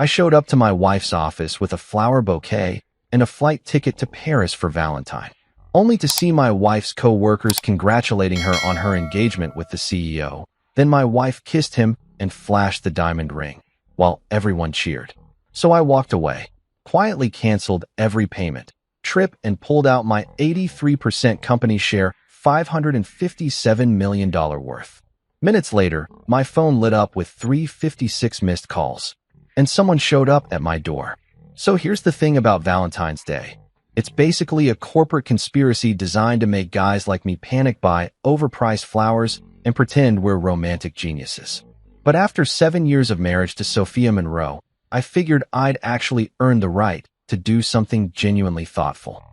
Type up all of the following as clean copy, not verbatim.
I showed up to my wife's office with a flower bouquet and a flight ticket to Paris for Valentine, only to see my wife's co-workers congratulating her on her engagement with the CEO. Then my wife kissed him and flashed the diamond ring, while everyone cheered. So I walked away, quietly canceled every payment, trip, and pulled out my 83% company share, $557 million worth. Minutes later, my phone lit up with 356 missed calls, and someone showed up at my door. So here's the thing about Valentine's Day. It's basically a corporate conspiracy designed to make guys like me panic buy overpriced flowers and pretend we're romantic geniuses. But after 7 years of marriage to Sophia Monroe, I figured I'd actually earned the right to do something genuinely thoughtful.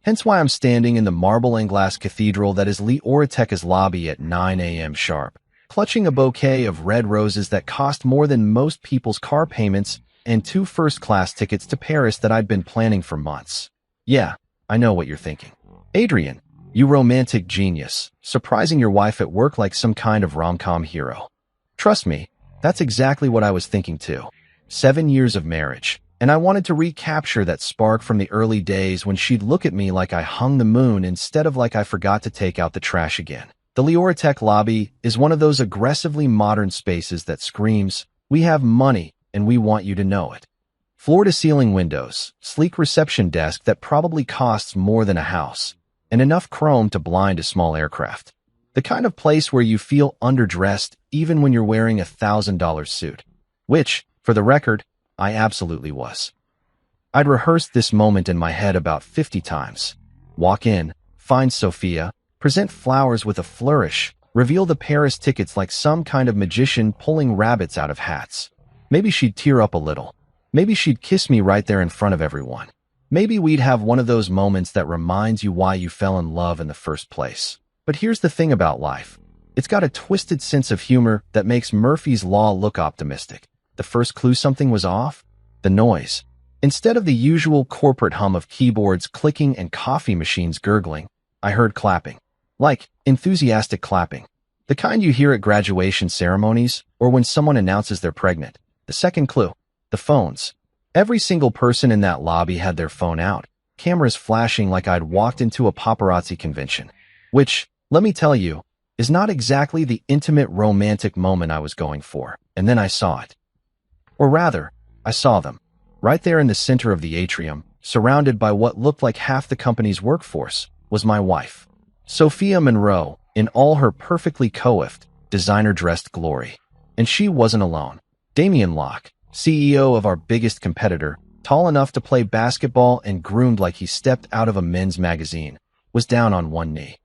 Hence why I'm standing in the marble and glass cathedral that is Lee Oreteca's lobby at 9 a.m. sharp, clutching a bouquet of red roses that cost more than most people's car payments and 2 first-class tickets to Paris that I'd been planning for months. Yeah, I know what you're thinking. Adrian, you romantic genius, surprising your wife at work like some kind of rom-com hero. Trust me, that's exactly what I was thinking too. 7 years of marriage, and I wanted to recapture that spark from the early days when she'd look at me like I hung the moon instead of like I forgot to take out the trash again. The Lee Oretec lobby is one of those aggressively modern spaces that screams, "We have money, and we want you to know it." Floor-to-ceiling windows, sleek reception desk that probably costs more than a house, and enough chrome to blind a small aircraft. The kind of place where you feel underdressed even when you're wearing a $1,000 suit. Which, for the record, I absolutely was. I'd rehearsed this moment in my head about 50 times. Walk in, find Sophia, present flowers with a flourish, reveal the Paris tickets like some kind of magician pulling rabbits out of hats. Maybe she'd tear up a little. Maybe she'd kiss me right there in front of everyone. Maybe we'd have one of those moments that reminds you why you fell in love in the first place. But here's the thing about life. It's got a twisted sense of humor that makes Murphy's Law look optimistic. The first clue something was off? The noise. Instead of the usual corporate hum of keyboards clicking and coffee machines gurgling, I heard clapping. Like, enthusiastic clapping. The kind you hear at graduation ceremonies or when someone announces they're pregnant. The second clue. The phones. Every single person in that lobby had their phone out, cameras flashing like I'd walked into a paparazzi convention. Which, let me tell you, is not exactly the intimate romantic moment I was going for. And then I saw it. Or rather, I saw them. Right there in the center of the atrium, surrounded by what looked like half the company's workforce, was my wife. Sophia Monroe, in all her perfectly coiffed, designer-dressed glory. And she wasn't alone. Damien Locke, CEO of our biggest competitor, tall enough to play basketball and groomed like he stepped out of a men's magazine, was down on one knee,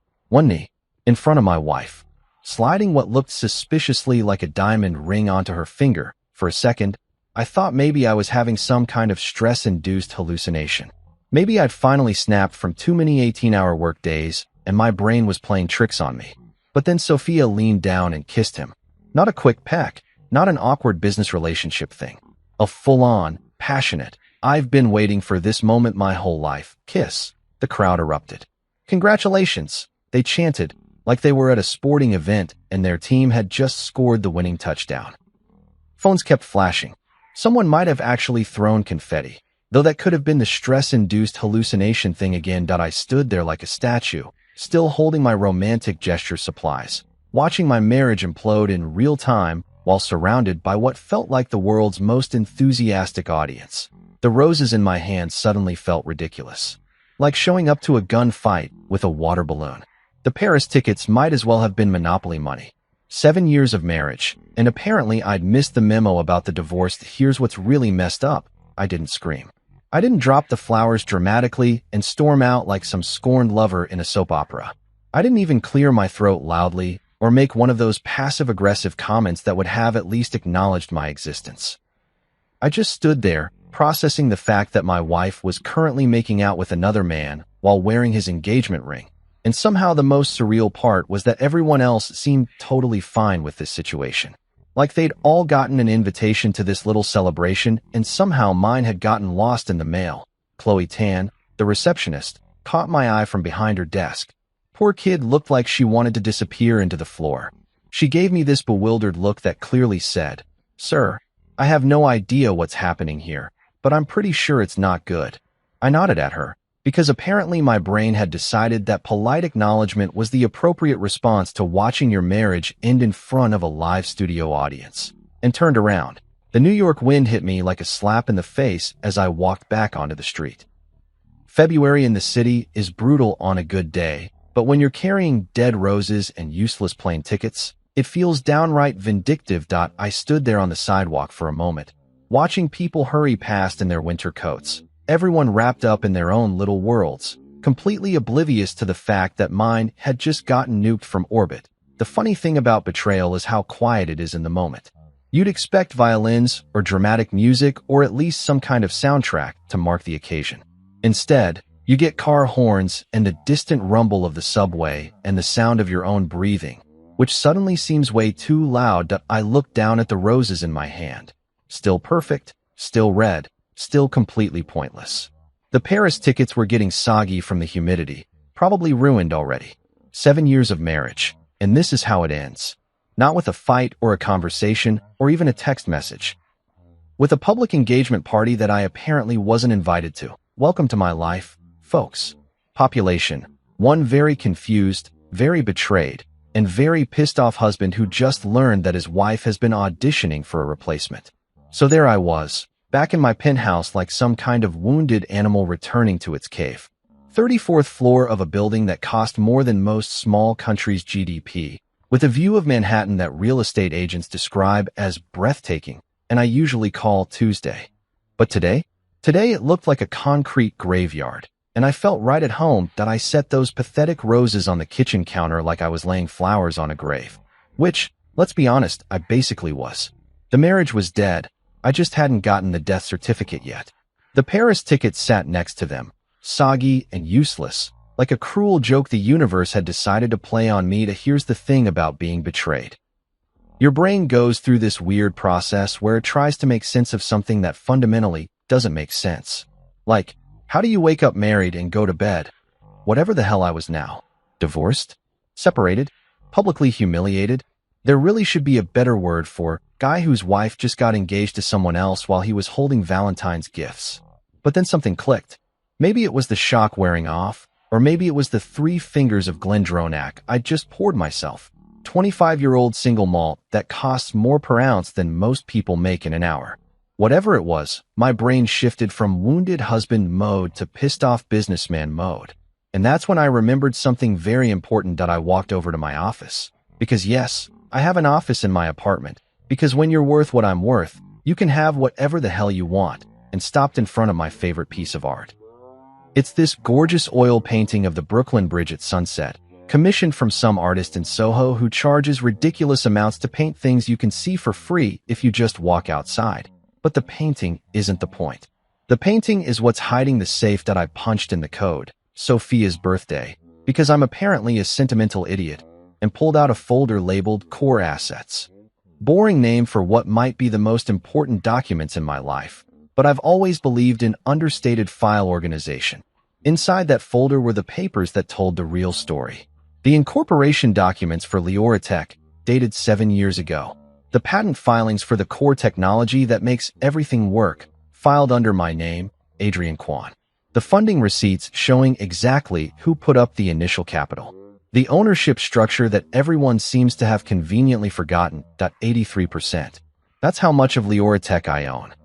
in front of my wife, sliding what looked suspiciously like a diamond ring onto her finger. For a second, I thought maybe I was having some kind of stress-induced hallucination. Maybe I'd finally snapped from too many 18-hour work days and my brain was playing tricks on me. But then Sophia leaned down and kissed him. Not a quick peck, not an awkward business relationship thing. A full-on, passionate, I've been waiting for this moment my whole life kiss. The crowd erupted. Congratulations, they chanted, like they were at a sporting event and their team had just scored the winning touchdown. Phones kept flashing. Someone might have actually thrown confetti, though that could have been the stress-induced hallucination thing again. I stood there like a statue, still holding my romantic gesture supplies, watching my marriage implode in real time while surrounded by what felt like the world's most enthusiastic audience. The roses in my hand suddenly felt ridiculous, like showing up to a gunfight with a water balloon. The Paris tickets might as well have been Monopoly money. 7 years of marriage, and apparently I'd missed the memo about the divorce. Here's what's really messed up. I didn't scream. I didn't drop the flowers dramatically and storm out like some scorned lover in a soap opera. I didn't even clear my throat loudly or make one of those passive-aggressive comments that would have at least acknowledged my existence. I just stood there, processing the fact that my wife was currently making out with another man while wearing his engagement ring. And somehow the most surreal part was that everyone else seemed totally fine with this situation. Like they'd all gotten an invitation to this little celebration and somehow mine had gotten lost in the mail. Chloe Tan, the receptionist, caught my eye from behind her desk. Poor kid looked like she wanted to disappear into the floor. She gave me this bewildered look that clearly said, "Sir, I have no idea what's happening here, but I'm pretty sure it's not good. I nodded at her, because apparently my brain had decided that polite acknowledgement was the appropriate response to watching your marriage end in front of a live studio audience, and turned around. The New York wind hit me like a slap in the face as I walked back onto the street. February in the city is brutal on a good day, but when you're carrying dead roses and useless plane tickets, it feels downright vindictive. I stood there on the sidewalk for a moment, watching people hurry past in their winter coats, everyone wrapped up in their own little worlds, completely oblivious to the fact that mine had just gotten nuked from orbit. The funny thing about Betrayal is how quiet it is in the moment. You'd expect violins or dramatic music or at least some kind of soundtrack to mark the occasion. Instead, you get car horns and the distant rumble of the subway and the sound of your own breathing, which suddenly seems way too loud. I look down at the roses in my hand. Still perfect, still red, still completely pointless. The Paris tickets were getting soggy from the humidity, probably ruined already. 7 years of marriage, and this is how it ends. Not with a fight or a conversation or even a text message. With a public engagement party that I apparently wasn't invited to. Welcome to my life, folks. Population: one very confused, very betrayed, and very pissed off husband who just learned that his wife has been auditioning for a replacement. So there I was, back in my penthouse like some kind of wounded animal returning to its cave. 34th floor of a building that cost more than most small countries' GDP, with a view of Manhattan that real estate agents describe as breathtaking, and I usually call Tuesday. But today it looked like a concrete graveyard, and I felt right at home. That I set those pathetic roses on the kitchen counter like I was laying flowers on a grave. Which, let's be honest, I basically was. The marriage was dead. I just hadn't gotten the death certificate yet. The Paris ticket sat next to them, soggy and useless, like a cruel joke the universe had decided to play on me. Here's the thing about being betrayed. Your brain goes through this weird process where it tries to make sense of something that fundamentally doesn't make sense. Like, how do you wake up married and go to bed? Whatever the hell I was now. Divorced? Separated? Publicly humiliated? There really should be a better word for guy whose wife just got engaged to someone else while he was holding Valentine's gifts. But then something clicked. Maybe it was the shock wearing off, or maybe it was the 3 fingers of Glendronach I'd just poured myself. 25-year-old single malt that costs more per ounce than most people make in an hour. Whatever it was, my brain shifted from wounded husband mode to pissed off businessman mode. And that's when I remembered something very important. I walked over to my office. Because yes, I have an office in my apartment. Because when you're worth what I'm worth, you can have whatever the hell you want. And stopped in front of my favorite piece of art. It's this gorgeous oil painting of the Brooklyn Bridge at sunset, commissioned from some artist in Soho who charges ridiculous amounts to paint things you can see for free if you just walk outside. But the painting isn't the point. The painting is what's hiding the safe that I punched in the code, Sophia's birthday, because I'm apparently a sentimental idiot, and pulled out a folder labeled Core Assets. Boring name for what might be the most important documents in my life, but I've always believed in understated file organization. Inside that folder were the papers that told the real story. The incorporation documents for Leoratech, dated 7 years ago. The patent filings for the core technology that makes everything work, filed under my name, Adrian Kwan. The funding receipts showing exactly who put up the initial capital. The ownership structure that everyone seems to have conveniently forgotten, 83%. That's how much of Leoratech I own.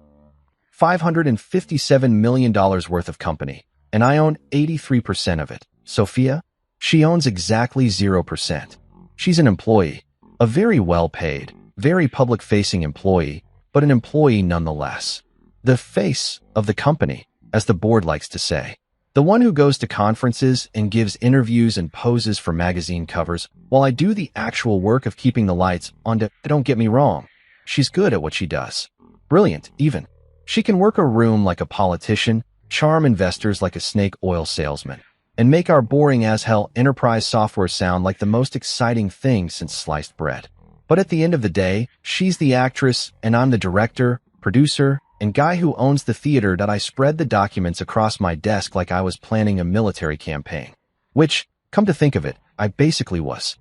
$557 million worth of company, and I own 83% of it. Sophia? She owns exactly 0%. She's an employee, a very well-paid, very public-facing employee, but an employee nonetheless. The face of the company, as the board likes to say. The one who goes to conferences and gives interviews and poses for magazine covers, while I do the actual work of keeping the lights on. Don't get me wrong. She's good at what she does. Brilliant, even. She can work a room like a politician, charm investors like a snake oil salesman, and make our boring-as-hell enterprise software sound like the most exciting thing since sliced bread. But at the end of the day, she's the actress, and I'm the director, producer, and guy who owns the theater. I spread the documents across my desk like I was planning a military campaign. Which, come to think of it, I basically was.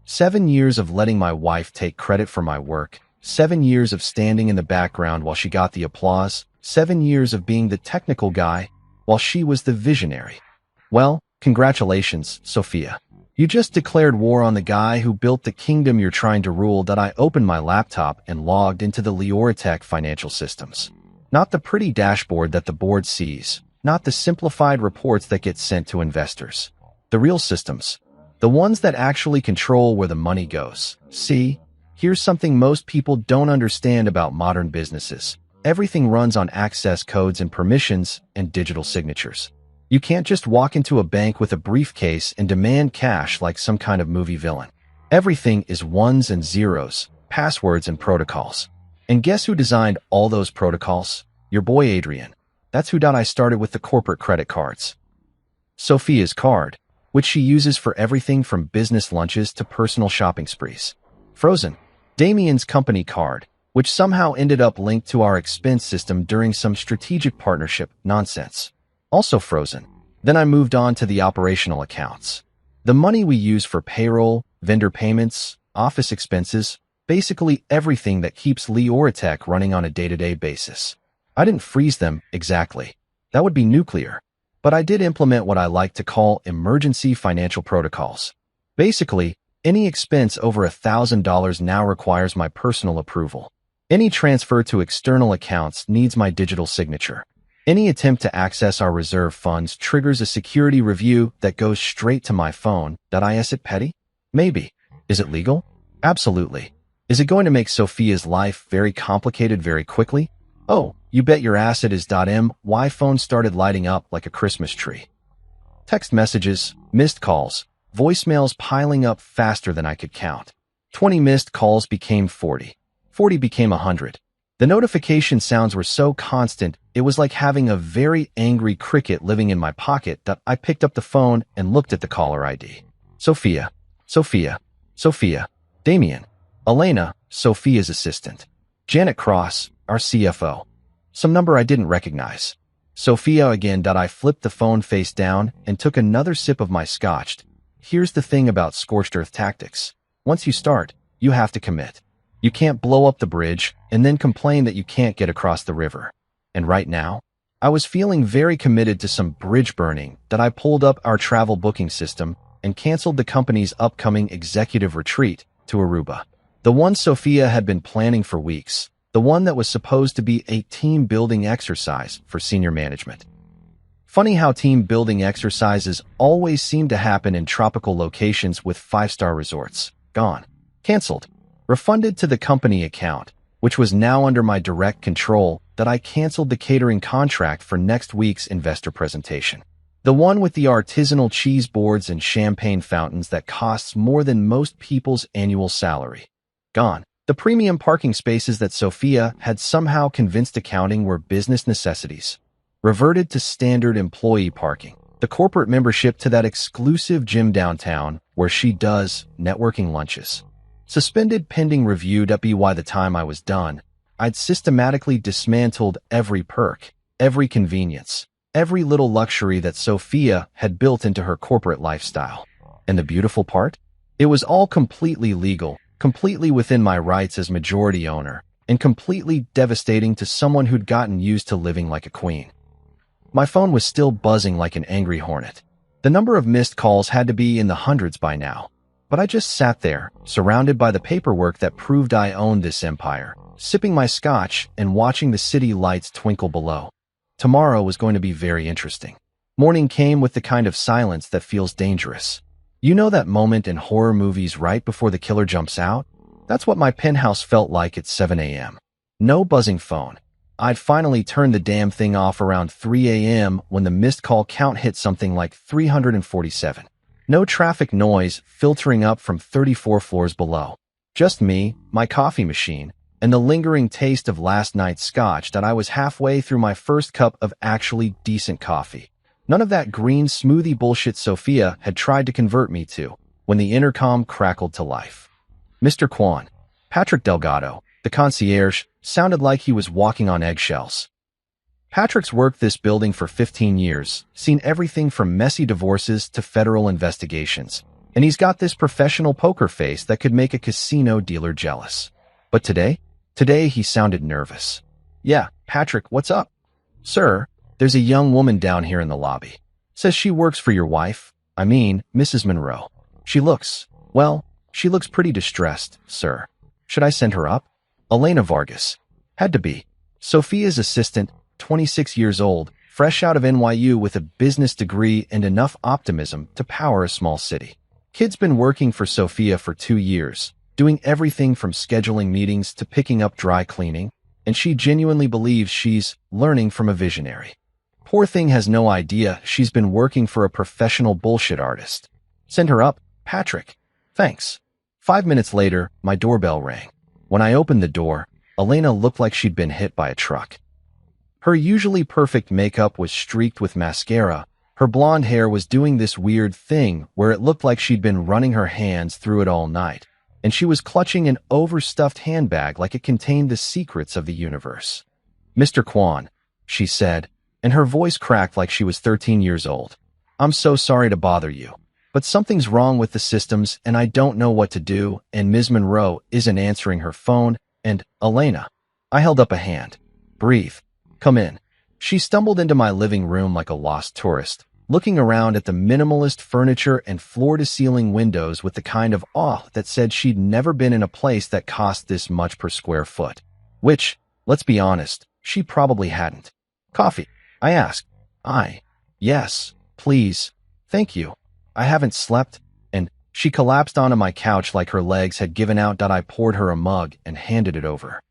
7 years of letting my wife take credit for my work, 7 years of standing in the background while she got the applause, 7 years of being the technical guy while she was the visionary. Well, congratulations, Sophia. You just declared war on the guy who built the kingdom you're trying to rule. That I opened my laptop and logged into the Leoritech financial systems. Not the pretty dashboard that the board sees, not the simplified reports that get sent to investors. The real systems. The ones that actually control where the money goes. See, here's something most people don't understand about modern businesses. Everything runs on access codes and permissions and digital signatures. You can't just walk into a bank with a briefcase and demand cash like some kind of movie villain. Everything is ones and zeros, passwords and protocols. And guess who designed all those protocols? Your boy Adrian. That's who I started with the corporate credit cards. Sophia's card, which she uses for everything from business lunches to personal shopping sprees. Frozen. Damien's company card, which somehow ended up linked to our expense system during some strategic partnership nonsense. Also frozen. Then I moved on to the operational accounts. The money we use for payroll, vendor payments, office expenses, basically everything that keeps Leoritech running on a day-to-day basis. I didn't freeze them, exactly. That would be nuclear. But I did implement what I like to call emergency financial protocols. Basically, any expense over $1,000 now requires my personal approval. Any transfer to external accounts needs my digital signature. Any attempt to access our reserve funds triggers a security review that goes straight to my phone. Is it petty? Maybe. Is it legal? Absolutely. Is it going to make Sophia's life very complicated very quickly? Oh, you bet your ass it is. My phone started lighting up like a Christmas tree. Text messages, missed calls, voicemails piling up faster than I could count. 20 missed calls became 40. 40 became 100. The notification sounds were so constant, it was like having a very angry cricket living in my pocket. I picked up the phone and looked at the caller ID. Sophia. Sophia. Sophia. Damien. Elena, Sophia's assistant. Janet Cross, our CFO. Some number I didn't recognize. Sophia again. I flipped the phone face down and took another sip of my scotch. Here's the thing about scorched earth tactics. Once you start, you have to commit. You can't blow up the bridge and then complain that you can't get across the river. And right now, I was feeling very committed to some bridge burning. I pulled up our travel booking system and canceled the company's upcoming executive retreat to Aruba. The one Sophia had been planning for weeks. The one that was supposed to be a team-building exercise for senior management. Funny how team-building exercises always seem to happen in tropical locations with 5-star resorts. Gone. Canceled. Refunded to the company account, which was now under my direct control. I canceled the catering contract for next week's investor presentation. The one with the artisanal cheese boards and champagne fountains that costs more than most people's annual salary. Gone. The premium parking spaces that Sophia had somehow convinced accounting were business necessities. Reverted to standard employee parking. The corporate membership to that exclusive gym downtown where she does networking lunches. Suspended pending review. By the time I was done, I'd systematically dismantled every perk, every convenience, every little luxury that Sophia had built into her corporate lifestyle. And the beautiful part? It was all completely legal, completely within my rights as majority owner, and completely devastating to someone who'd gotten used to living like a queen. My phone was still buzzing like an angry hornet. The number of missed calls had to be in the hundreds by now. But I just sat there, surrounded by the paperwork that proved I owned this empire, sipping my scotch and watching the city lights twinkle below. Tomorrow was going to be very interesting. Morning came with the kind of silence that feels dangerous. You know that moment in horror movies right before the killer jumps out? That's what my penthouse felt like at 7 a.m. No buzzing phone. I'd finally turned the damn thing off around 3 a.m. when the missed call count hit something like 347. No traffic noise filtering up from 34 floors below. Just me, my coffee machine, and the lingering taste of last night's scotch. I was halfway through my first cup of actually decent coffee. None of that green smoothie bullshit Sophia had tried to convert me to, when the intercom crackled to life. Mr. Kwan, Patrick Delgado, the concierge, sounded like he was walking on eggshells. Patrick's worked this building for 15 years, seen everything from messy divorces to federal investigations, and he's got this professional poker face that could make a casino dealer jealous. But today, Today he sounded nervous. Yeah, Patrick, what's up? Sir, there's a young woman down here in the lobby. Says she works for your wife. I mean, Mrs. Monroe. She looks pretty distressed, sir. Should I send her up? Elena Vargas. Had to be. Sophia's assistant, 26 years old, fresh out of NYU with a business degree and enough optimism to power a small city. Kid's been working for Sophia for 2 years, doing everything from scheduling meetings to picking up dry cleaning, and she genuinely believes she's learning from a visionary. Poor thing has no idea she's been working for a professional bullshit artist. Send her up, Patrick. Thanks. 5 minutes later, my doorbell rang. When I opened the door, Elena looked like she'd been hit by a truck. Her usually perfect makeup was streaked with mascara. Her blonde hair was doing this weird thing where it looked like she'd been running her hands through it all night, and she was clutching an overstuffed handbag like it contained the secrets of the universe. Mr. Kwan, she said, and her voice cracked like she was 13 years old. I'm so sorry to bother you, but something's wrong with the systems and I don't know what to do, and Ms. Monroe isn't answering her phone, and, Elena. I held up a hand. Breathe. Come in. She stumbled into my living room like a lost tourist, looking around at the minimalist furniture and floor-to-ceiling windows with the kind of awe that said she'd never been in a place that cost this much per square foot. Which, let's be honest, she probably hadn't. Coffee? I asked. Yes, please. Thank you. I haven't slept, and she collapsed onto my couch like her legs had given out. I poured her a mug and handed it over.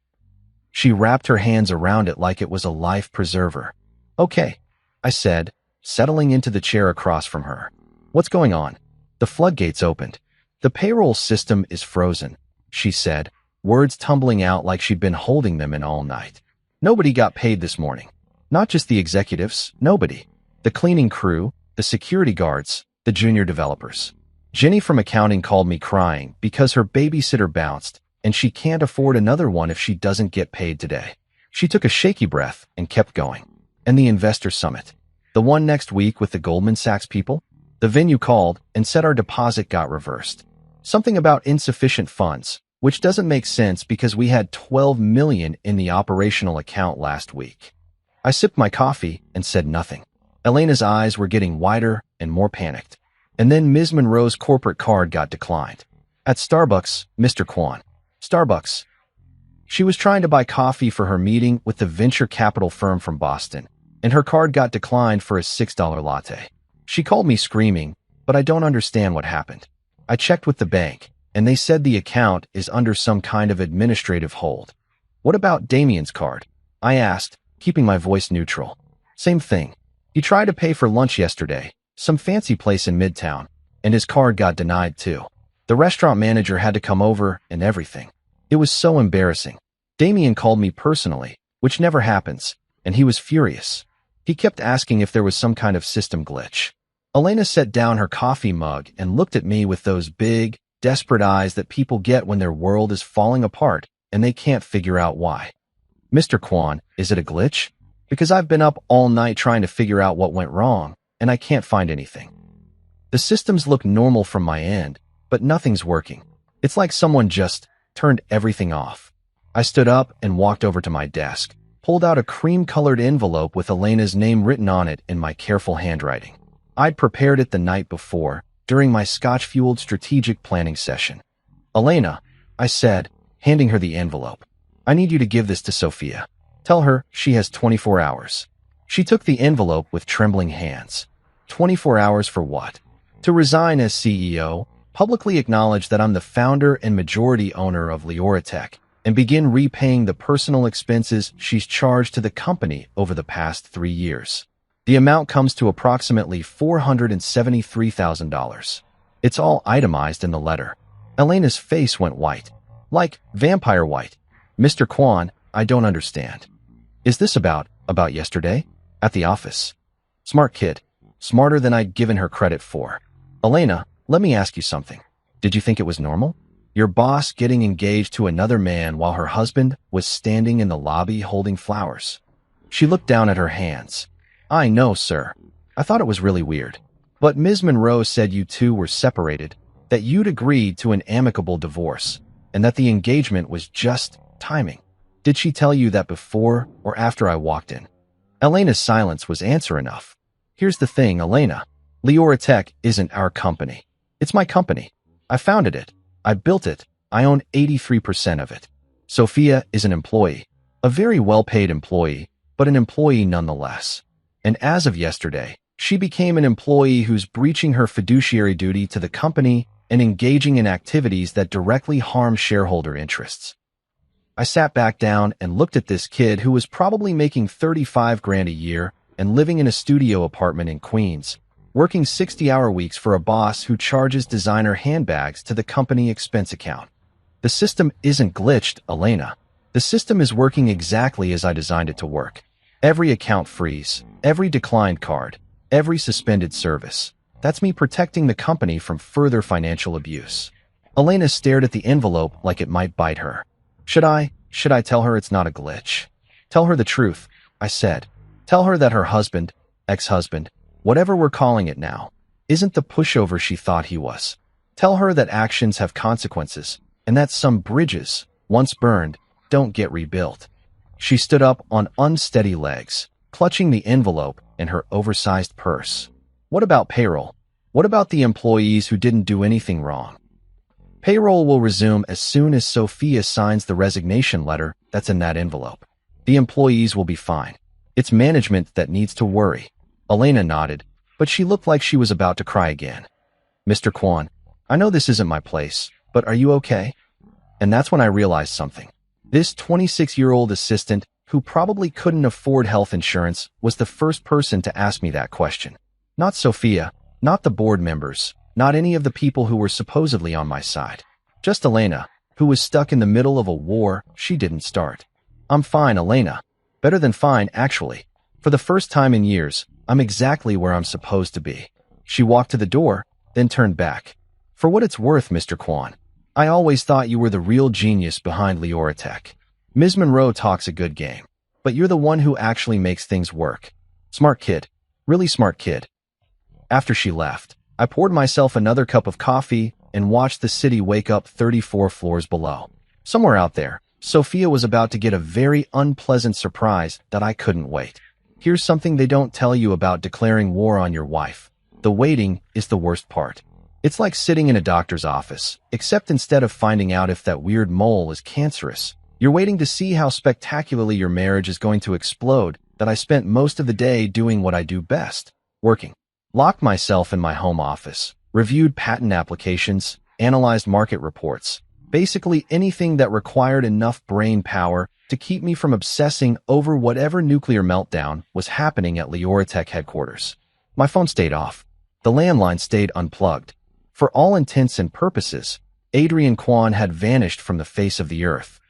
She wrapped her hands around it like it was a life preserver. Okay, I said, settling into the chair across from her. What's going on? The floodgates opened. The payroll system is frozen, she said, words tumbling out like she'd been holding them in all night. Nobody got paid this morning. Not just the executives, nobody. The cleaning crew, the security guards, the junior developers. Jenny from accounting called me crying because her babysitter bounced, and she can't afford another one if she doesn't get paid today. She took a shaky breath and kept going. And the investor summit. The one next week with the Goldman Sachs people? The venue called and said our deposit got reversed. Something about insufficient funds, which doesn't make sense because we had $12 million in the operational account last week. I sipped my coffee and said nothing. Elena's eyes were getting wider and more panicked. And then Ms. Monroe's corporate card got declined. At Starbucks, Mr. Kwan. Starbucks. She was trying to buy coffee for her meeting with the venture capital firm from Boston, and her card got declined for a $6 latte. She called me screaming, but I don't understand what happened. I checked with the bank, and they said the account is under some kind of administrative hold. What about Damien's card? I asked, keeping my voice neutral. Same thing. He tried to pay for lunch yesterday, some fancy place in Midtown, and his card got denied too. The restaurant manager had to come over and everything. It was so embarrassing. Damien called me personally, which never happens, and he was furious. He kept asking if there was some kind of system glitch. Elena set down her coffee mug and looked at me with those big, desperate eyes that people get when their world is falling apart and they can't figure out why. Mr. Kwan, is it a glitch? Because I've been up all night trying to figure out what went wrong, and I can't find anything. The systems look normal from my end, but nothing's working. It's like someone just turned everything off. I stood up and walked over to my desk, pulled out a cream-colored envelope with Elena's name written on it in my careful handwriting. I'd prepared it the night before, during my scotch-fueled strategic planning session. Elena, I said, handing her the envelope. I need you to give this to Sophia. Tell her she has 24 hours. She took the envelope with trembling hands. 24 hours for what? To resign as CEO, publicly acknowledge that I'm the founder and majority owner of Leoratech, and begin repaying the personal expenses she's charged to the company over the past 3 years. The amount comes to approximately $473,000. It's all itemized in the letter. Elena's face went white. Like vampire white. Mr. Kwan, I don't understand. Is this about yesterday? At the office. Smart kid. Smarter than I'd given her credit for. Elena, let me ask you something. Did you think it was normal? Your boss getting engaged to another man while her husband was standing in the lobby holding flowers. She looked down at her hands. I know, sir. I thought it was really weird. But Ms. Monroe said you two were separated, that you'd agreed to an amicable divorce, and that the engagement was just timing. Did she tell you that before or after I walked in? Elena's silence was answer enough. Here's the thing, Elena. Leora Tech isn't our company. It's my company. I founded it. I built it. I own 83% of it. Sophia is an employee. A very well-paid employee, but an employee nonetheless. And as of yesterday, she became an employee who's breaching her fiduciary duty to the company and engaging in activities that directly harm shareholder interests. I sat back down and looked at this kid who was probably making 35 grand a year and living in a studio apartment in Queens, working 60-hour weeks for a boss who charges designer handbags to the company expense account. The system isn't glitched, Elena. The system is working exactly as I designed it to work. Every account freeze, every declined card, every suspended service. That's me protecting the company from further financial abuse. Elena stared at the envelope like it might bite her. Should I tell her it's not a glitch? Tell her the truth, I said. Tell her that her husband, ex-husband, whatever we're calling it now, isn't the pushover she thought he was. Tell her that actions have consequences, and that some bridges, once burned, don't get rebuilt. She stood up on unsteady legs, clutching the envelope in her oversized purse. What about payroll? What about the employees who didn't do anything wrong? Payroll will resume as soon as Sophia signs the resignation letter that's in that envelope. The employees will be fine. It's management that needs to worry. Elena nodded, but she looked like she was about to cry again. Mr. Kwan, I know this isn't my place, but are you okay? And that's when I realized something. This 26-year-old assistant, who probably couldn't afford health insurance, was the first person to ask me that question. Not Sophia, not the board members, not any of the people who were supposedly on my side. Just Elena, who was stuck in the middle of a war she didn't start. I'm fine, Elena. Better than fine, actually. For the first time in years, I'm exactly where I'm supposed to be. She walked to the door, then turned back. For what it's worth, Mr. Kwan, I always thought you were the real genius behind Leora Tech. Ms. Monroe talks a good game, but you're the one who actually makes things work. Smart kid. Really smart kid. After she left, I poured myself another cup of coffee and watched the city wake up 34 floors below. Somewhere out there, Sophia was about to get a very unpleasant surprise that I couldn't wait. Here's something they don't tell you about declaring war on your wife. The waiting is the worst part. It's like sitting in a doctor's office, except instead of finding out if that weird mole is cancerous, you're waiting to see how spectacularly your marriage is going to explode. That I spent most of the day doing what I do best, working. Locked myself in my home office, reviewed patent applications, analyzed market reports, basically anything that required enough brain power to keep me from obsessing over whatever nuclear meltdown was happening at Leora Tech headquarters. My phone stayed off. The landline stayed unplugged. For all intents and purposes, Adrian Kwan had vanished from the face of the earth.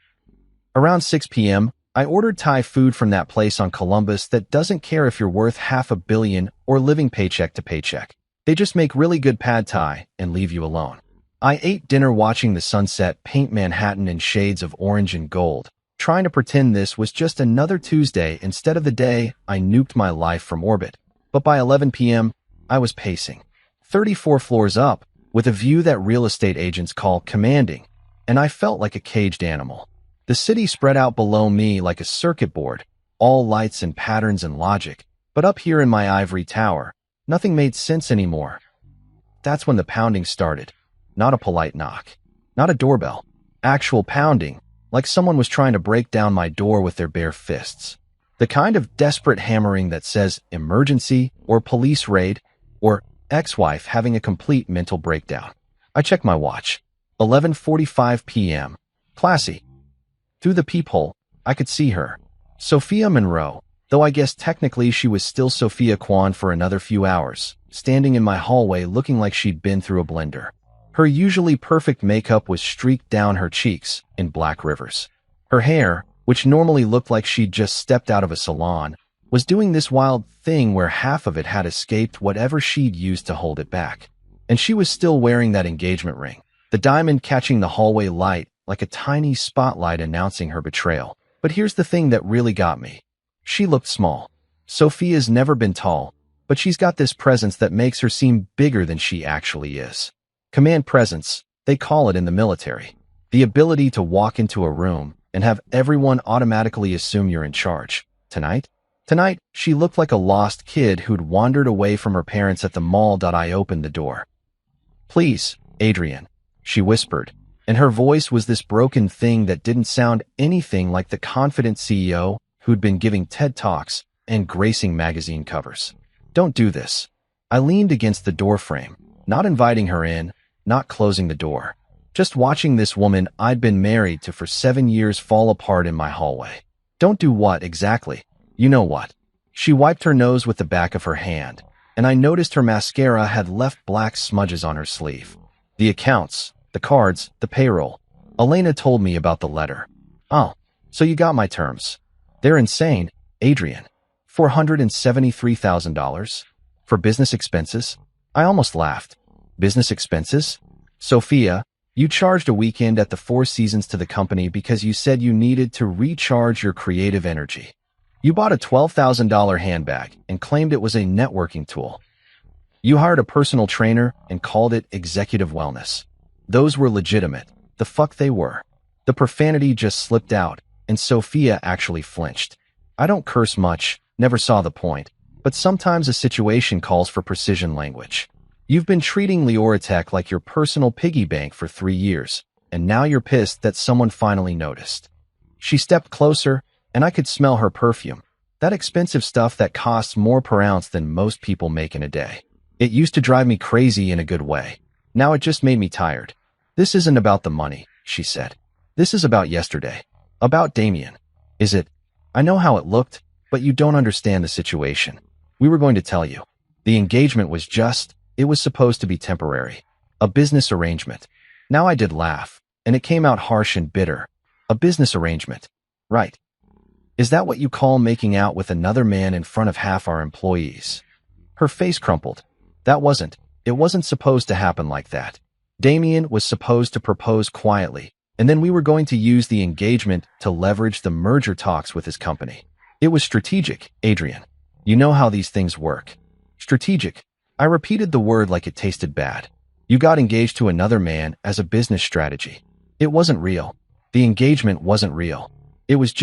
Around 6 p.m., I ordered Thai food from that place on Columbus that doesn't care if you're worth $500 million or living paycheck to paycheck. They just make really good pad Thai and leave you alone. I ate dinner watching the sunset paint Manhattan in shades of orange and gold, trying to pretend this was just another Tuesday instead of the day I nuked my life from orbit. But by 11 p.m., I was pacing, 34 floors up, with a view that real estate agents call commanding, and I felt like a caged animal. The city spread out below me like a circuit board, all lights and patterns and logic, but up here in my ivory tower, nothing made sense anymore. That's when the pounding started. Not a polite knock. Not a doorbell. Actual pounding, like someone was trying to break down my door with their bare fists. The kind of desperate hammering that says emergency or police raid or ex-wife having a complete mental breakdown. I checked my watch. 11:45 p.m. Classy. Through the peephole, I could see her. Sophia Monroe, though I guess technically she was still Sophia Kwan for another few hours, standing in my hallway looking like she'd been through a blender. Her usually perfect makeup was streaked down her cheeks in black rivers. Her hair, which normally looked like she'd just stepped out of a salon, was doing this wild thing where half of it had escaped whatever she'd used to hold it back. And she was still wearing that engagement ring, the diamond catching the hallway light like a tiny spotlight announcing her betrayal. But here's the thing that really got me. She looked small. Sophia's never been tall, but she's got this presence that makes her seem bigger than she actually is. Command presence, they call it in the military. The ability to walk into a room and have everyone automatically assume you're in charge. Tonight, she looked like a lost kid who'd wandered away from her parents at the mall. I opened the door. "Please, Adrian," she whispered, and her voice was this broken thing that didn't sound anything like the confident CEO who'd been giving TED Talks and gracing magazine covers. "Don't do this." I leaned against the doorframe, not inviting her in, not closing the door, just watching this woman I'd been married to for 7 years fall apart in my hallway. "Don't do what exactly?" "You know what." She wiped her nose with the back of her hand, and I noticed her mascara had left black smudges on her sleeve. "The accounts, the cards, the payroll. Elena told me about the letter." "Oh, so you got my terms." "They're insane, Adrian. $473,000? For business expenses?" I almost laughed. "Business expenses? Sophia, you charged a weekend at the Four Seasons to the company because you said you needed to recharge your creative energy. You bought a $12,000 handbag and claimed it was a networking tool. You hired a personal trainer and called it executive wellness. Those were legitimate. The fuck they were." The profanity just slipped out, and Sophia actually flinched. I don't curse much, never saw the point, but sometimes a situation calls for precision language. "You've been treating Leoratech like your personal piggy bank for 3 years, and now you're pissed that someone finally noticed." She stepped closer, and I could smell her perfume, that expensive stuff that costs more per ounce than most people make in a day. It used to drive me crazy in a good way. Now it just made me tired. "This isn't about the money," she said. "This is about yesterday. About Damien." "Is it?" "I know how it looked, but you don't understand the situation. We were going to tell you. The engagement was it was supposed to be temporary. A business arrangement." Now I did laugh, and it came out harsh and bitter. "A business arrangement. Right. Is that what you call making out with another man in front of half our employees?" Her face crumpled. It wasn't supposed to happen like that. Damien was supposed to propose quietly, and then we were going to use the engagement to leverage the merger talks with his company. It was strategic, Adrian. You know how these things work. Strategic. I repeated the word like it tasted bad. "You got engaged to another man as a business strategy. It wasn't real. The engagement wasn't real. It was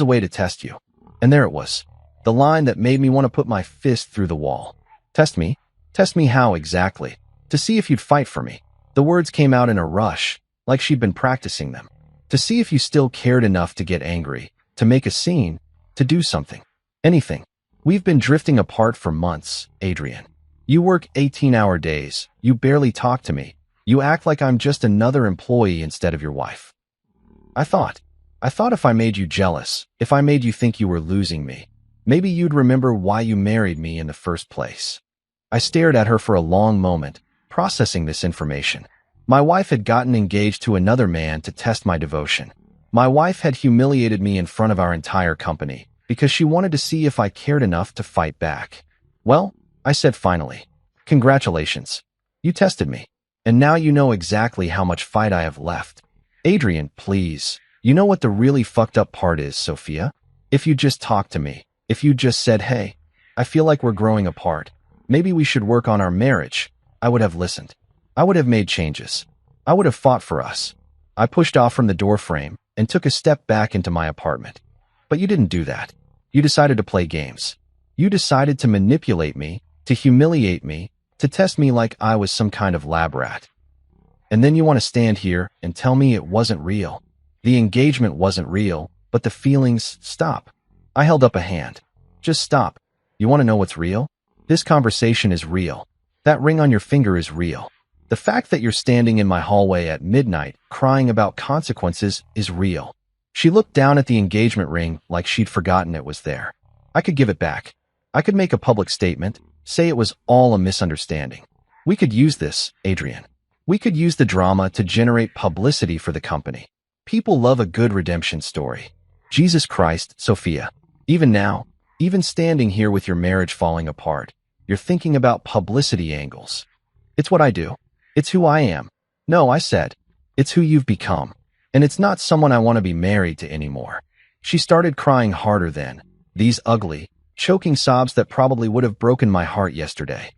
a way to test you." And there it was. The line that made me want to put my fist through the wall. "Test me? Test me how exactly?" "To see if you'd fight for me." The words came out in a rush, like she'd been practicing them. "To see if you still cared enough to get angry, to make a scene, to do something. Anything. We've been drifting apart for months, Adrian. You work 18-hour days. You barely talk to me. You act like I'm just another employee instead of your wife. I thought if I made you jealous, if I made you think you were losing me, maybe you'd remember why you married me in the first place." I stared at her for a long moment, processing this information. My wife had gotten engaged to another man to test my devotion. My wife had humiliated me in front of our entire company because she wanted to see if I cared enough to fight back. "Well," I said finally, "congratulations. You tested me, and now you know exactly how much fight I have left." "Adrian, please. You know what the really fucked up part is, Sophia? If you just talked to me, if you just said, 'Hey, I feel like we're growing apart. Maybe we should work on our marriage,' I would have listened. I would have made changes. I would have fought for us." I pushed off from the doorframe and took a step back into my apartment. "But you didn't do that. You decided to play games. You decided to manipulate me, to humiliate me, to test me like I was some kind of lab rat. And then you want to stand here and tell me it wasn't real. The engagement wasn't real, but the feelings, stop." I held up a hand. "Just stop. You want to know what's real? This conversation is real. That ring on your finger is real. The fact that you're standing in my hallway at midnight crying about consequences is real." She looked down at the engagement ring like she'd forgotten it was there. "I could give it back. I could make a public statement, say it was all a misunderstanding. We could use this, Adrian. We could use the drama to generate publicity for the company. People love a good redemption story. Jesus Christ, Sophia. Even now, even standing here with your marriage falling apart, you're thinking about publicity angles. It's what I do. It's who I am. No, I said, it's who you've become. And it's not someone I want to be married to anymore." She started crying harder then, these ugly, choking sobs that probably would have broken my heart yesterday.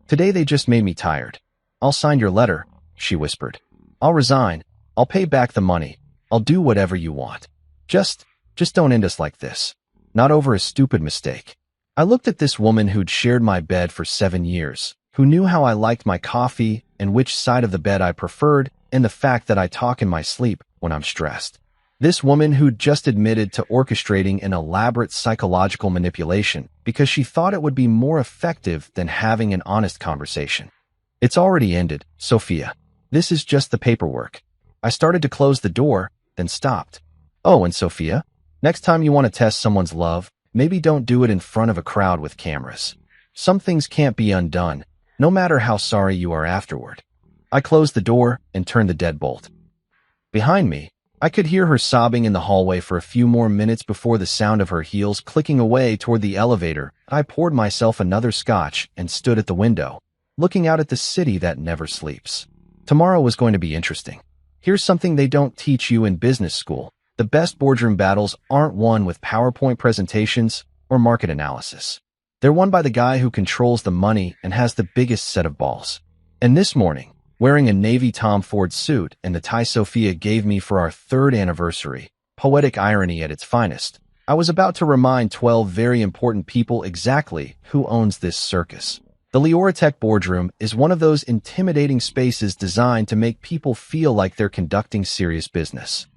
"Today they just made me tired. I'll sign your letter," she whispered. "I'll resign. I'll pay back the money. I'll do whatever you want. Just don't end us like this. Not over a stupid mistake. I looked at this woman who'd shared my bed for 7 years, who knew how I liked my coffee and which side of the bed I preferred, and the fact that I talk in my sleep when I'm stressed. This woman who'd just admitted to orchestrating an elaborate psychological manipulation because she thought it would be more effective than having an honest conversation. It's already ended, Sophia. This is just the paperwork. I started to close the door, then stopped. Oh, and Sophia, next time you want to test someone's love, maybe don't do it in front of a crowd with cameras. Some things can't be undone, no matter how sorry you are afterward. I closed the door and turned the deadbolt. Behind me, I could hear her sobbing in the hallway for a few more minutes before the sound of her heels clicking away toward the elevator. I poured myself another scotch and stood at the window, looking out at the city that never sleeps. Tomorrow was going to be interesting. Here's something they don't teach you in business school. The best boardroom battles aren't won with PowerPoint presentations or market analysis. They're won by the guy who controls the money and has the biggest set of balls. And this morning, wearing a navy Tom Ford suit and the tie Sophia gave me for our 3rd anniversary, poetic irony at its finest, I was about to remind 12 very important people exactly who owns this circus. The Leoratech boardroom is one of those intimidating spaces designed to make people feel like they're conducting serious business.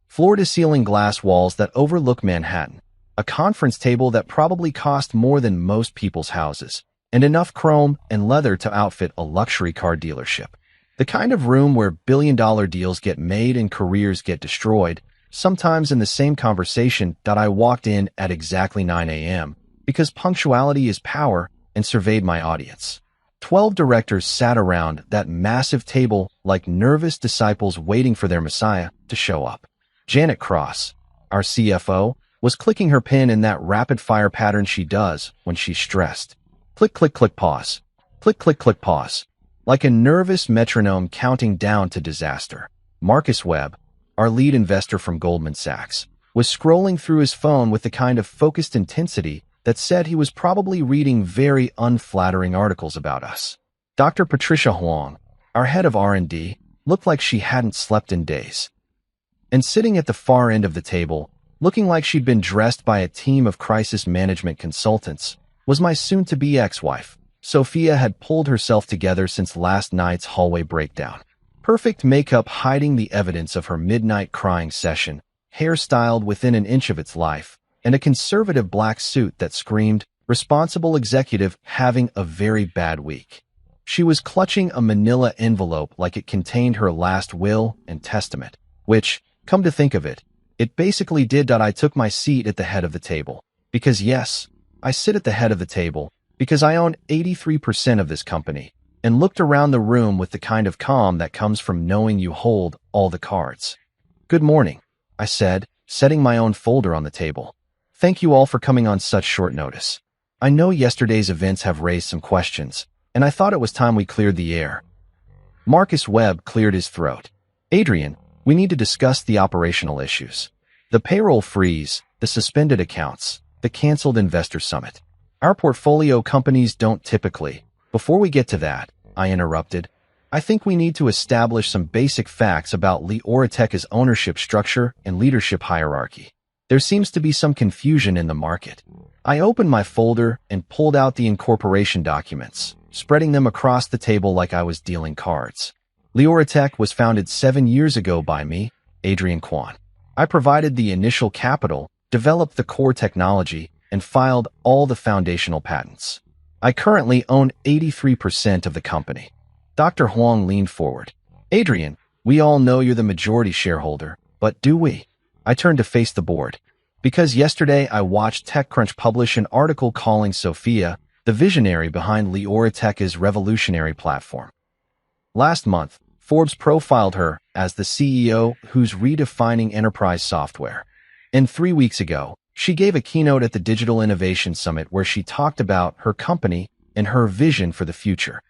Floor-to-ceiling glass walls that overlook Manhattan, a conference table that probably cost more than most people's houses, and enough chrome and leather to outfit a luxury car dealership. The kind of room where billion-dollar deals get made and careers get destroyed, sometimes in the same conversation that I walked in at exactly 9 a.m., because punctuality is power, and surveyed my audience. 12 directors sat around that massive table like nervous disciples waiting for their messiah to show up. Janet Cross, our CFO, was clicking her pen in that rapid-fire pattern she does when she's stressed. Click, click, click, pause. Click, click, click, pause. Like a nervous metronome counting down to disaster. Marcus Webb, our lead investor from Goldman Sachs, was scrolling through his phone with the kind of focused intensity that said he was probably reading very unflattering articles about us. Dr. Patricia Huang, our head of R&D, looked like she hadn't slept in days. And sitting at the far end of the table, looking like she'd been dressed by a team of crisis management consultants, was my soon-to-be ex-wife. Sophia had pulled herself together since last night's hallway breakdown. Perfect makeup hiding the evidence of her midnight crying session, hair styled within an inch of its life, and a conservative black suit that screamed, responsible executive having a very bad week. She was clutching a manila envelope like it contained her last will and testament, which, come to think of it, it basically did. I took my seat at the head of the table. Because yes, I sit at the head of the table, because I own 83% of this company, and looked around the room with the kind of calm that comes from knowing you hold all the cards. Good morning, I said, setting my own folder on the table. Thank you all for coming on such short notice. I know yesterday's events have raised some questions, and I thought it was time we cleared the air. Marcus Webb cleared his throat. Adrian, we need to discuss the operational issues. The payroll freeze, the suspended accounts, the canceled investor summit. Our portfolio companies don't typically. Before we get to that, I interrupted, I think we need to establish some basic facts about Leoratech's ownership structure and leadership hierarchy. There seems to be some confusion in the market. I opened my folder and pulled out the incorporation documents, spreading them across the table like I was dealing cards. Leoratech was founded 7 years ago by me, Adrian Kwan. I provided the initial capital, developed the core technology, and filed all the foundational patents. I currently own 83% of the company. Dr. Huang leaned forward. Adrian, we all know you're the majority shareholder, but do we? I turned to face the board. Because yesterday I watched TechCrunch publish an article calling Sophia the visionary behind Leoratech's revolutionary platform. Last month, Forbes profiled her as the CEO who's redefining enterprise software. And 3 weeks ago, she gave a keynote at the Digital Innovation Summit where she talked about her company and her vision for the future.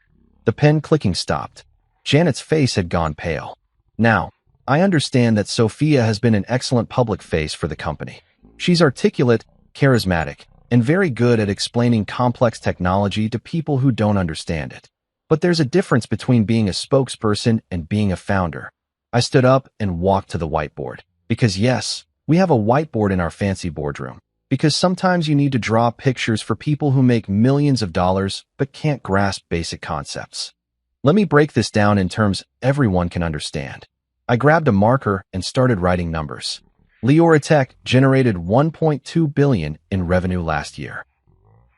The pen clicking stopped. Janet's face had gone pale. Now, I understand that Sophia has been an excellent public face for the company. She's articulate, charismatic, and very good at explaining complex technology to people who don't understand it. But there's a difference between being a spokesperson and being a founder. I stood up and walked to the whiteboard. Because yes, we have a whiteboard in our fancy boardroom. Because sometimes you need to draw pictures for people who make millions of dollars but can't grasp basic concepts. Let me break this down in terms everyone can understand. I grabbed a marker and started writing numbers. Leora Tech generated $1.2 billion in revenue last year.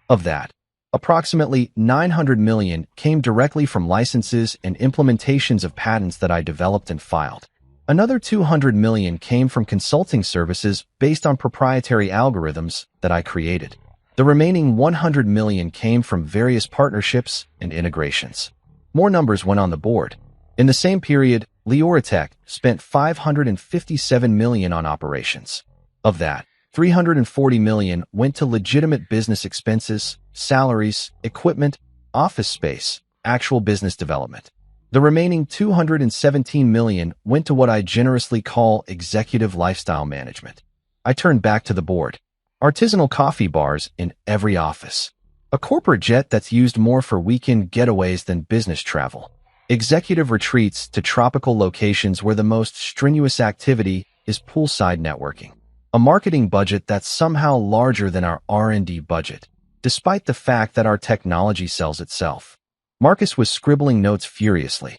Of that, approximately $900 million came directly from licenses and implementations of patents that I developed and filed. Another $200 million came from consulting services based on proprietary algorithms that I created. The remaining $100 million came from various partnerships and integrations. More numbers went on the board. In the same period, Leora Tech spent $557 million on operations. Of that, $340 million went to legitimate business expenses, salaries, equipment, office space, actual business development. The remaining $217 million went to what I generously call executive lifestyle management. I turned back to the board. Artisanal coffee bars in every office. A corporate jet that's used more for weekend getaways than business travel. Executive retreats to tropical locations where the most strenuous activity is poolside networking. A marketing budget that's somehow larger than our R&D budget, despite the fact that our technology sells itself. Marcus was scribbling notes furiously.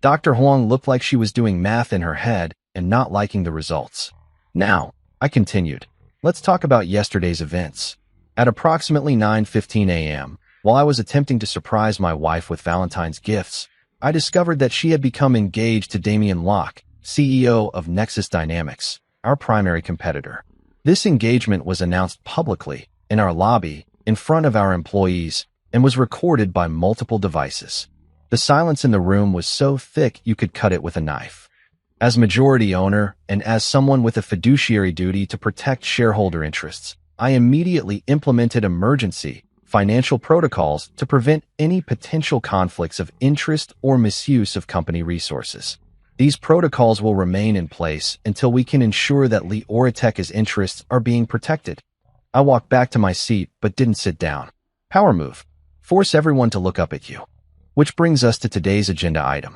Dr. Huang looked like she was doing math in her head and not liking the results. Now, I continued, let's talk about yesterday's events. At approximately 9:15 a.m., while I was attempting to surprise my wife with Valentine's gifts, I discovered that she had become engaged to Damien Locke, CEO of Nexus Dynamics, our primary competitor. This engagement was announced publicly, in our lobby, in front of our employees, and was recorded by multiple devices. The silence in the room was so thick you could cut it with a knife. As majority owner, and as someone with a fiduciary duty to protect shareholder interests, I immediately implemented emergency financial protocols to prevent any potential conflicts of interest or misuse of company resources. These protocols will remain in place until we can ensure that Leora Tech's interests are being protected. I walked back to my seat but didn't sit down. Power move. Force everyone to look up at you. Which brings us to today's agenda item.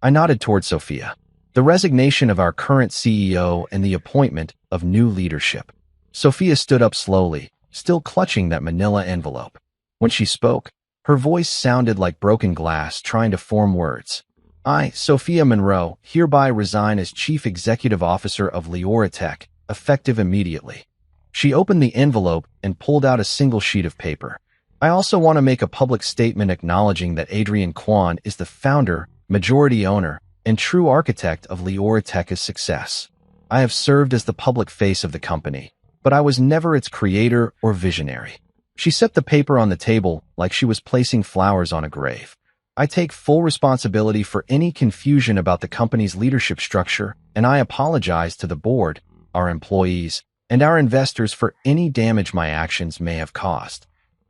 I nodded toward Sophia. The resignation of our current CEO and the appointment of new leadership. Sophia stood up slowly, still clutching that manila envelope. When she spoke, her voice sounded like broken glass trying to form words. I, Sophia Monroe, hereby resign as Chief Executive Officer of Leora Tech, effective immediately. She opened the envelope and pulled out a single sheet of paper. I also want to make a public statement acknowledging that Adrian Kwan is the founder, majority owner, and true architect of Leora Tech's success. I have served as the public face of the company, but I was never its creator or visionary. She set the paper on the table like she was placing flowers on a grave. I take full responsibility for any confusion about the company's leadership structure, and I apologize to the board, our employees, and our investors for any damage my actions may have caused.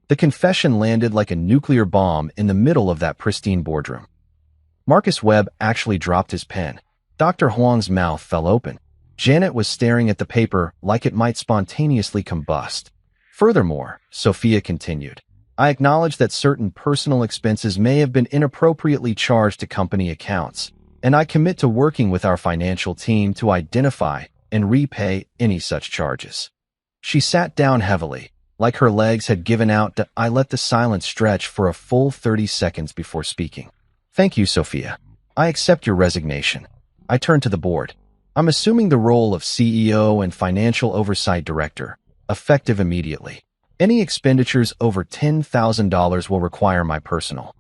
The confession landed like a nuclear bomb in the middle of that pristine boardroom. Marcus Webb actually dropped his pen. Dr. Huang's mouth fell open. Janet was staring at the paper like it might spontaneously combust. Furthermore, Sophia continued, I acknowledge that certain personal expenses may have been inappropriately charged to company accounts, and I commit to working with our financial team to identify and repay any such charges. She sat down heavily, like her legs had given out. I let the silence stretch for a full 30 seconds before speaking. Thank you, Sophia. I accept your resignation. I turned to the board. I'm assuming the role of CEO and Financial Oversight Director, effective immediately. Any expenditures over $10,000 will require my personal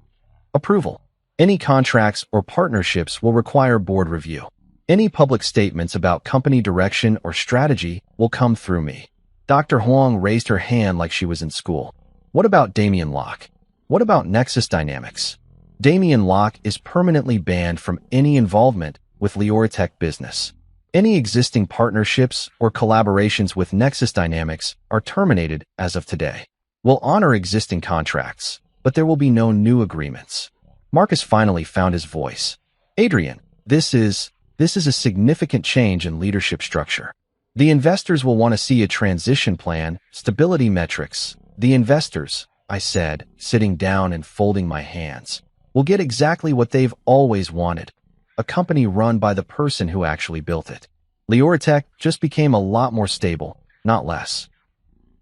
approval. Any contracts or partnerships will require board review. Any public statements about company direction or strategy will come through me. Dr. Huang raised her hand like she was in school. What about Damien Locke? What about Nexus Dynamics? Damien Locke is permanently banned from any involvement with Leora Tech business. Any existing partnerships or collaborations with Nexus Dynamics are terminated as of today. We'll honor existing contracts, but there will be no new agreements. Marcus finally found his voice. Adrian, this is a significant change in leadership structure. The investors will want to see a transition plan, stability metrics. The investors, I said, sitting down and folding my hands, will get exactly what they've always wanted. a company run by the person who actually built it. Leoratech just became a lot more stable, not less.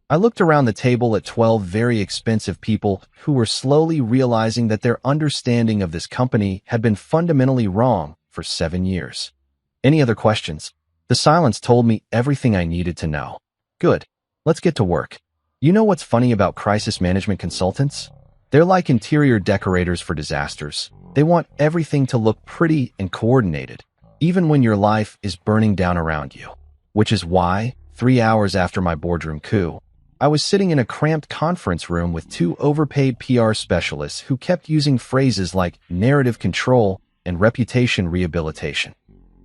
I looked around the table at 12 very expensive people who were slowly realizing that their understanding of this company had been fundamentally wrong for 7 years. Any other questions? The silence told me everything I needed to know. Good. Let's get to work. You know what's funny about crisis management consultants? They're like interior decorators for disasters. They want everything to look pretty and coordinated, even when your life is burning down around you. Which is why, 3 hours after my boardroom coup, I was sitting in a cramped conference room with 2 overpaid PR specialists who kept using phrases like narrative control and reputation rehabilitation.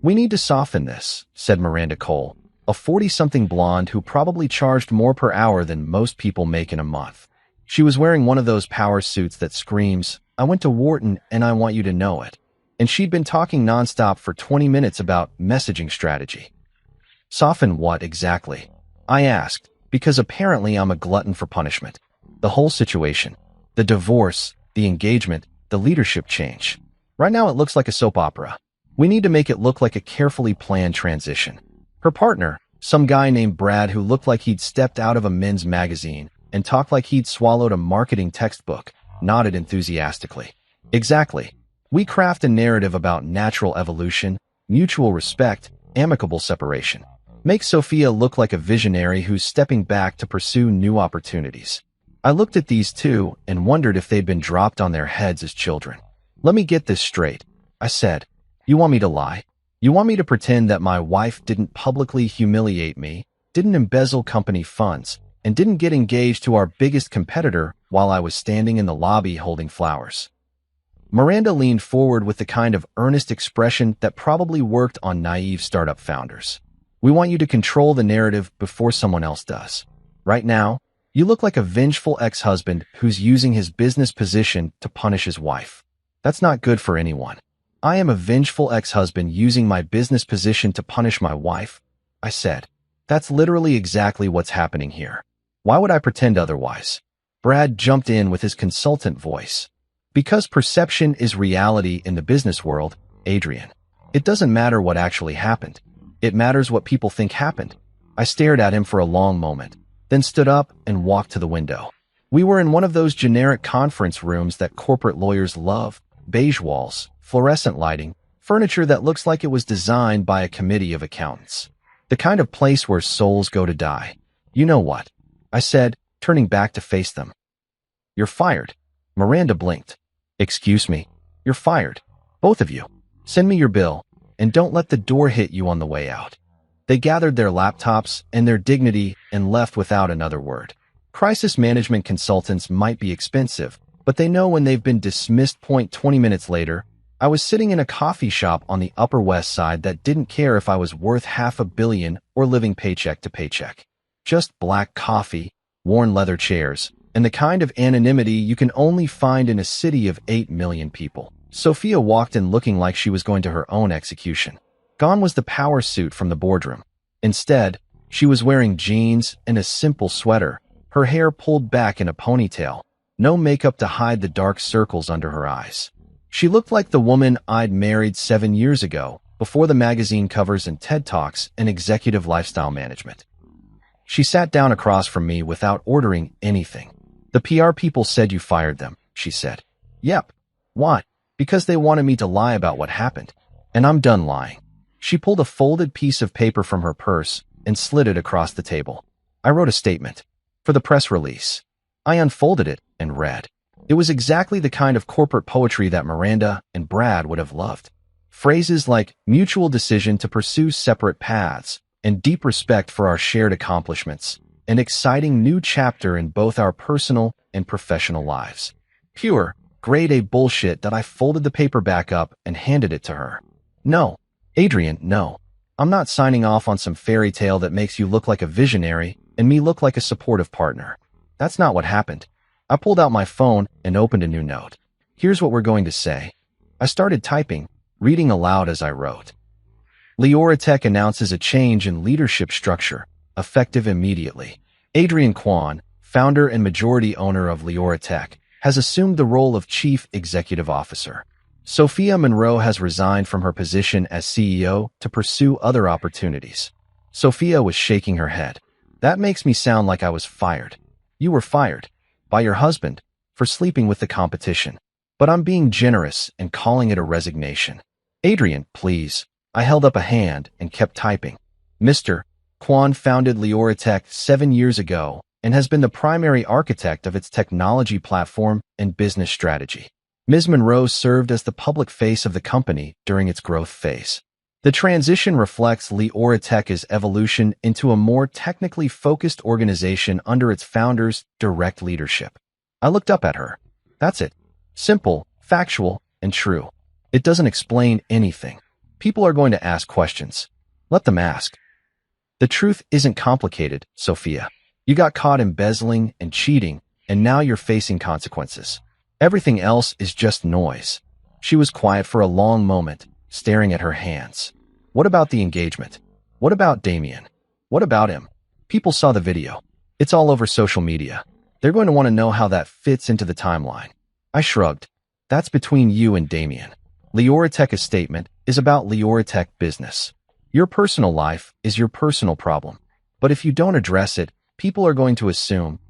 "We need to soften this," said Miranda Cole, a 40-something blonde who probably charged more per hour than most people make in a month. She was wearing one of those power suits that screams, "I went to Wharton and I want you to know it." And she'd been talking nonstop for 20 minutes about messaging strategy. Soften what exactly? I asked, because apparently I'm a glutton for punishment. The whole situation, the divorce, the engagement, the leadership change. Right now it looks like a soap opera. We need to make it look like a carefully planned transition. Her partner, some guy named Brad who looked like he'd stepped out of a men's magazine and talked like he'd swallowed a marketing textbook, nodded enthusiastically. Exactly. We craft a narrative about natural evolution, mutual respect, amicable separation. Make Sophia look like a visionary who's stepping back to pursue new opportunities. I looked at these two and wondered if they'd been dropped on their heads as children. "Let me get this straight," I said. "You want me to lie? You want me to pretend that my wife didn't publicly humiliate me, didn't embezzle company funds, and didn't get engaged to our biggest competitor while I was standing in the lobby holding flowers?" Miranda leaned forward with the kind of earnest expression that probably worked on naive startup founders. "We want you to control the narrative before someone else does. Right now, you look like a vengeful ex-husband who's using his business position to punish his wife. That's not good for anyone." "I am a vengeful ex-husband using my business position to punish my wife," I said. "That's literally exactly what's happening here. Why would I pretend otherwise?" Brad jumped in with his consultant voice. "Because perception is reality in the business world, Adrian. It doesn't matter what actually happened. It matters what people think happened." I stared at him for a long moment, then stood up and walked to the window. We were in one of those generic conference rooms that corporate lawyers love: beige walls, fluorescent lighting, furniture that looks like it was designed by a committee of accountants. The kind of place where souls go to die. "You know what?" I said, turning back to face them. "You're fired." Miranda blinked. "Excuse me? You're fired. Both of you. Send me your bill, and don't let the door hit you on the way out." They gathered their laptops and their dignity and left without another word. Crisis management consultants might be expensive, but they know when they've been dismissed. 20 minutes later, I was sitting in a coffee shop on the Upper West Side that didn't care if I was worth $500 million or living paycheck to paycheck. Just black coffee, worn leather chairs, and the kind of anonymity you can only find in a city of 8 million people. Sophia walked in looking like she was going to her own execution. Gone was the power suit from the boardroom. Instead, she was wearing jeans and a simple sweater, her hair pulled back in a ponytail, no makeup to hide the dark circles under her eyes. She looked like the woman I'd married 7 years ago, before the magazine covers and TED Talks and executive lifestyle management. She sat down across from me without ordering anything. "The PR people said you fired them," she said. "Yep. Why?" "Because they wanted me to lie about what happened. And I'm done lying." She pulled a folded piece of paper from her purse and slid it across the table. I wrote a statement. For the press release. I unfolded it and read. It was exactly the kind of corporate poetry that Miranda and Brad would have loved. Phrases like mutual decision to pursue separate paths and deep respect for our shared accomplishments, an exciting new chapter in both our personal and professional lives. Pure, grade A bullshit that I folded the paper back up and handed it to her. "No, Adrian, no. I'm not signing off on some fairy tale that makes you look like a visionary and me look like a supportive partner. That's not what happened." I pulled out my phone and opened a new note. "Here's what we're going to say." I started typing, reading aloud as I wrote. "Leoratech announces a change in leadership structure, effective immediately. Adrian Kwan, founder and majority owner of Leoratech, has assumed the role of Chief Executive Officer. Sophia Monroe has resigned from her position as CEO to pursue other opportunities. Sophia was shaking her head. That makes me sound like I was fired. You were fired. By your husband, for sleeping with the competition. But I'm being generous and calling it a resignation. Adrian, please. I held up a hand and kept typing. Mr. Kwon founded Leoratech 7 years ago and has been the primary architect of its technology platform and business strategy. Ms. Monroe served as the public face of the company during its growth phase. The transition reflects Leoratech's evolution into a more technically focused organization under its founder's direct leadership. I looked up at her. That's it. Simple, factual, and true. It doesn't explain anything. People are going to ask questions. Let them ask. The truth isn't complicated, Sophia. You got caught embezzling and cheating, and now you're facing consequences. Everything else is just noise. She was quiet for a long moment, staring at her hands. What about the engagement? What about Damien? What about him? People saw the video. It's all over social media. They're going to want to know how that fits into the timeline. I shrugged. That's between you and Damien. Leoratech's statement is about Leoratech business. Your personal life is your personal problem. But if you don't address it, people are going to assume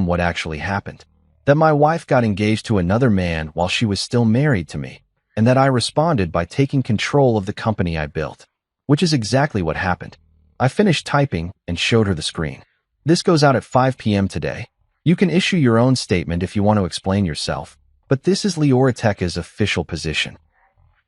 what actually happened. That my wife got engaged to another man while she was still married to me, and that I responded by taking control of the company I built. Which is exactly what happened. I finished typing and showed her the screen. This goes out at 5 p.m. today. You can issue your own statement if you want to explain yourself, but this is Leoratech's official position.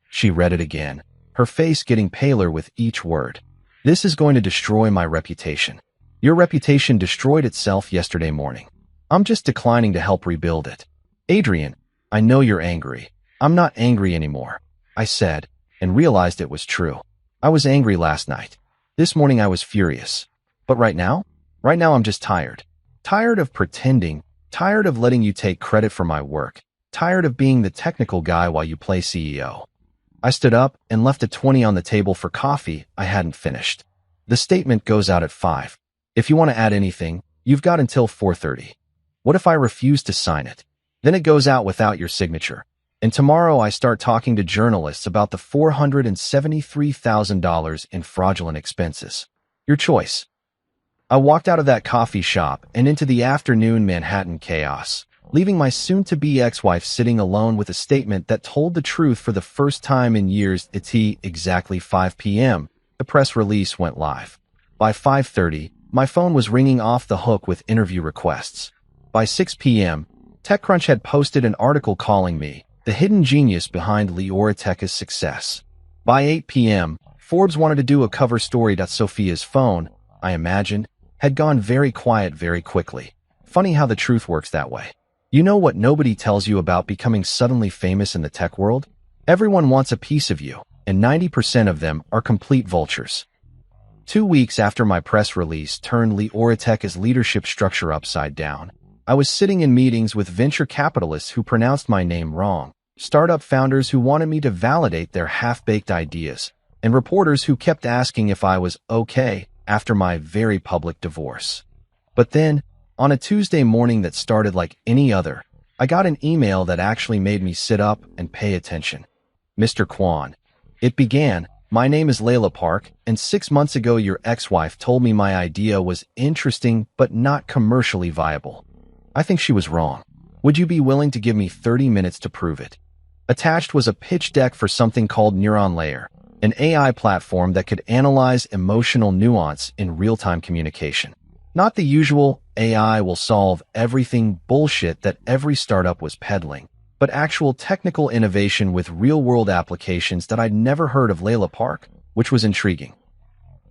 She read it again, her face getting paler with each word. This is going to destroy my reputation. Your reputation destroyed itself yesterday morning. I'm just declining to help rebuild it. Adrian, I know you're angry. I'm not angry anymore, I said, and realized it was true. I was angry last night. This morning I was furious. But right now I'm just tired. Tired of pretending, tired of letting you take credit for my work, tired of being the technical guy while you play CEO. I stood up and left a 20 on the table for coffee I hadn't finished. The statement goes out at 5. If you want to add anything, you've got until 4:30. What if I refuse to sign it? Then it goes out without your signature. And tomorrow I start talking to journalists about the $473,000 in fraudulent expenses. Your choice. I walked out of that coffee shop and into the afternoon Manhattan chaos, leaving my soon-to-be ex-wife sitting alone with a statement that told the truth for the first time in years. It's exactly 5 p.m. The press release went live. By 5:30, my phone was ringing off the hook with interview requests. By 6 p.m., TechCrunch had posted an article calling me the hidden genius behind Leoratech's success. By 8 p.m., Forbes wanted to do a cover story. Sophia's phone, I imagined, had gone very quiet very quickly. Funny how the truth works that way. You know what nobody tells you about becoming suddenly famous in the tech world? Everyone wants a piece of you, and 90% of them are complete vultures. 2 weeks after my press release turned Leoratech's leadership structure upside down, I was sitting in meetings with venture capitalists who pronounced my name wrong, startup founders who wanted me to validate their half-baked ideas, and reporters who kept asking if I was okay after my very public divorce. But then, on a Tuesday morning that started like any other, I got an email that actually made me sit up and pay attention. Mr. Kwon. It began, "My name is Layla Park, and 6 months ago your ex-wife told me my idea was interesting but not commercially viable. I think she was wrong. Would you be willing to give me 30 minutes to prove it?" Attached was a pitch deck for something called Neuron Layer, an AI platform that could analyze emotional nuance in real-time communication. Not the usual AI will solve everything bullshit that every startup was peddling, but actual technical innovation with real-world applications that I'd never heard of. Layla Park, which was intriguing.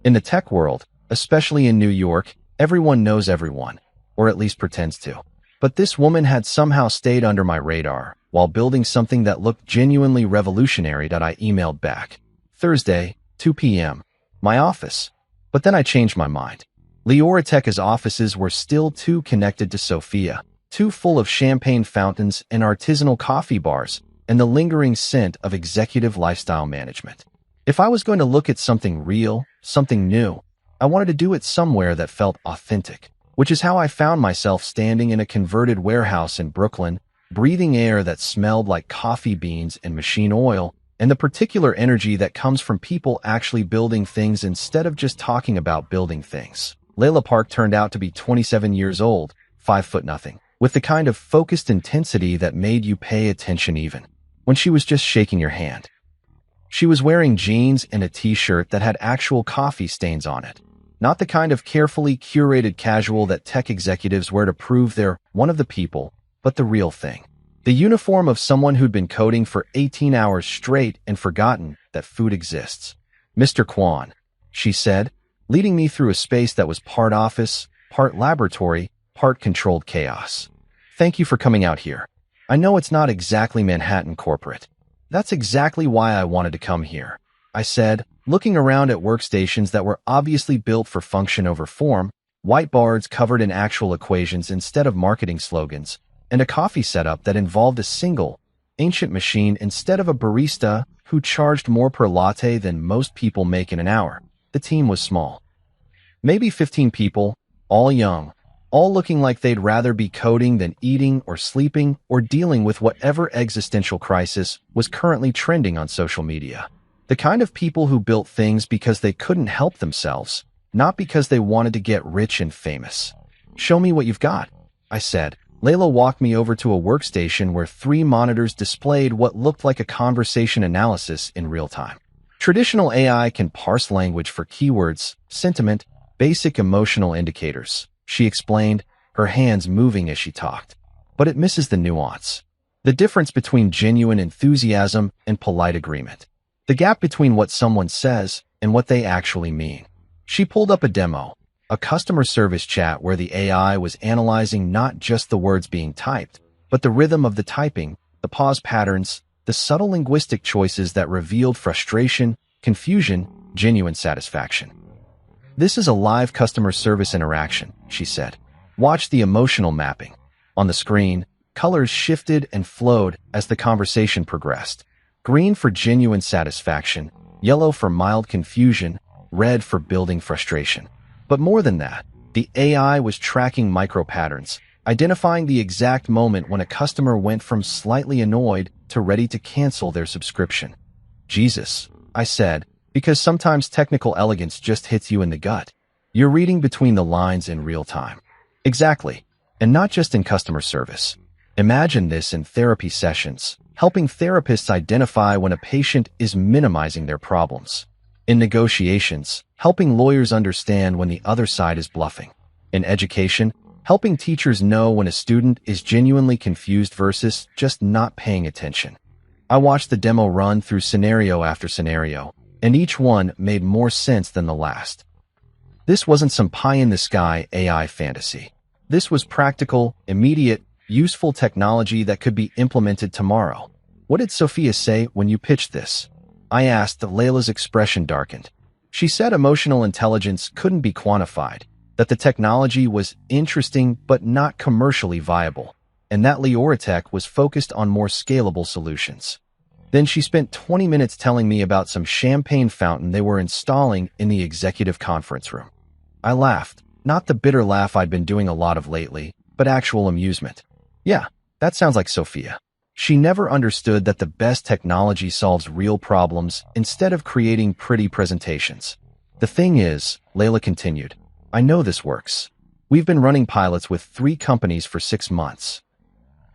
In the tech world, especially in New York, everyone knows everyone, or at least pretends to. But this woman had somehow stayed under my radar while building something that looked genuinely revolutionary. I emailed back. Thursday, 2 p.m. My office. But then I changed my mind. Leoratech's offices were still too connected to Sophia, too full of champagne fountains and artisanal coffee bars, and the lingering scent of executive lifestyle management. If I was going to look at something real, something new, I wanted to do it somewhere that felt authentic, which is how I found myself standing in a converted warehouse in Brooklyn, breathing air that smelled like coffee beans and machine oil, and the particular energy that comes from people actually building things instead of just talking about building things. Layla Park turned out to be 27 years old, 5'0", with the kind of focused intensity that made you pay attention even when she was just shaking your hand. She was wearing jeans and a t-shirt that had actual coffee stains on it. Not the kind of carefully curated casual that tech executives wear to prove they're one of the people, but the real thing. The uniform of someone who'd been coding for 18 hours straight and forgotten that food exists. "Mr. Kwan," she said, leading me through a space that was part office, part laboratory, part controlled chaos. "Thank you for coming out here. I know it's not exactly Manhattan corporate." "That's exactly why I wanted to come here," I said, looking around at workstations that were obviously built for function over form, whiteboards covered in actual equations instead of marketing slogans, and a coffee setup that involved a single, ancient machine instead of a barista who charged more per latte than most people make in an hour. The team was small. Maybe 15 people, all young, all looking like they'd rather be coding than eating or sleeping or dealing with whatever existential crisis was currently trending on social media. The kind of people who built things because they couldn't help themselves, not because they wanted to get rich and famous. "Show me what you've got," I said. Layla walked me over to a workstation where 3 monitors displayed what looked like a conversation analysis in real time. Traditional AI can parse language for keywords, sentiment, basic emotional indicators, she explained, her hands moving as she talked. But it misses the nuance. The difference between genuine enthusiasm and polite agreement. The gap between what someone says and what they actually mean. She pulled up a demo, a customer service chat where the AI was analyzing not just the words being typed, but the rhythm of the typing, the pause patterns, the subtle linguistic choices that revealed frustration, confusion, genuine satisfaction. "This is a live customer service interaction," she said. "Watch the emotional mapping." On the screen, colors shifted and flowed as the conversation progressed. Green for genuine satisfaction, yellow for mild confusion, red for building frustration. But more than that, the AI was tracking micro-patterns, identifying the exact moment when a customer went from slightly annoyed to ready to cancel their subscription. "Jesus," I said, because sometimes technical elegance just hits you in the gut. You're reading between the lines in real time. Exactly. And not just in customer service. Imagine this in therapy sessions, helping therapists identify when a patient is minimizing their problems. In negotiations, helping lawyers understand when the other side is bluffing. In education, helping teachers know when a student is genuinely confused versus just not paying attention. I watched the demo run through scenario after scenario, and each one made more sense than the last. This wasn't some pie-in-the-sky AI fantasy. This was practical, immediate, useful technology that could be implemented tomorrow. "What did Sophia say when you pitched this?" I asked. Layla's expression darkened. She said emotional intelligence couldn't be quantified, that the technology was interesting but not commercially viable, and that Leoratech was focused on more scalable solutions. Then she spent 20 minutes telling me about some champagne fountain they were installing in the executive conference room. I laughed, not the bitter laugh I'd been doing a lot of lately, but actual amusement. Yeah, that sounds like Sophia. She never understood that the best technology solves real problems instead of creating pretty presentations. "The thing is," Layla continued, "I know this works. We've been running pilots with 3 companies for 6 months.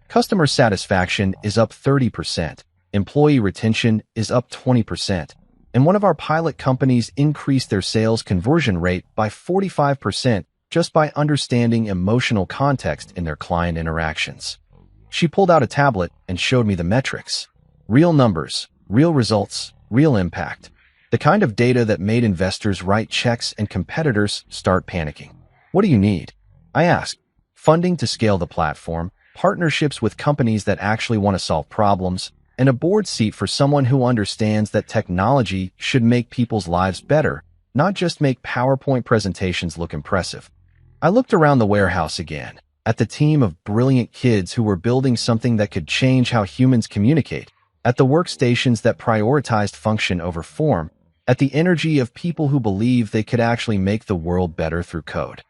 Customer satisfaction is up 30%, employee retention is up 20%, and one of our pilot companies increased their sales conversion rate by 45% just by understanding emotional context in their client interactions." She pulled out a tablet and showed me the metrics. Real numbers, real results, real impact. The kind of data that made investors write checks and competitors start panicking. "What do you need?" I asked. "Funding to scale the platform, partnerships with companies that actually want to solve problems, and a board seat for someone who understands that technology should make people's lives better, not just make PowerPoint presentations look impressive." I looked around the warehouse again, at the team of brilliant kids who were building something that could change how humans communicate, at the workstations that prioritized function over form, at the energy of people who believe they could actually make the world better through code.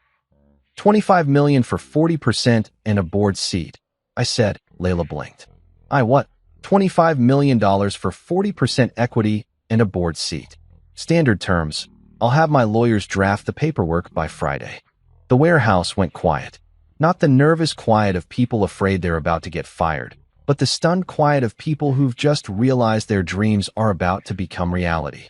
25 million for 40% and a board seat, I said. Layla blinked. I what? $25 million for 40% equity and a board seat. Standard terms. I'll have my lawyers draft the paperwork by Friday. The warehouse went quiet. Not the nervous quiet of people afraid they're about to get fired, but the stunned quiet of people who've just realized their dreams are about to become reality.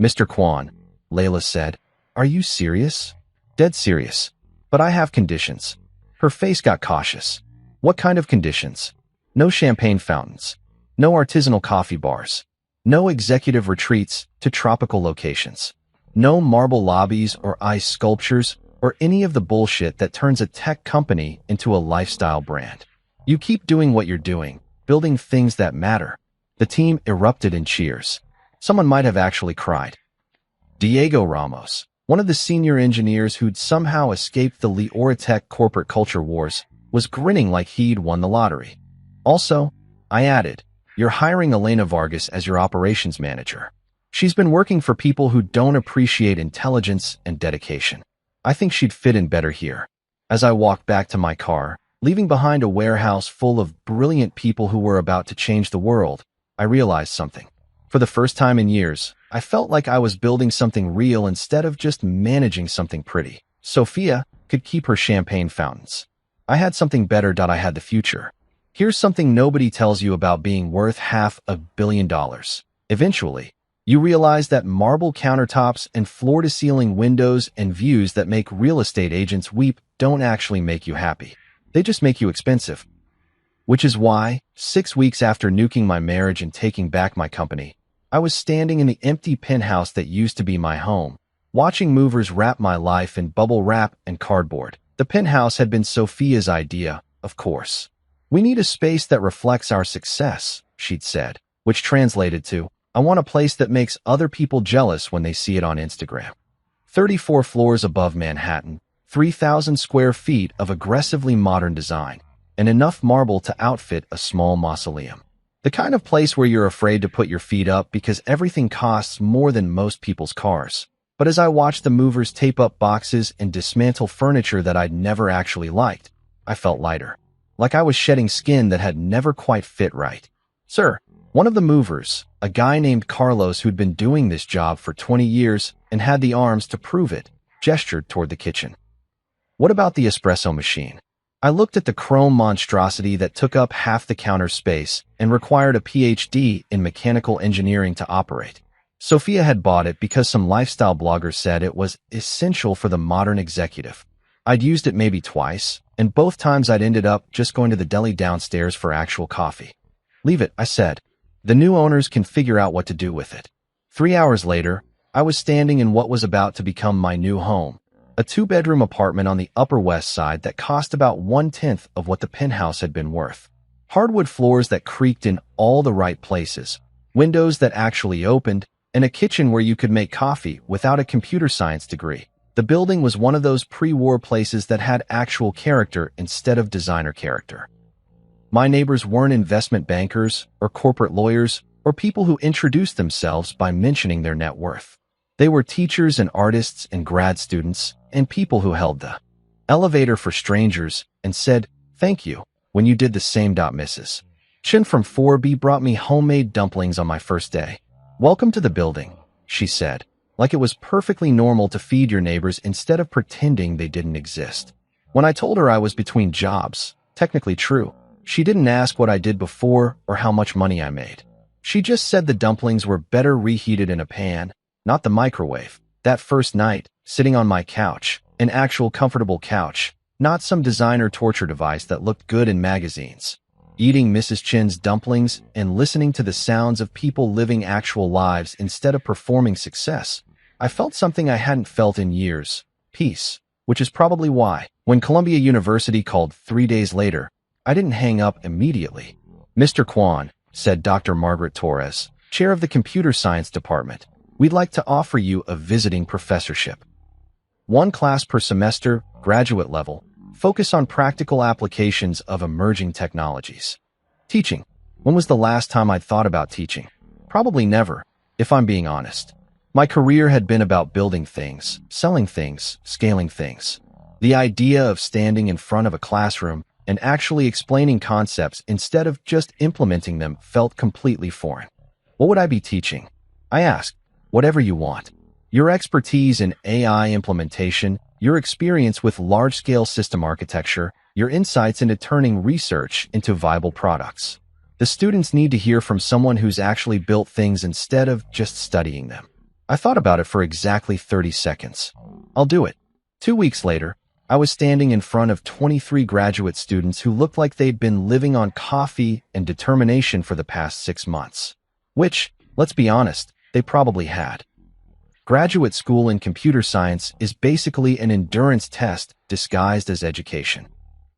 Mr. Kwan, Layla said, are you serious? Dead serious. But I have conditions. Her face got cautious. What kind of conditions? No champagne fountains. No artisanal coffee bars. No executive retreats to tropical locations. No marble lobbies or ice sculptures or any of the bullshit that turns a tech company into a lifestyle brand. You keep doing what you're doing, building things that matter. The team erupted in cheers. Someone might have actually cried. Diego Ramos, one of the senior engineers who'd somehow escaped the Leoratech corporate culture wars, was grinning like he'd won the lottery. Also, I added, you're hiring Elena Vargas as your operations manager. She's been working for people who don't appreciate intelligence and dedication. I think she'd fit in better here. As I walked back to my car, leaving behind a warehouse full of brilliant people who were about to change the world, I realized something. For the first time in years, I felt like I was building something real instead of just managing something pretty. Sophia could keep her champagne fountains. I had something better. I had the future. Here's something nobody tells you about being worth $500 million. Eventually, you realize that marble countertops and floor-to-ceiling windows and views that make real estate agents weep don't actually make you happy. They just make you expensive. Which is why, 6 weeks after nuking my marriage and taking back my company, I was standing in the empty penthouse that used to be my home, watching movers wrap my life in bubble wrap and cardboard. The penthouse had been Sophia's idea, of course. We need a space that reflects our success, she'd said, which translated to, I want a place that makes other people jealous when they see it on Instagram. 34 floors above Manhattan, 3,000 square feet of aggressively modern design, and enough marble to outfit a small mausoleum. The kind of place where you're afraid to put your feet up because everything costs more than most people's cars. But as I watched the movers tape up boxes and dismantle furniture that I'd never actually liked, I felt lighter. Like I was shedding skin that had never quite fit right. Sir, one of the movers, a guy named Carlos who'd been doing this job for 20 years and had the arms to prove it, gestured toward the kitchen. What about the espresso machine? I looked at the chrome monstrosity that took up half the counter space and required a PhD in mechanical engineering to operate. Sophia had bought it because some lifestyle blogger said it was essential for the modern executive. I'd used it maybe twice, and both times I'd ended up just going to the deli downstairs for actual coffee. Leave it, I said. The new owners can figure out what to do with it. 3 hours later, I was standing in what was about to become my new home, a 2-bedroom apartment on the Upper West Side that cost about 1/10 of what the penthouse had been worth. Hardwood floors that creaked in all the right places, windows that actually opened, and a kitchen where you could make coffee without a computer science degree. The building was one of those pre-war places that had actual character instead of designer character. My neighbors weren't investment bankers or corporate lawyers or people who introduced themselves by mentioning their net worth. They were teachers and artists and grad students and people who held the elevator for strangers and said, thank you, when you did the same. Mrs. Chen from 4B brought me homemade dumplings on my first day. Welcome to the building, she said, like it was perfectly normal to feed your neighbors instead of pretending they didn't exist. When I told her I was between jobs, technically true, she didn't ask what I did before or how much money I made. She just said the dumplings were better reheated in a pan, not the microwave. That first night, sitting on my couch, an actual comfortable couch, not some designer torture device that looked good in magazines. Eating Mrs. Chen's dumplings and listening to the sounds of people living actual lives instead of performing success, I felt something I hadn't felt in years, peace, which is probably why, when Columbia University called 3 days later, I didn't hang up immediately. Mr. Kwan, said Dr. Margaret Torres, chair of the computer science department, we'd like to offer you a visiting professorship. 1 class per semester, graduate level, focus on practical applications of emerging technologies. Teaching. When was the last time I'd thought about teaching? Probably never, if I'm being honest. My career had been about building things, selling things, scaling things. The idea of standing in front of a classroom, and actually explaining concepts instead of just implementing them felt completely foreign. What would I be teaching? I asked. Whatever you want. Your expertise in AI implementation, your experience with large-scale system architecture, your insights into turning research into viable products. The students need to hear from someone who's actually built things instead of just studying them. I thought about it for exactly 30 seconds. I'll do it. 2 weeks later, I was standing in front of 23 graduate students who looked like they'd been living on coffee and determination for the past 6 months. Which, let's be honest, they probably had. Graduate school in computer science is basically an endurance test disguised as education.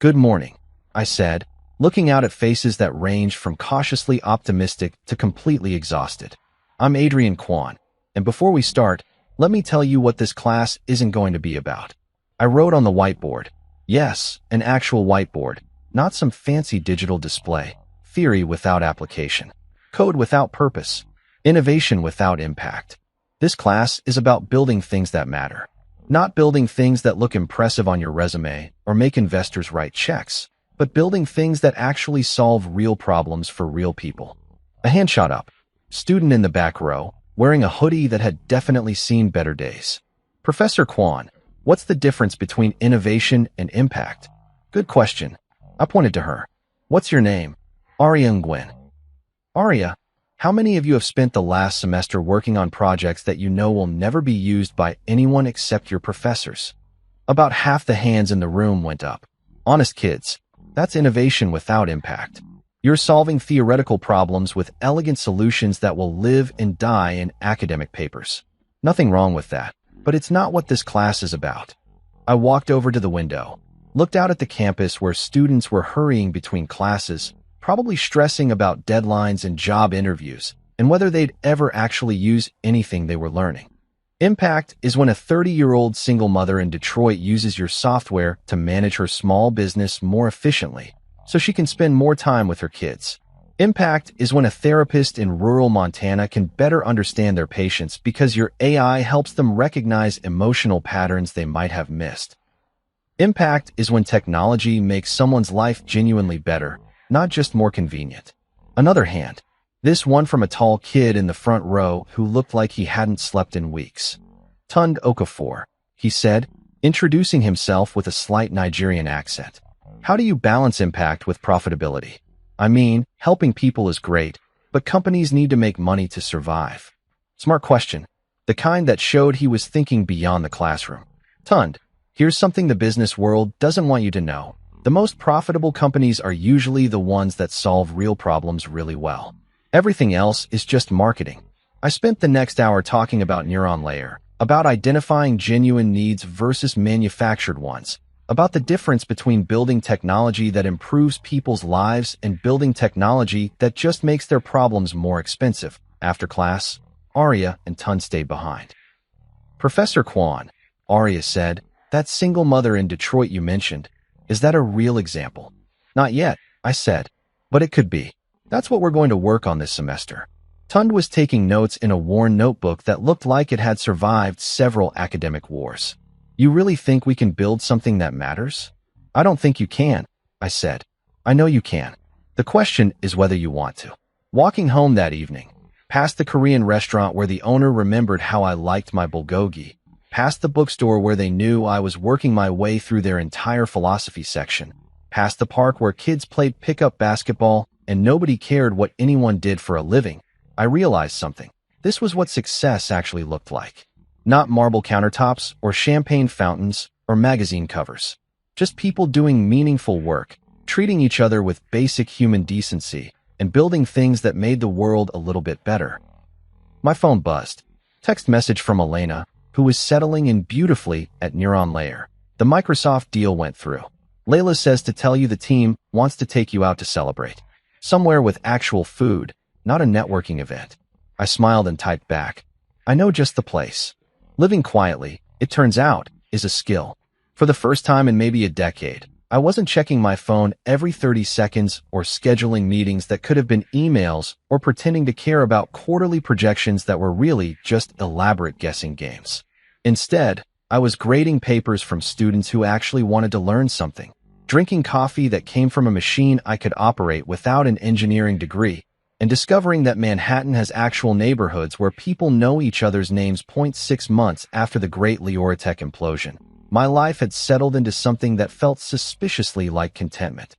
Good morning, I said, looking out at faces that ranged from cautiously optimistic to completely exhausted. I'm Adrian Kwan, and before we start, let me tell you what this class isn't going to be about. I wrote on the whiteboard. Yes, an actual whiteboard, not some fancy digital display. Theory without application. Code without purpose. Innovation without impact. This class is about building things that matter. Not building things that look impressive on your resume or make investors write checks, but building things that actually solve real problems for real people. A hand shot up. Student in the back row, wearing a hoodie that had definitely seen better days. Professor Kwan, what's the difference between innovation and impact? Good question. I pointed to her. What's your name? Aria Nguyen. Aria, how many of you have spent the last semester working on projects that you know will never be used by anyone except your professors? About half the hands in the room went up. Honest kids, that's innovation without impact. You're solving theoretical problems with elegant solutions that will live and die in academic papers. Nothing wrong with that, but it's not what this class is about. I walked over to the window, looked out at the campus where students were hurrying between classes, probably stressing about deadlines and job interviews, and whether they'd ever actually use anything they were learning. Impact is when a 30-year-old single mother in Detroit uses your software to manage her small business more efficiently, so she can spend more time with her kids. Impact is when a therapist in rural Montana can better understand their patients because your AI helps them recognize emotional patterns they might have missed. Impact is when technology makes someone's life genuinely better, not just more convenient. Another hand. This one from a tall kid in the front row who looked like he hadn't slept in weeks. Tund Okafor, he said, introducing himself with a slight Nigerian accent. How do you balance impact with profitability? I mean, helping people is great, but companies need to make money to survive. Smart question. The kind that showed he was thinking beyond the classroom. Tund, here's something the business world doesn't want you to know. The most profitable companies are usually the ones that solve real problems really well. Everything else is just marketing. I spent the next hour talking about neuron layer, about identifying genuine needs versus manufactured ones, about the difference between building technology that improves people's lives and building technology that just makes their problems more expensive. After class, Aria and Tund stayed behind. Professor Kwan, Aria said, that single mother in Detroit you mentioned, is that a real example? Not yet, I said, but it could be. That's what we're going to work on this semester. Tund was taking notes in a worn notebook that looked like it had survived several academic wars. You really think we can build something that matters? I don't think you can, I said. I know you can. The question is whether you want to. Walking home that evening, past the Korean restaurant where the owner remembered how I liked my bulgogi, past the bookstore where they knew I was working my way through their entire philosophy section, past the park where kids played pickup basketball and nobody cared what anyone did for a living, I realized something. This was what success actually looked like. Not marble countertops or champagne fountains or magazine covers. Just people doing meaningful work, treating each other with basic human decency, and building things that made the world a little bit better. My phone buzzed. Text message from Elena, who was settling in beautifully at Neuron Layer. The Microsoft deal went through. Layla says to tell you the team wants to take you out to celebrate. Somewhere with actual food, not a networking event. I smiled and typed back. I know just the place. Living quietly, it turns out, is a skill. For the first time in maybe a decade, I wasn't checking my phone every 30 seconds or scheduling meetings that could have been emails or pretending to care about quarterly projections that were really just elaborate guessing games. Instead, I was grading papers from students who actually wanted to learn something, drinking coffee that came from a machine I could operate without an engineering degree, and discovering that Manhattan has actual neighborhoods where people know each other's names. 6 months after the Great Leoritech implosion, my life had settled into something that felt suspiciously like contentment.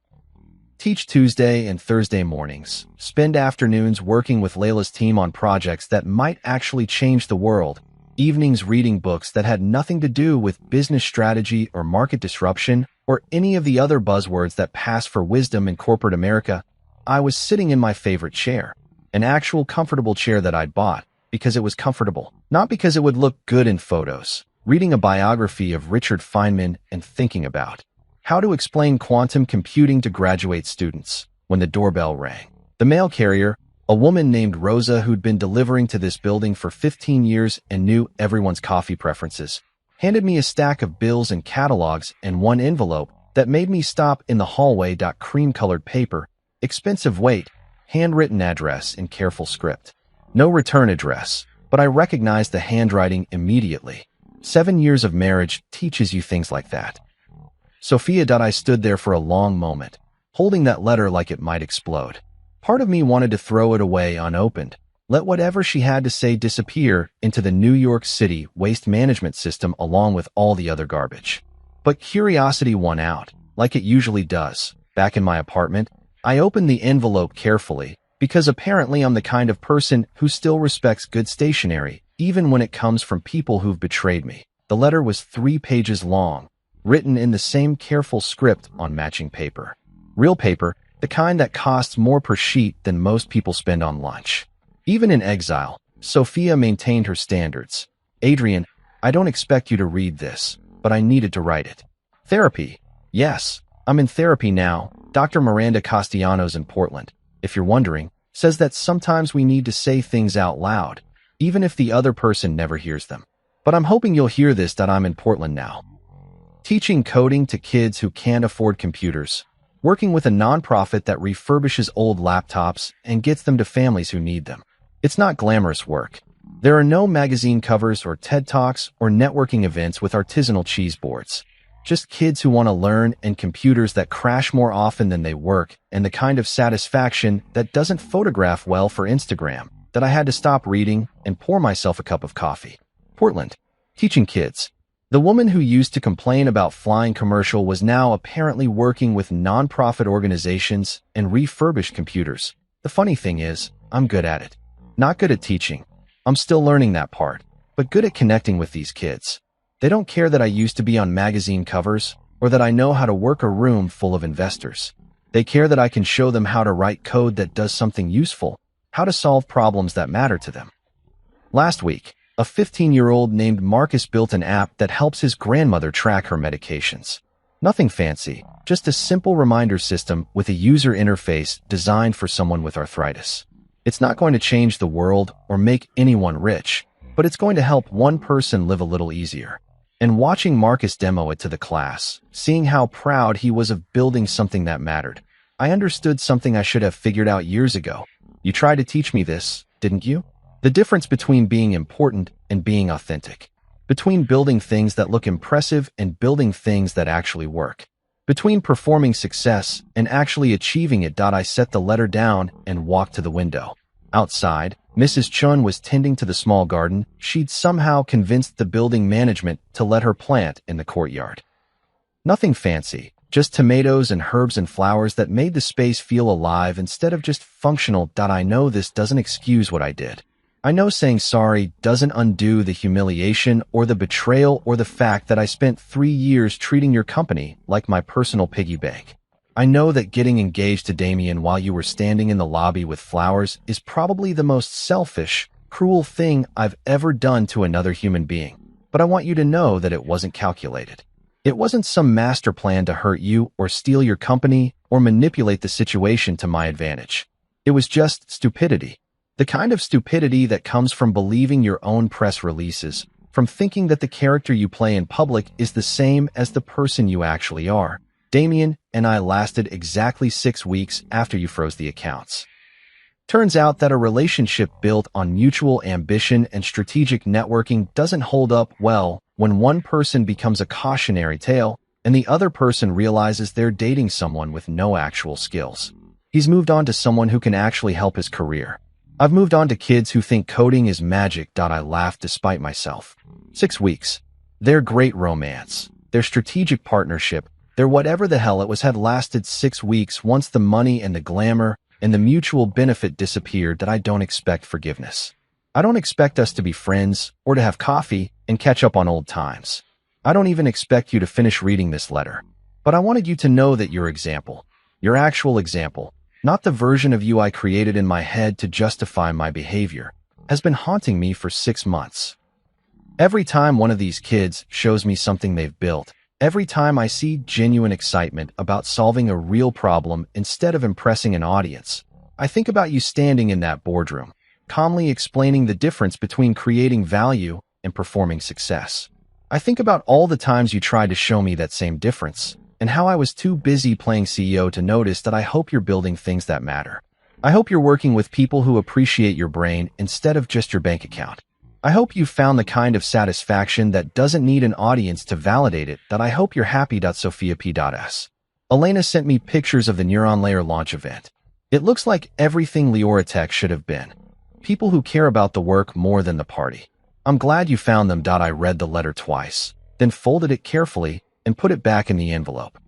Teach Tuesday and Thursday mornings, spend afternoons working with Layla's team on projects that might actually change the world, evenings reading books that had nothing to do with business strategy or market disruption or any of the other buzzwords that pass for wisdom in corporate America. I was sitting in my favorite chair, an actual comfortable chair that I'd bought because it was comfortable, not because it would look good in photos, reading a biography of Richard Feynman and thinking about how to explain quantum computing to graduate students when the doorbell rang. The mail carrier, a woman named Rosa who'd been delivering to this building for 15 years and knew everyone's coffee preferences, handed me a stack of bills and catalogs and one envelope that made me stop in the hallway. Cream-colored paper, expensive weight, handwritten address in careful script. No return address, but I recognized the handwriting immediately. 7 years of marriage teaches you things like that. Sophia. I stood there for a long moment, holding that letter like it might explode. Part of me wanted to throw it away unopened, let whatever she had to say disappear into the New York City waste management system along with all the other garbage. But curiosity won out, like it usually does. Back in my apartment, I opened the envelope carefully, because apparently I'm the kind of person who still respects good stationery, even when it comes from people who've betrayed me. The letter was 3 pages long, written in the same careful script on matching paper. Real paper, the kind that costs more per sheet than most people spend on lunch. Even in exile, Sophia maintained her standards. Adrian, I don't expect you to read this, but I needed to write it. Therapy. Yes, I'm in therapy now. Dr. Miranda Castellanos in Portland, if you're wondering, says that sometimes we need to say things out loud, even if the other person never hears them. But I'm hoping you'll hear this. I'm in Portland now. Teaching coding to kids who can't afford computers, working with a nonprofit that refurbishes old laptops and gets them to families who need them. It's not glamorous work. There are no magazine covers or TED Talks or networking events with artisanal cheese boards. Just kids who want to learn and computers that crash more often than they work, and the kind of satisfaction that doesn't photograph well for Instagram, that I had to stop reading and pour myself a cup of coffee. Portland. Teaching kids. The woman who used to complain about flying commercial was now apparently working with nonprofit organizations and refurbished computers. The funny thing is, I'm good at it. Not good at teaching. I'm still learning that part, but good at connecting with these kids. They don't care that I used to be on magazine covers or that I know how to work a room full of investors. They care that I can show them how to write code that does something useful, how to solve problems that matter to them. Last week, a 15-year-old named Marcus built an app that helps his grandmother track her medications. Nothing fancy, just a simple reminder system with a user interface designed for someone with arthritis. It's not going to change the world or make anyone rich, but it's going to help one person live a little easier. And watching Marcus demo it to the class, seeing how proud he was of building something that mattered, I understood something I should have figured out years ago. You tried to teach me this, didn't you? The difference between being important and being authentic. Between building things that look impressive and building things that actually work. Between performing success and actually achieving it. I set the letter down and walked to the window. Outside, Mrs. Chun was tending to the small garden she'd somehow convinced the building management to let her plant in the courtyard. Nothing fancy, just tomatoes and herbs and flowers that made the space feel alive instead of just functional. I know this doesn't excuse what I did. I know saying sorry doesn't undo the humiliation or the betrayal or the fact that I spent 3 years treating your company like my personal piggy bank. I know that getting engaged to Damien while you were standing in the lobby with flowers is probably the most selfish, cruel thing I've ever done to another human being. But I want you to know that it wasn't calculated. It wasn't some master plan to hurt you or steal your company or manipulate the situation to my advantage. It was just stupidity. The kind of stupidity that comes from believing your own press releases, from thinking that the character you play in public is the same as the person you actually are. Damien and I lasted exactly 6 weeks after you froze the accounts. Turns out that a relationship built on mutual ambition and strategic networking doesn't hold up well when one person becomes a cautionary tale and the other person realizes they're dating someone with no actual skills. He's moved on to someone who can actually help his career. I've moved on to kids who think coding is magic. I laugh despite myself. 6 weeks. Their great romance, their strategic partnership, their whatever the hell it was had lasted 6 weeks once the money and the glamour and the mutual benefit disappeared. That I don't expect forgiveness. I don't expect us to be friends or to have coffee and catch up on old times. I don't even expect you to finish reading this letter. But I wanted you to know that your example, your actual example, not the version of you I created in my head to justify my behavior, has been haunting me for 6 months. Every time one of these kids shows me something they've built, every time I see genuine excitement about solving a real problem instead of impressing an audience, I think about you standing in that boardroom, calmly explaining the difference between creating value and performing success. I think about all the times you tried to show me that same difference, and how I was too busy playing CEO to notice that. I hope you're building things that matter. I hope you're working with people who appreciate your brain instead of just your bank account. I hope you found the kind of satisfaction that doesn't need an audience to validate it. That I hope you're happy. Sophia P.S. Elena sent me pictures of the Neuron Layer launch event. It looks like everything Leora Tech should have been. People who care about the work more than the party. I'm glad you found them. I read the letter twice, then folded it carefully and put it back in the envelope.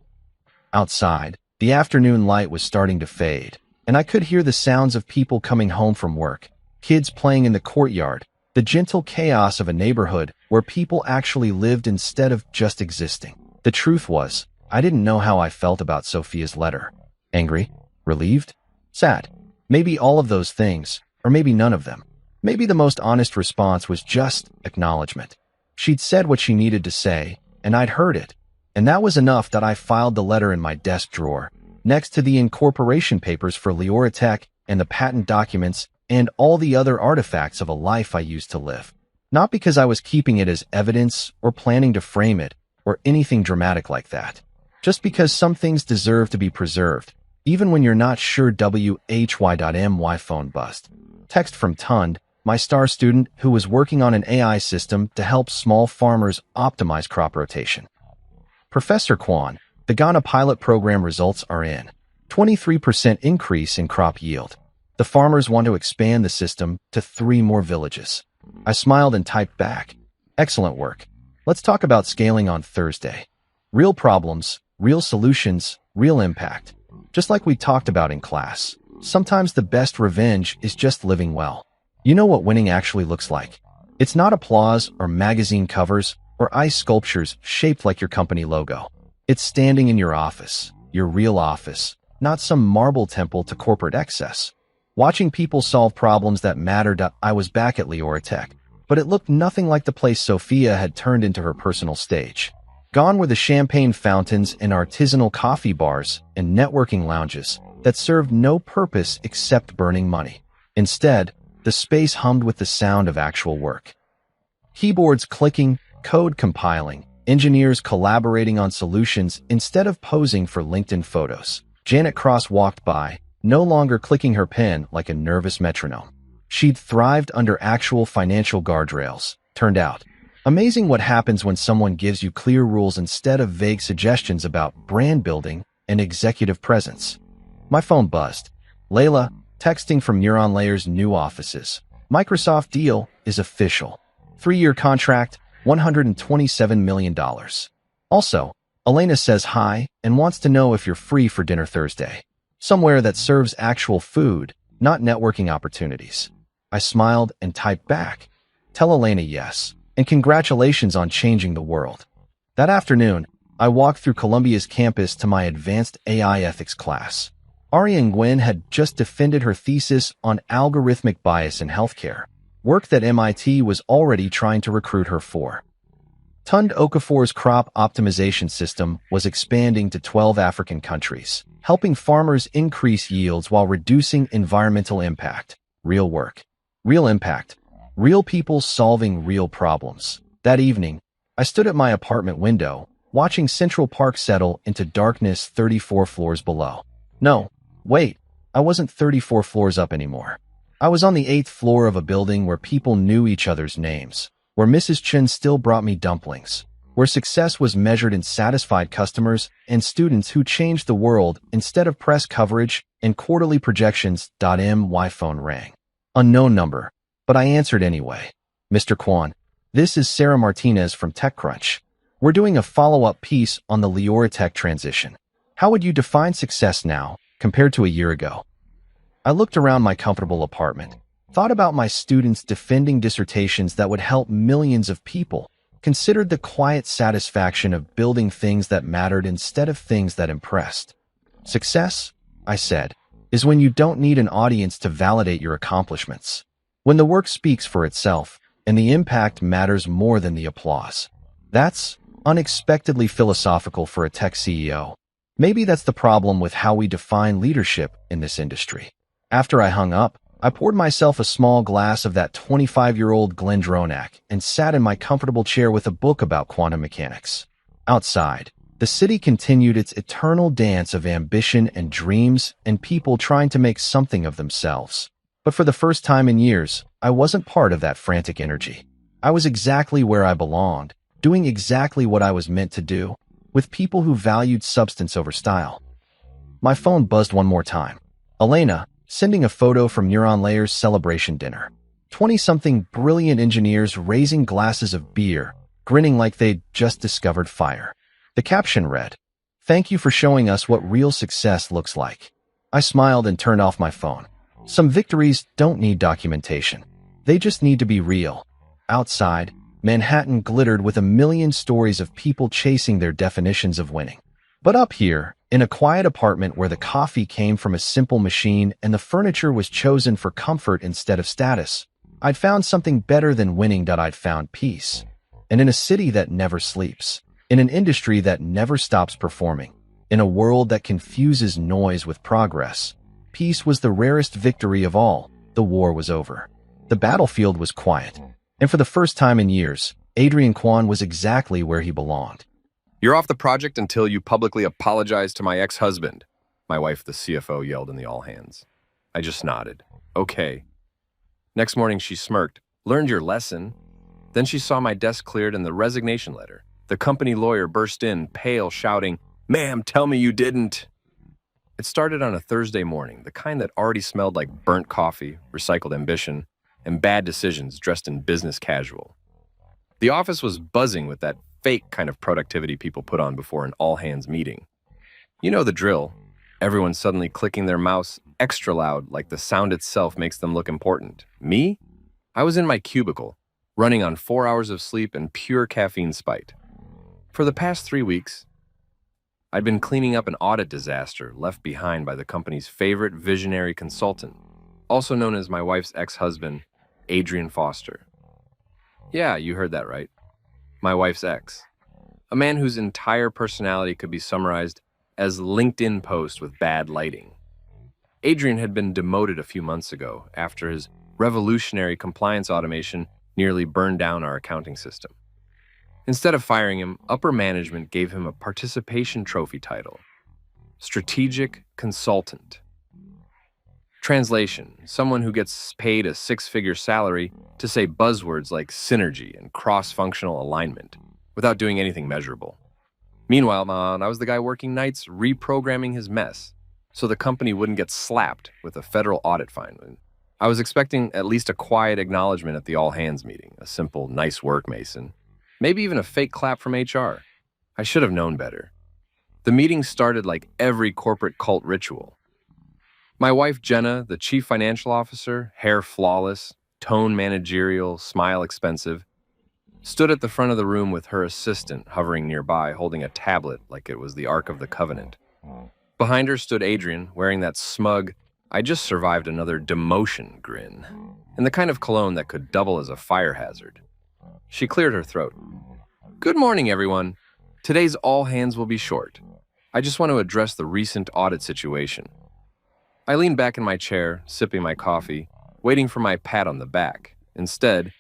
Outside, the afternoon light was starting to fade, and I could hear the sounds of people coming home from work, kids playing in the courtyard, the gentle chaos of a neighborhood where people actually lived instead of just existing. The truth was, I didn't know how I felt about Sophia's letter. Angry? Relieved? Sad? Maybe all of those things, or maybe none of them. Maybe the most honest response was just acknowledgement. She'd said what she needed to say, and I'd heard it. And that was enough. That I filed the letter in my desk drawer, next to the incorporation papers for Leora Tech and the patent documents and all the other artifacts of a life I used to live. Not because I was keeping it as evidence or planning to frame it or anything dramatic like that. Just because some things deserve to be preserved, even when you're not sure. WHY.my phone buzzed. Text from Tund, my star student who was working on an AI system to help small farmers optimize crop rotation. Professor Kwan, the Ghana pilot program results are in. 23% increase in crop yield. The farmers want to expand the system to 3 more villages. I smiled and typed back. Excellent work. Let's talk about scaling on Thursday. Real problems, real solutions, real impact. Just like we talked about in class. Sometimes the best revenge is just living well. You know what winning actually looks like. It's not applause or magazine covers or ice sculptures shaped like your company logo. It's standing in your office, your real office, not some marble temple to corporate excess. Watching people solve problems that mattered. I was back at Leora Tech, but it looked nothing like the place Sophia had turned into her personal stage. Gone were the champagne fountains and artisanal coffee bars and networking lounges that served no purpose except burning money. Instead, the space hummed with the sound of actual work. Keyboards clicking, code compiling, engineers collaborating on solutions instead of posing for LinkedIn photos. Janet Cross walked by, no longer clicking her pen like a nervous metronome. She'd thrived under actual financial guardrails, turned out. Amazing what happens when someone gives you clear rules instead of vague suggestions about brand building and executive presence. My phone buzzed. Layla, texting from Neuron Layer's new offices. Microsoft deal is official. 3-year contract, $127 million. Also, Elena says hi and wants to know if you're free for dinner Thursday. Somewhere that serves actual food, not networking opportunities. I smiled and typed back. Tell Elena yes, and congratulations on changing the world. That afternoon, I walked through Columbia's campus to my advanced AI ethics class. Ari Nguyen had just defended her thesis on algorithmic bias in healthcare, work that MIT was already trying to recruit her for. Tund Okafor's crop optimization system was expanding to 12 African countries, helping farmers increase yields while reducing environmental impact. Real work. Real impact. Real people solving real problems. That evening, I stood at my apartment window, watching Central Park settle into darkness 34 floors below. No, wait, I wasn't 34 floors up anymore. I was on the 8th floor of a building where people knew each other's names, where Mrs. Chen still brought me dumplings, where success was measured in satisfied customers and students who changed the world instead of press coverage and quarterly projections. My phone rang. Unknown number, but I answered anyway. Mr. Kwan, this is Sarah Martinez from TechCrunch. We're doing a follow-up piece on the Leora Tech transition. How would you define success now compared to a year ago? I looked around my comfortable apartment, thought about my students defending dissertations that would help millions of people, considered the quiet satisfaction of building things that mattered instead of things that impressed. Success, I said, is when you don't need an audience to validate your accomplishments. When the work speaks for itself, and the impact matters more than the applause. That's unexpectedly philosophical for a tech CEO. Maybe that's the problem with how we define leadership in this industry. After I hung up, I poured myself a small glass of that 25-year-old Glendronach and sat in my comfortable chair with a book about quantum mechanics. Outside, the city continued its eternal dance of ambition and dreams and people trying to make something of themselves. But for the first time in years, I wasn't part of that frantic energy. I was exactly where I belonged, doing exactly what I was meant to do, with people who valued substance over style. My phone buzzed one more time. Elena, sending a photo from Neuron Layer's celebration dinner. 20-something brilliant engineers raising glasses of beer, grinning like they'd just discovered fire. The caption read, "Thank you for showing us what real success looks like." I smiled and turned off my phone. Some victories don't need documentation. They just need to be real. Outside, Manhattan glittered with a million stories of people chasing their definitions of winning. But up here, in a quiet apartment where the coffee came from a simple machine and the furniture was chosen for comfort instead of status, I'd found something better than winning. I'd found peace. And in a city that never sleeps, in an industry that never stops performing, in a world that confuses noise with progress, peace was the rarest victory of all. The war was over. The battlefield was quiet. And for the first time in years, Adrian Kwan was exactly where he belonged. "You're off the project until you publicly apologize to my ex-husband," my wife, the CFO, yelled in the all-hands. I just nodded. Okay. Next morning, she smirked. "Learned your lesson." Then she saw my desk cleared and the resignation letter. The company lawyer burst in, pale, shouting, "Ma'am, tell me you didn't." It started on a Thursday morning, the kind that already smelled like burnt coffee, recycled ambition, and bad decisions dressed in business casual. The office was buzzing with that fake kind of productivity people put on before an all-hands meeting. You know the drill. Everyone suddenly clicking their mouse extra loud like the sound itself makes them look important. Me? I was in my cubicle, running on 4 hours of sleep and pure caffeine spite. For the past 3 weeks, I'd been cleaning up an audit disaster left behind by the company's favorite visionary consultant, also known as my wife's ex-husband, Adrian Foster. Yeah, you heard that right. My wife's ex. A man whose entire personality could be summarized as LinkedIn post with bad lighting. Adrian had been demoted a few months ago after his revolutionary compliance automation nearly burned down our accounting system. Instead of firing him, upper management gave him a participation trophy title, Strategic Consultant. Translation, someone who gets paid a 6-figure salary to say buzzwords like synergy and cross-functional alignment without doing anything measurable. Meanwhile, I was the guy working nights reprogramming his mess so the company wouldn't get slapped with a federal audit fine. I was expecting at least a quiet acknowledgement at the all-hands meeting, a simple, "Nice work, Mason." Maybe even a fake clap from HR. I should have known better. The meeting started like every corporate cult ritual. My wife, Jenna, the chief financial officer, hair flawless, tone managerial, smile expensive, stood at the front of the room with her assistant hovering nearby, holding a tablet like it was the Ark of the Covenant. Behind her stood Adrian, wearing that smug, "I just survived another demotion" grin, and the kind of cologne that could double as a fire hazard. She cleared her throat. "Good morning, everyone. Today's all hands will be short. I just want to address the recent audit situation." I leaned back in my chair, sipping my coffee, waiting for my pat on the back. Instead,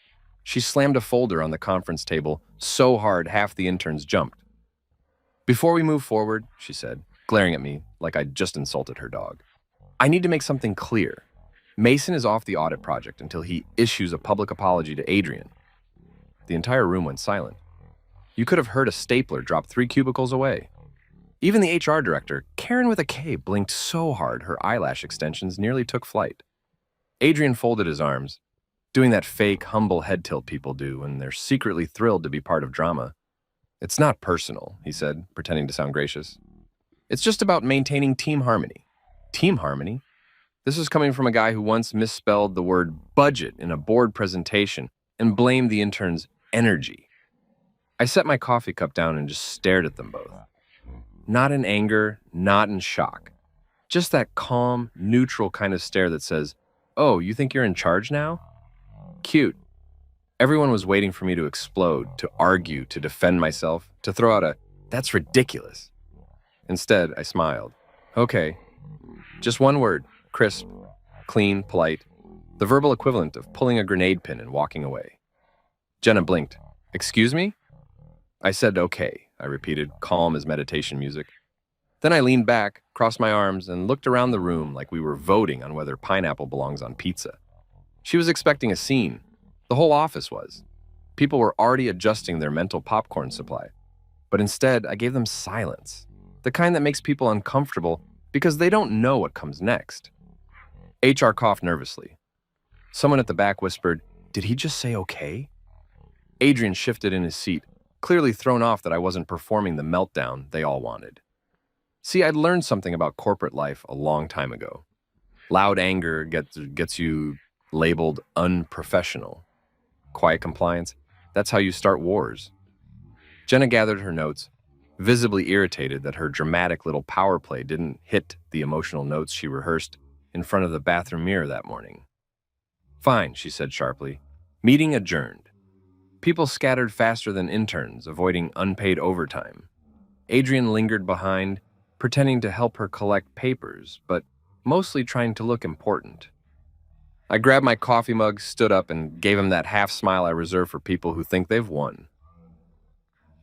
she slammed a folder on the conference table so hard half the interns jumped. "Before we move forward," she said, glaring at me like I'd just insulted her dog, "I need to make something clear. Mason is off the audit project until he issues a public apology to Adrian." The entire room went silent. You could have heard a stapler drop 3 cubicles away. Even the HR director, Karen with a K, blinked so hard her eyelash extensions nearly took flight. Adrian folded his arms, doing that fake, humble head tilt people do when they're secretly thrilled to be part of drama. "It's not personal," he said, pretending to sound gracious. "It's just about maintaining team harmony." Team harmony? This was coming from a guy who once misspelled the word budget in a board presentation and blamed the intern's energy. I set my coffee cup down and just stared at them both. Not in anger, not in shock. Just that calm, neutral kind of stare that says, "Oh, you think you're in charge now?" Cute. Everyone was waiting for me to explode, to argue, to defend myself, to throw out a, "That's ridiculous." Instead, I smiled. "Okay. Just one word. Crisp, clean, polite. The verbal equivalent of pulling a grenade pin and walking away." Jenna blinked. "Excuse me?" I said, "Okay," I repeated, calm as meditation music. Then I leaned back, crossed my arms, and looked around the room like we were voting on whether pineapple belongs on pizza. She was expecting a scene. The whole office was. People were already adjusting their mental popcorn supply. But instead, I gave them silence, the kind that makes people uncomfortable because they don't know what comes next. HR coughed nervously. Someone at the back whispered, "Did he just say okay?" Adrian shifted in his seat, clearly thrown off that I wasn't performing the meltdown they all wanted. See, I'd learned something about corporate life a long time ago. Loud anger gets you labeled unprofessional. Quiet compliance, that's how you start wars. Jenna gathered her notes, visibly irritated that her dramatic little power play didn't hit the emotional notes she rehearsed in front of the bathroom mirror that morning. "Fine," she said sharply. Meeting adjourned. People scattered faster than interns, avoiding unpaid overtime. Adrian lingered behind, pretending to help her collect papers, but mostly trying to look important. I grabbed my coffee mug, stood up, and gave him that half smile I reserve for people who think they've won.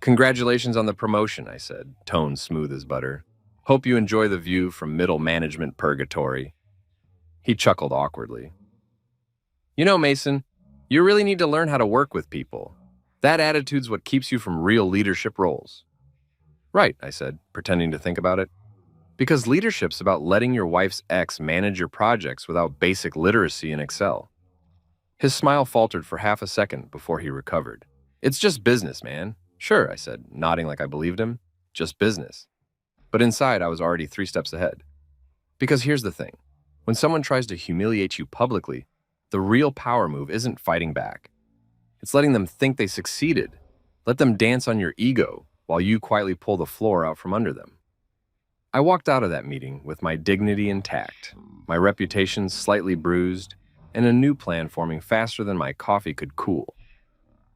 "Congratulations on the promotion," I said, tone smooth as butter. "Hope you enjoy the view from middle management purgatory." He chuckled awkwardly. "You know, Mason, you really need to learn how to work with people. That attitude's what keeps you from real leadership roles." "Right," I said, pretending to think about it. "Because leadership's about letting your wife's ex manage your projects without basic literacy in Excel." His smile faltered for half a second before he recovered. "It's just business, man." "Sure," I said, nodding like I believed him. "Just business." But inside, I was already 3 steps ahead. Because here's the thing. When someone tries to humiliate you publicly, the real power move isn't fighting back. It's letting them think they succeeded. Let them dance on your ego while you quietly pull the floor out from under them. I walked out of that meeting with my dignity intact, my reputation slightly bruised, and a new plan forming faster than my coffee could cool.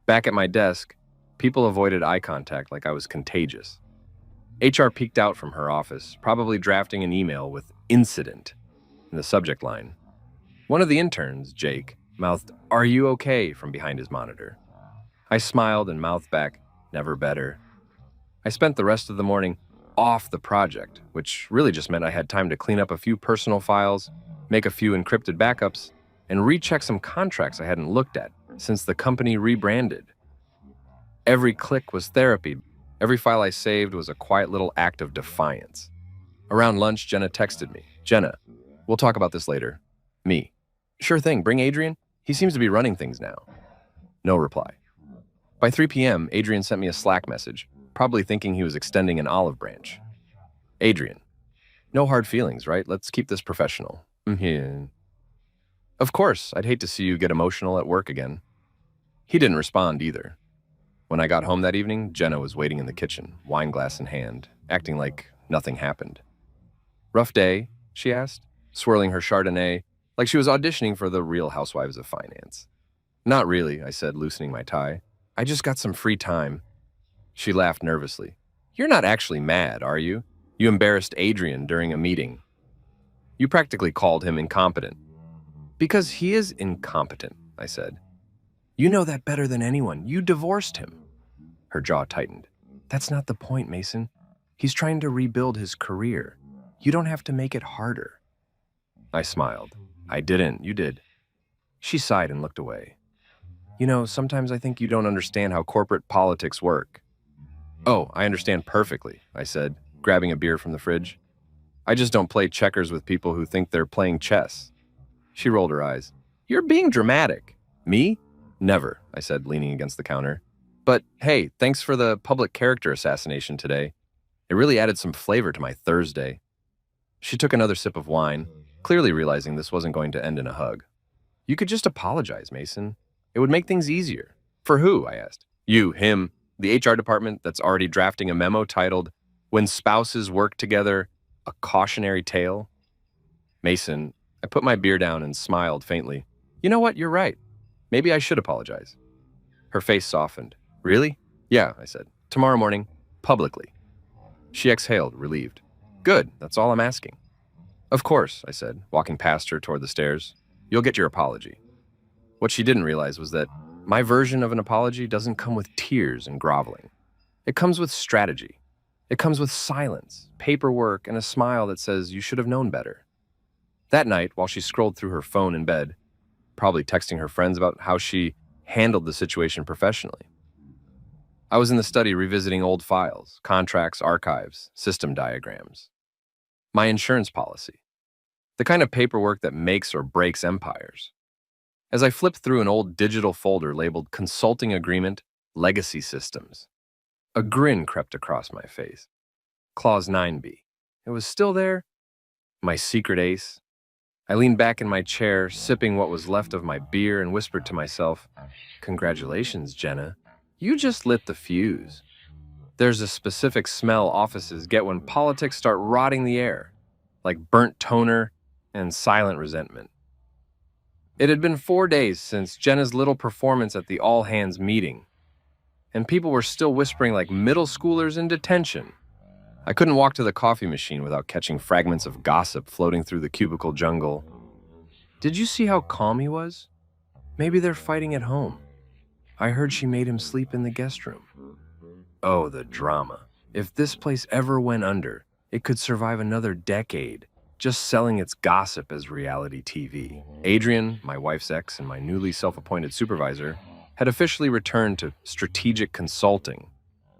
Back at my desk, people avoided eye contact like I was contagious. HR peeked out from her office, probably drafting an email with "incident" in the subject line. One of the interns, Jake, mouthed, "Are you okay?" from behind his monitor. I smiled and mouthed back, "Never better." I spent the rest of the morning off the project, which really just meant I had time to clean up a few personal files, make a few encrypted backups, and recheck some contracts I hadn't looked at since the company rebranded. Every click was therapy. Every file I saved was a quiet little act of defiance. Around lunch, Jenna texted me. "Jenna, we'll talk about this later." Me. "Sure thing, bring Adrian. He seems to be running things now." No reply. By 3 p.m., Adrian sent me a Slack message, probably thinking he was extending an olive branch. "Adrian, no hard feelings, right? Let's keep this professional." "Mm-hmm." "Of course, I'd hate to see you get emotional at work again." He didn't respond either. When I got home that evening, Jenna was waiting in the kitchen, wine glass in hand, acting like nothing happened. "Rough day?" she asked, swirling her Chardonnay like she was auditioning for the Real Housewives of Finance. "Not really," I said, loosening my tie. "I just got some free time." She laughed nervously. "You're not actually mad, are you? You embarrassed Adrian during a meeting. You practically called him incompetent." "Because he is incompetent," I said. "You know that better than anyone. You divorced him." Her jaw tightened. "That's not the point, Mason. He's trying to rebuild his career. You don't have to make it harder." I smiled. "I didn't. You did." She sighed and looked away. "You know, sometimes I think you don't understand how corporate politics work. Oh, I understand perfectly, I said, grabbing a beer from the fridge. I just don't play checkers with people who think they're playing chess. She rolled her eyes. You're being dramatic. Me? Never, I said, leaning against the counter. But hey, thanks for the public character assassination today. It really added some flavor to my Thursday. She took another sip of wine, clearly realizing this wasn't going to end in a hug. You could just apologize, Mason. It would make things easier. For who? I asked. You, him, the HR department that's already drafting a memo titled, When Spouses Work Together, a Cautionary Tale. Mason, I put my beer down and smiled faintly. You know what? You're right. Maybe I should apologize. Her face softened. Really? Yeah, I said. Tomorrow morning, publicly. She exhaled, relieved. Good, that's all I'm asking. Of course, I said, walking past her toward the stairs. You'll get your apology. What she didn't realize was that my version of an apology doesn't come with tears and groveling. It comes with strategy. It comes with silence, paperwork, and a smile that says you should have known better. That night, while she scrolled through her phone in bed, probably texting her friends about how she handled the situation professionally, I was in the study revisiting old files, contracts, archives, system diagrams. My insurance policy. The kind of paperwork that makes or breaks empires. As I flipped through an old digital folder labeled Consulting Agreement, Legacy Systems, a grin crept across my face. Clause 9B. It was still there? My secret ace? I leaned back in my chair, sipping what was left of my beer, and whispered to myself, Congratulations, Jenna. You just lit the fuse. There's a specific smell offices get when politics start rotting the air, like burnt toner and silent resentment. It had been 4 days since Jenna's little performance at the all-hands meeting, and people were still whispering like middle schoolers in detention. I couldn't walk to the coffee machine without catching fragments of gossip floating through the cubicle jungle. Did you see how calm he was? Maybe they're fighting at home. I heard she made him sleep in the guest room. Oh, the drama. If this place ever went under, it could survive another decade, just selling its gossip as reality TV. Adrian, my wife's ex and my newly self-appointed supervisor, had officially returned to strategic consulting,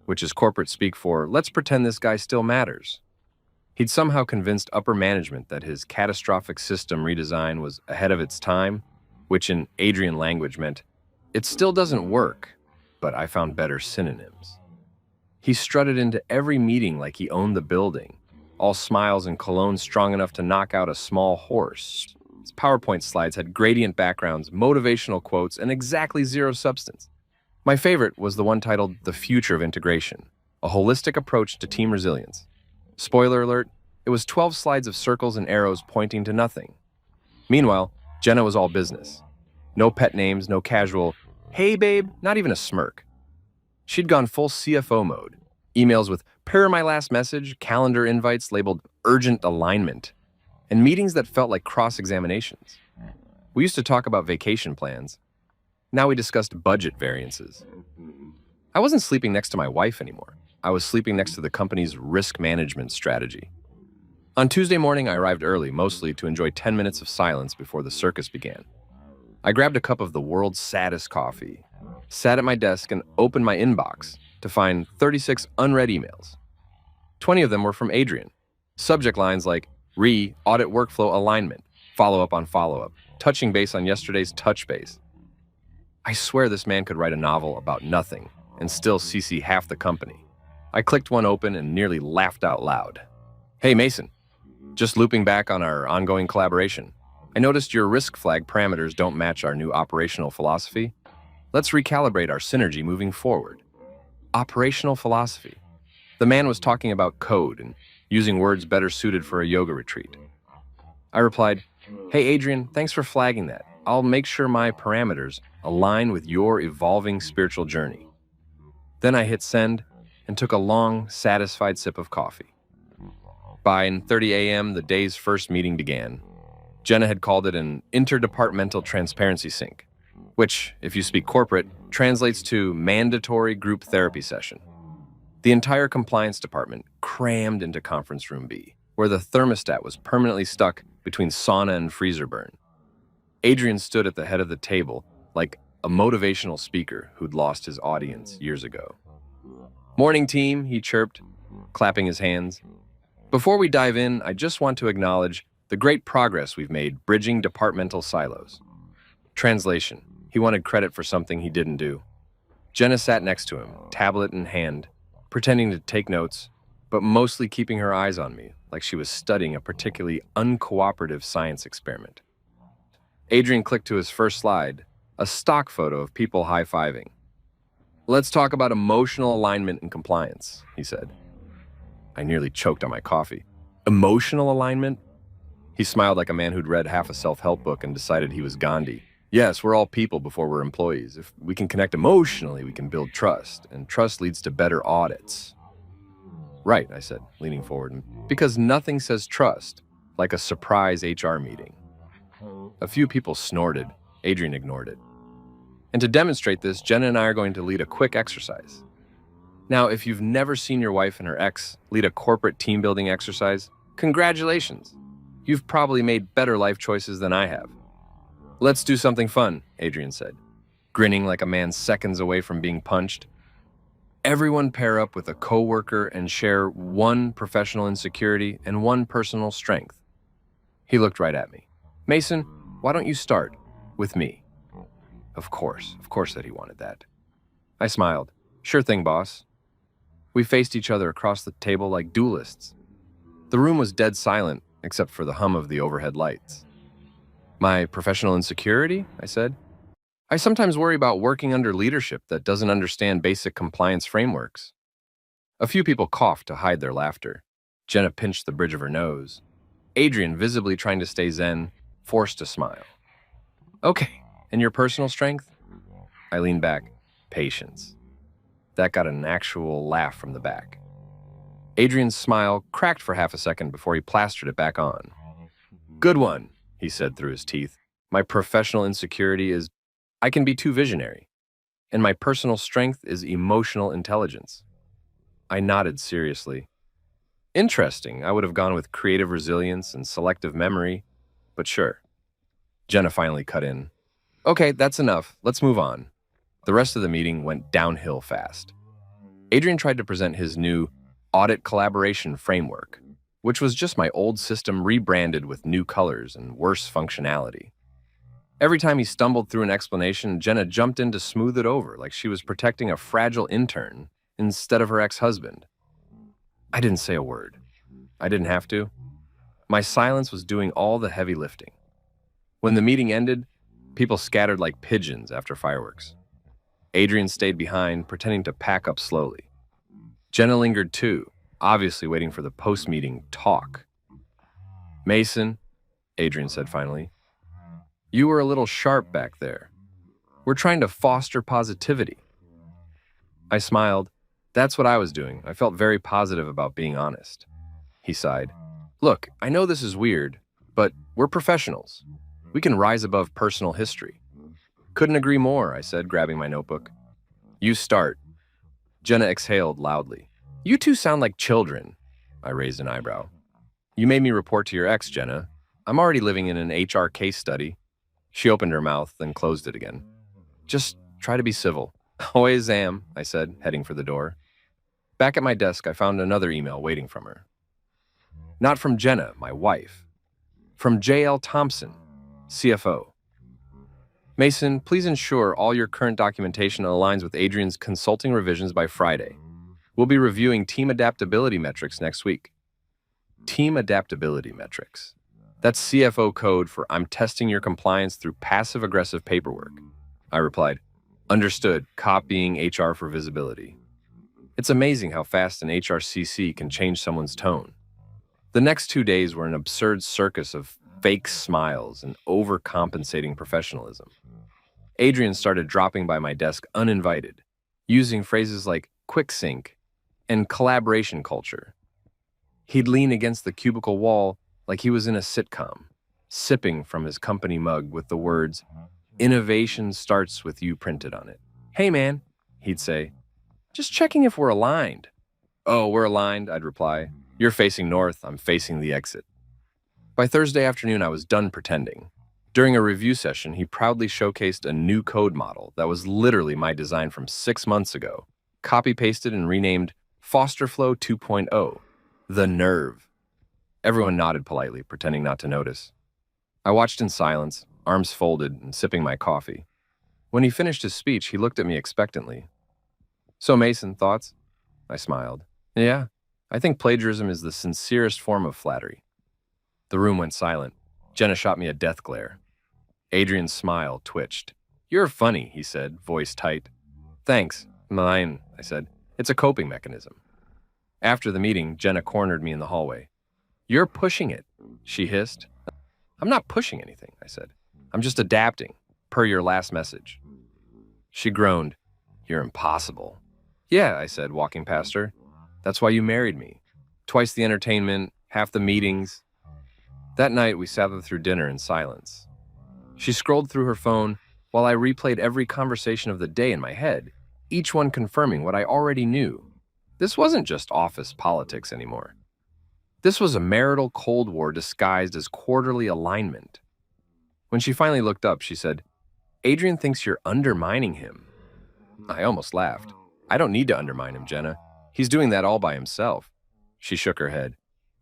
which is corporate speak for, let's pretend this guy still matters. He'd somehow convinced upper management that his catastrophic system redesign was ahead of its time, which in Adrian language meant, it still doesn't work, but I found better synonyms. He strutted into every meeting like he owned the building, all smiles and cologne strong enough to knock out a small horse. His PowerPoint slides had gradient backgrounds, motivational quotes, and exactly zero substance. My favorite was the one titled The Future of Integration, a holistic approach to team resilience. Spoiler alert, it was 12 slides of circles and arrows pointing to nothing. Meanwhile, Jenna was all business. No pet names, no casual, hey babe, not even a smirk. She'd gone full CFO mode. Emails with, per my last message, calendar invites labeled urgent alignment, and meetings that felt like cross-examinations. We used to talk about vacation plans. Now we discussed budget variances. I wasn't sleeping next to my wife anymore. I was sleeping next to the company's risk management strategy. On Tuesday morning, I arrived early, mostly to enjoy 10 minutes of silence before the circus began. I grabbed a cup of the world's saddest coffee, sat at my desk, and opened my inbox to find 36 unread emails. 20 of them were from Adrian. Subject lines like, audit workflow alignment, follow-up on follow-up, touching base on yesterday's touch base. I swear this man could write a novel about nothing and still CC half the company. I clicked one open and nearly laughed out loud. Hey, Mason, just looping back on our ongoing collaboration. I noticed your risk flag parameters don't match our new operational philosophy. Let's recalibrate our synergy moving forward. Operational philosophy. The man was talking about code and using words better suited for a yoga retreat. I replied, hey, Adrian, thanks for flagging that. I'll make sure my parameters align with your evolving spiritual journey. Then I hit send and took a long, satisfied sip of coffee. By 9:30 a.m., the day's first meeting began. Jenna had called it an interdepartmental transparency sync, which, if you speak corporate, translates to mandatory group therapy session. The entire compliance department crammed into conference room B, where the thermostat was permanently stuck between sauna and freezer burn. Adrian stood at the head of the table like a motivational speaker who'd lost his audience years ago. Morning, team, he chirped, clapping his hands. Before we dive in, I just want to acknowledge the great progress we've made bridging departmental silos. Translation. He wanted credit for something he didn't do. Jenna sat next to him, tablet in hand, pretending to take notes, but mostly keeping her eyes on me, like she was studying a particularly uncooperative science experiment. Adrian clicked to his first slide, a stock photo of people high-fiving. Let's talk about emotional alignment and compliance, he said. I nearly choked on my coffee. Emotional alignment? He smiled like a man who'd read half a self-help book and decided he was Gandhi. Yes, we're all people before we're employees. If we can connect emotionally, we can build trust, and trust leads to better audits. Right, I said, leaning forward, because nothing says trust like a surprise HR meeting. A few people snorted. Adrian ignored it. And to demonstrate this, Jenna and I are going to lead a quick exercise. Now, if you've never seen your wife and her ex lead a corporate team-building exercise, congratulations. You've probably made better life choices than I have. Let's do something fun, Adrian said, grinning like a man seconds away from being punched. Everyone pair up with a coworker and share one professional insecurity and one personal strength. He looked right at me. Mason, why don't you start with me? Of course that he wanted that. I smiled. Sure thing, boss. We faced each other across the table like duelists. The room was dead silent, except for the hum of the overhead lights. My professional insecurity, I said. I sometimes worry about working under leadership that doesn't understand basic compliance frameworks. A few people coughed to hide their laughter. Jenna pinched the bridge of her nose. Adrian, visibly trying to stay zen, forced a smile. Okay, and your personal strength? I leaned back. Patience. That got an actual laugh from the back. Adrian's smile cracked for half a second before he plastered it back on. Good one, he said through his teeth. My professional insecurity is I can be too visionary, and my personal strength is emotional intelligence. I nodded seriously. Interesting, I would have gone with creative resilience and selective memory, but sure. Jenna finally cut in. Okay, that's enough. Let's move on. The rest of the meeting went downhill fast. Adrian tried to present his new audit collaboration framework, which was just my old system rebranded with new colors and worse functionality. Every time he stumbled through an explanation, Jenna jumped in to smooth it over like she was protecting a fragile intern instead of her ex-husband. I didn't say a word. I didn't have to. My silence was doing all the heavy lifting. When the meeting ended, people scattered like pigeons after fireworks. Adrian stayed behind, pretending to pack up slowly. Jenna lingered too, obviously waiting for the post-meeting talk. Mason, Adrian said finally, you were a little sharp back there. We're trying to foster positivity. I smiled. That's what I was doing. I felt very positive about being honest. He sighed. Look, I know this is weird, but we're professionals. We can rise above personal history. Couldn't agree more, I said, grabbing my notebook. You start. Jenna exhaled loudly. You two sound like children. I raised an eyebrow. You made me report to your ex, Jenna. I'm already living in an HR case study. She opened her mouth, then closed it again. Just try to be civil. Always am, I said, heading for the door. Back at my desk, I found another email waiting from her. Not from Jenna, my wife. From J.L. Thompson, CFO. Mason, please ensure all your current documentation aligns with Adrian's consulting revisions by Friday. We'll be reviewing team adaptability metrics next week. Team adaptability metrics. That's CFO code for I'm testing your compliance through passive-aggressive paperwork. I replied, understood, copying HR for visibility. It's amazing how fast an HRCC can change someone's tone. The next 2 days were an absurd circus of fake smiles and overcompensating professionalism. Adrian started dropping by my desk uninvited, using phrases like quick sync and collaboration culture. He'd lean against the cubicle wall like he was in a sitcom, sipping from his company mug with the words, "Innovation starts with you" printed on it. Hey man, he'd say, just checking if we're aligned. Oh, we're aligned, I'd reply. You're facing north, I'm facing the exit. By Thursday afternoon, I was done pretending. During a review session, he proudly showcased a new code model that was literally my design from 6 months ago, copy-pasted and renamed Fosterflow 2.0. The nerve. Everyone nodded politely, pretending not to notice. I watched in silence, arms folded and sipping my coffee. When he finished his speech, he looked at me expectantly. "So, Mason, thoughts?" I smiled. "Yeah, I think plagiarism is the sincerest form of flattery." The room went silent. Jenna shot me a death glare. Adrian's smile twitched. "You're funny," he said, voice tight. "Thanks. Mine," I said. "It's a coping mechanism." After the meeting, Jenna cornered me in the hallway. "You're pushing it," she hissed. "I'm not pushing anything," I said. "I'm just adapting, per your last message." She groaned. "You're impossible." "Yeah," I said, walking past her. "That's why you married me. Twice the entertainment, half the meetings." That night, we sat through dinner in silence. She scrolled through her phone while I replayed every conversation of the day in my head, each one confirming what I already knew. This wasn't just office politics anymore. This was a marital Cold War disguised as quarterly alignment. When she finally looked up, she said, "Adrian thinks you're undermining him." I almost laughed. "I don't need to undermine him, Jenna. He's doing that all by himself." She shook her head.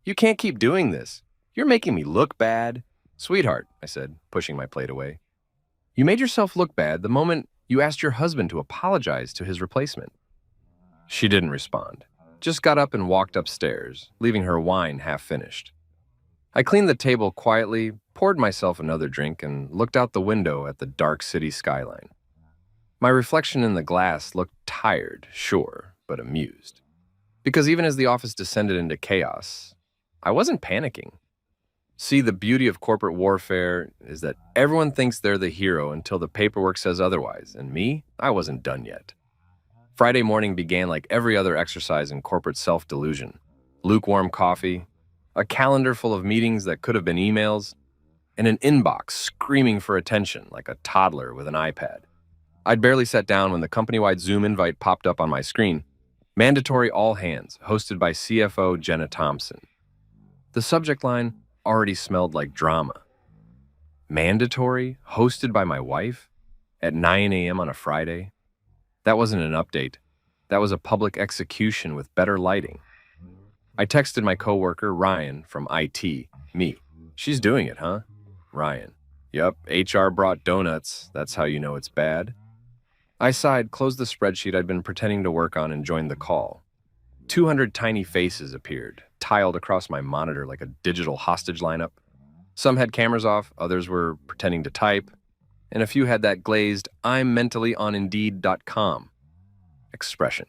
"You can't keep doing this. You're making me look bad." "Sweetheart," I said, pushing my plate away. "You made yourself look bad the moment you asked your husband to apologize to his replacement." She didn't respond, just got up and walked upstairs, leaving her wine half finished. I cleaned the table quietly, poured myself another drink, and looked out the window at the dark city skyline. My reflection in the glass looked tired, sure, but amused. Because even as the office descended into chaos, I wasn't panicking. See, the beauty of corporate warfare is that everyone thinks they're the hero until the paperwork says otherwise, and me, I wasn't done yet. Friday morning began like every other exercise in corporate self-delusion. Lukewarm coffee, a calendar full of meetings that could have been emails, and an inbox screaming for attention like a toddler with an iPad. I'd barely sat down when the company-wide Zoom invite popped up on my screen. Mandatory all hands, hosted by CFO Jenna Thompson. The subject line already smelled like drama. Mandatory, hosted by my wife, at 9 a.m. on a Friday? That wasn't an update. That was a public execution with better lighting. I texted my coworker, Ryan, from IT. Me. "She's doing it, huh?" Ryan. "Yup, HR brought donuts. That's how you know it's bad." I sighed, closed the spreadsheet I'd been pretending to work on, and joined the call. 200 tiny faces appeared, tiled across my monitor like a digital hostage lineup. Some had cameras off, others were pretending to type, and a few had that glazed, "I'm mentally on Indeed.com" expression.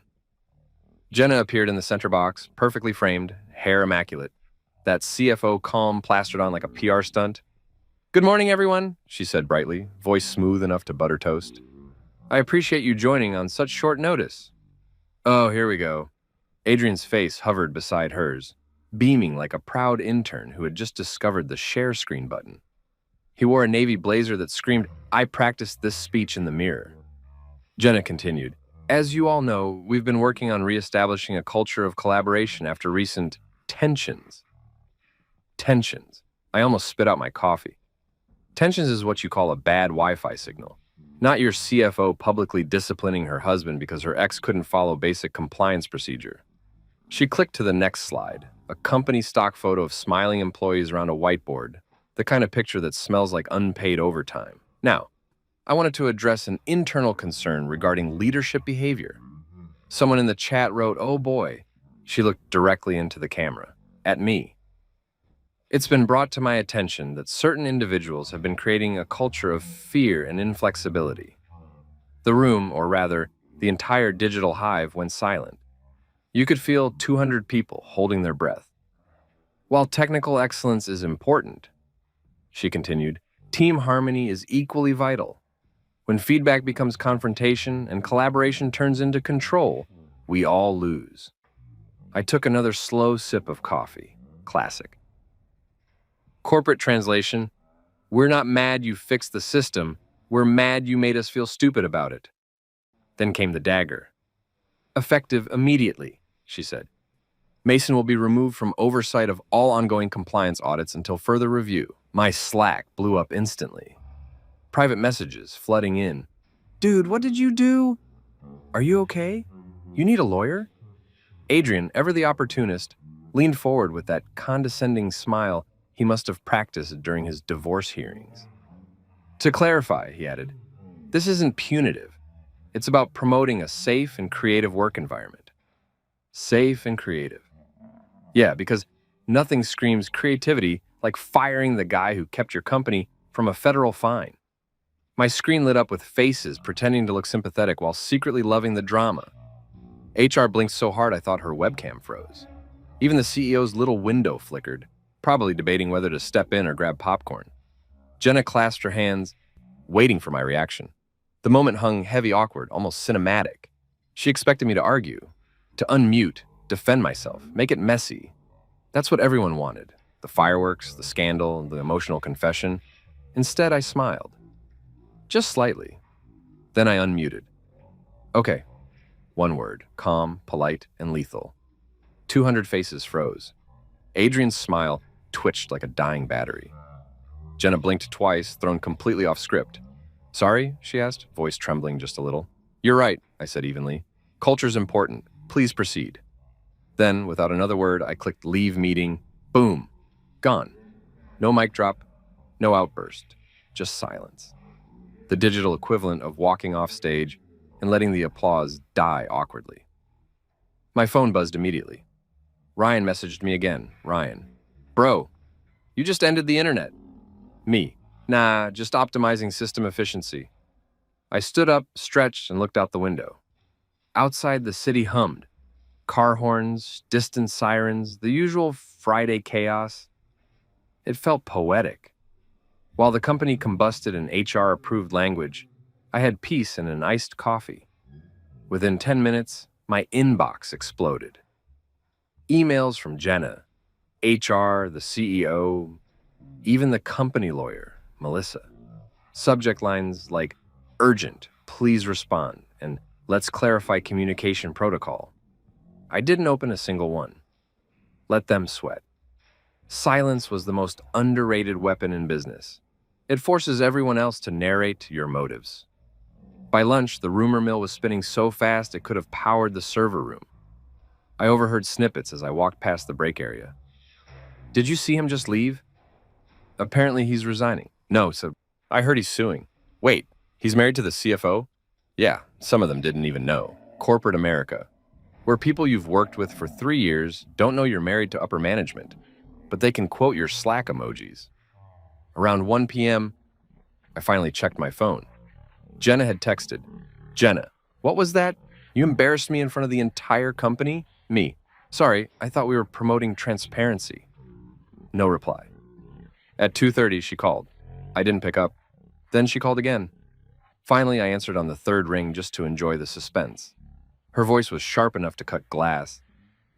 Jenna appeared in the center box, perfectly framed, hair immaculate, that CFO calm plastered on like a PR stunt. "Good morning, everyone," she said brightly, voice smooth enough to butter toast. "I appreciate you joining on such short notice." Oh, here we go. Adrian's face hovered beside hers, beaming like a proud intern who had just discovered the share screen button. He wore a navy blazer that screamed, "I practiced this speech in the mirror." Jenna continued, "As you all know, we've been working on reestablishing a culture of collaboration after recent tensions." Tensions. I almost spit out my coffee. Tensions is what you call a bad Wi-Fi signal. Not your CFO publicly disciplining her husband because her ex couldn't follow basic compliance procedure. She clicked to the next slide, a company stock photo of smiling employees around a whiteboard, the kind of picture that smells like unpaid overtime. Now, I wanted to address an internal concern regarding leadership behavior. Someone in the chat wrote, "Oh boy." She looked directly into the camera, at me. It's been brought to my attention that certain individuals have been creating a culture of fear and inflexibility. The room, or rather, the entire digital hive, went silent. You could feel 200 people holding their breath. While technical excellence is important, she continued, team harmony is equally vital. When feedback becomes confrontation and collaboration turns into control, we all lose. I took another slow sip of coffee. Classic. Corporate translation: we're not mad you fixed the system, we're mad you made us feel stupid about it. Then came the dagger. Effective immediately, she said. Mason will be removed from oversight of all ongoing compliance audits until further review. My Slack blew up instantly. Private messages flooding in. Dude, what did you do? Are you okay? You need a lawyer? Adrian, ever the opportunist, leaned forward with that condescending smile he must have practiced during his divorce hearings. To clarify, he added, this isn't punitive. It's about promoting a safe and creative work environment. Safe and creative. Yeah, because nothing screams creativity like firing the guy who kept your company from a federal fine. My screen lit up with faces pretending to look sympathetic while secretly loving the drama. HR blinked so hard I thought her webcam froze. Even the CEO's little window flickered, probably debating whether to step in or grab popcorn. Jenna clasped her hands, waiting for my reaction. The moment hung heavy, awkward, almost cinematic. She expected me to argue, to unmute, defend myself, make it messy. That's what everyone wanted. The fireworks, the scandal, the emotional confession. Instead, I smiled. Just slightly. Then I unmuted. Okay. One word. Calm, polite, and lethal. 200 faces froze. Adrian's smile twitched like a dying battery. Jenna blinked twice, thrown completely off script. Sorry, she asked, voice trembling just a little. You're right, I said evenly. Culture's important. Please proceed. Then, without another word, I clicked leave meeting. Boom. Gone. No mic drop, no outburst, just silence. The digital equivalent of walking off stage and letting the applause die awkwardly. My phone buzzed immediately. Ryan messaged me again. Ryan. Bro, you just ended the internet. Me. Nah, just optimizing system efficiency. I stood up, stretched, and looked out the window. Outside, the city hummed. Car horns, distant sirens, the usual Friday chaos. It felt poetic. While the company combusted in HR-approved language, I had peace and an iced coffee. Within 10 minutes, my inbox exploded. Emails from Jenna, HR, the CEO, even the company lawyer, Melissa. Subject lines like, urgent, please respond, and let's clarify communication protocol. I didn't open a single one. Let them sweat. Silence was the most underrated weapon in business. It forces everyone else to narrate your motives. By lunch, the rumor mill was spinning so fast it could have powered the server room. I overheard snippets as I walked past the break area. Did you see him just leave? Apparently he's resigning. No, so I heard he's suing. Wait, he's married to the CFO? Yeah, some of them didn't even know. Corporate America, where people you've worked with for 3 years don't know you're married to upper management, but they can quote your Slack emojis. Around 1 p.m., I finally checked my phone. Jenna had texted. Jenna, what was that? You embarrassed me in front of the entire company? Me. Sorry, I thought we were promoting transparency. No reply. At 2:30, she called. I didn't pick up. Then she called again. Finally, I answered on the third ring just to enjoy the suspense. Her voice was sharp enough to cut glass.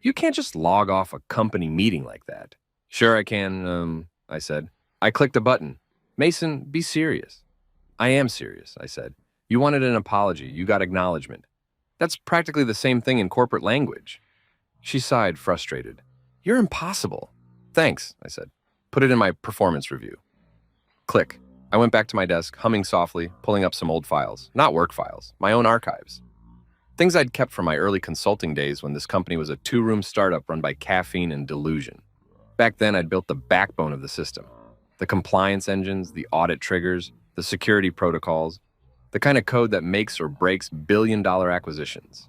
You can't just log off a company meeting like that. Sure I can, I said. I clicked a button. Mason, be serious. I am serious, I said. You wanted an apology. You got acknowledgement. That's practically the same thing in corporate language. She sighed, frustrated. You're impossible. Thanks, I said. Put it in my performance review. Click. I went back to my desk, humming softly, pulling up some old files. Not work files, my own archives. Things I'd kept from my early consulting days when this company was a 2-room startup run by caffeine and delusion. Back then, I'd built the backbone of the system. The compliance engines, the audit triggers, the security protocols, the kind of code that makes or breaks billion-dollar acquisitions.